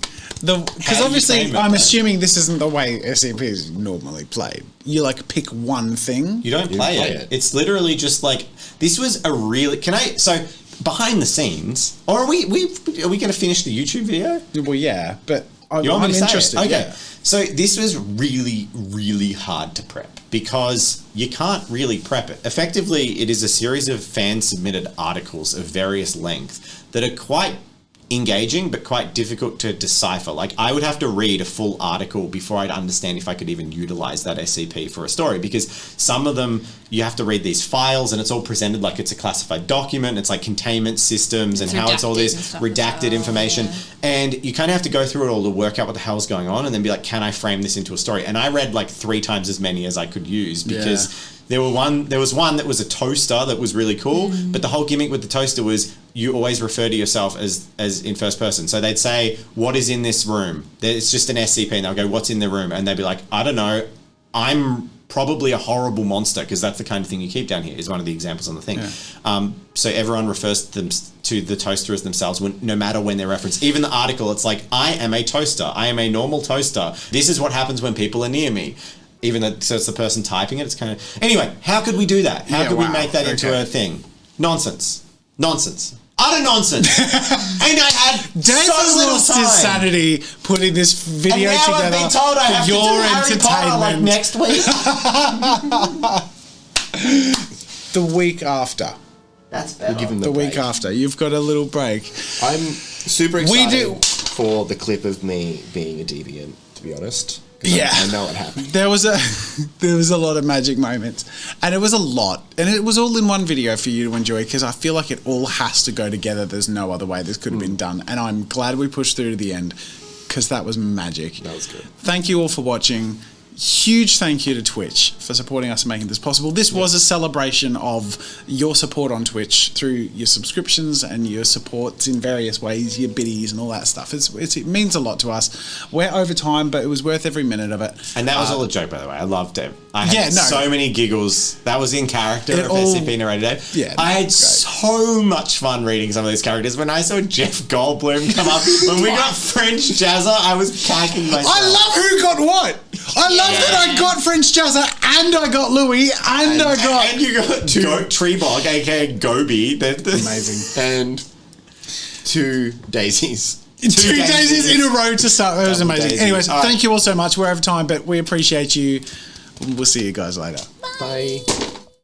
because obviously containment, I'm though. assuming this isn't the way SCP is normally played. You like pick one thing. You don't play it. It's literally just like, this was a really, so behind the scenes, or are we going to finish the YouTube video? Well, yeah, but You want me I'm to say it? interested. Okay. Yeah. So this was really, really hard to prep because you can't really prep it. Effectively, it is a series of fan-submitted articles of various length that are quite engaging but quite difficult to decipher. Like, I would have to read a full article before I'd understand if I could even utilize that SCP for a story, because some of them you have to read these files and it's all presented like it's a classified document. It's like containment systems and how it's all redacted this and stuff. redacted information, and you kind of have to go through it all to work out what the hell's going on and then be like, can I frame this into a story? And I read like 3 times as many as I could use because there was one that was a toaster that was really cool, but the whole gimmick with the toaster was you always refer to yourself as in first person. So they'd say, what is in this room? It's just an SCP, and they'll go, what's in the room? And they'd be like, I don't know, I'm probably a horrible monster, because that's the kind of thing you keep down here, is one of the examples on the thing. So everyone refers to the toaster as themselves, no matter when they're referenced. Even the article, it's like, I am a toaster. I am a normal toaster. This is what happens when people are near me. Even though so it's the person typing it, it's kind of... Anyway, how could we do that? How could we make that into a thing? Nonsense. Utter nonsense. And I had Dave so has little lost time. his sanity putting this video And now together I've been told I have for to your do Harry Potter like entertainment. next week. The week after. That's better. Give him The week break. after. You've got a little break. I'm super excited do- for the clip of me being a deviant, to be honest. 'Cause Yeah. I know what happened. There was a lot of magic moments, and it was a lot, and it was all in one video for you to enjoy, because I feel like it all has to go together. There's no other way this could have been done, and I'm glad we pushed through to the end, because that was magic. That was good. Thank you all for watching. Huge thank you to Twitch for supporting us and making this possible. This was a celebration of your support on Twitch through your subscriptions and your supports in various ways, your biddies and all that stuff. It means a lot to us. We're over time, but it was worth every minute of it. And that was all a joke, by the way. I loved it. I had Yeah, no. so many giggles. That was in character It of all- SCP narrated Dave. Yeah, I had great. so much fun reading some of these characters. When I saw Jeff Goldblum come up, when we got French Jazza, I was cacking myself. I love who got what. I love that I got French Jazza and I got Louis and I got... And you got Treebog, aka Gobi. Amazing. And 2 daisies. Two daisies in a row to start. That was Double amazing. daisies. Anyways, All right. thank you all so much. We're over time, but we appreciate you. We'll see you guys later. Bye.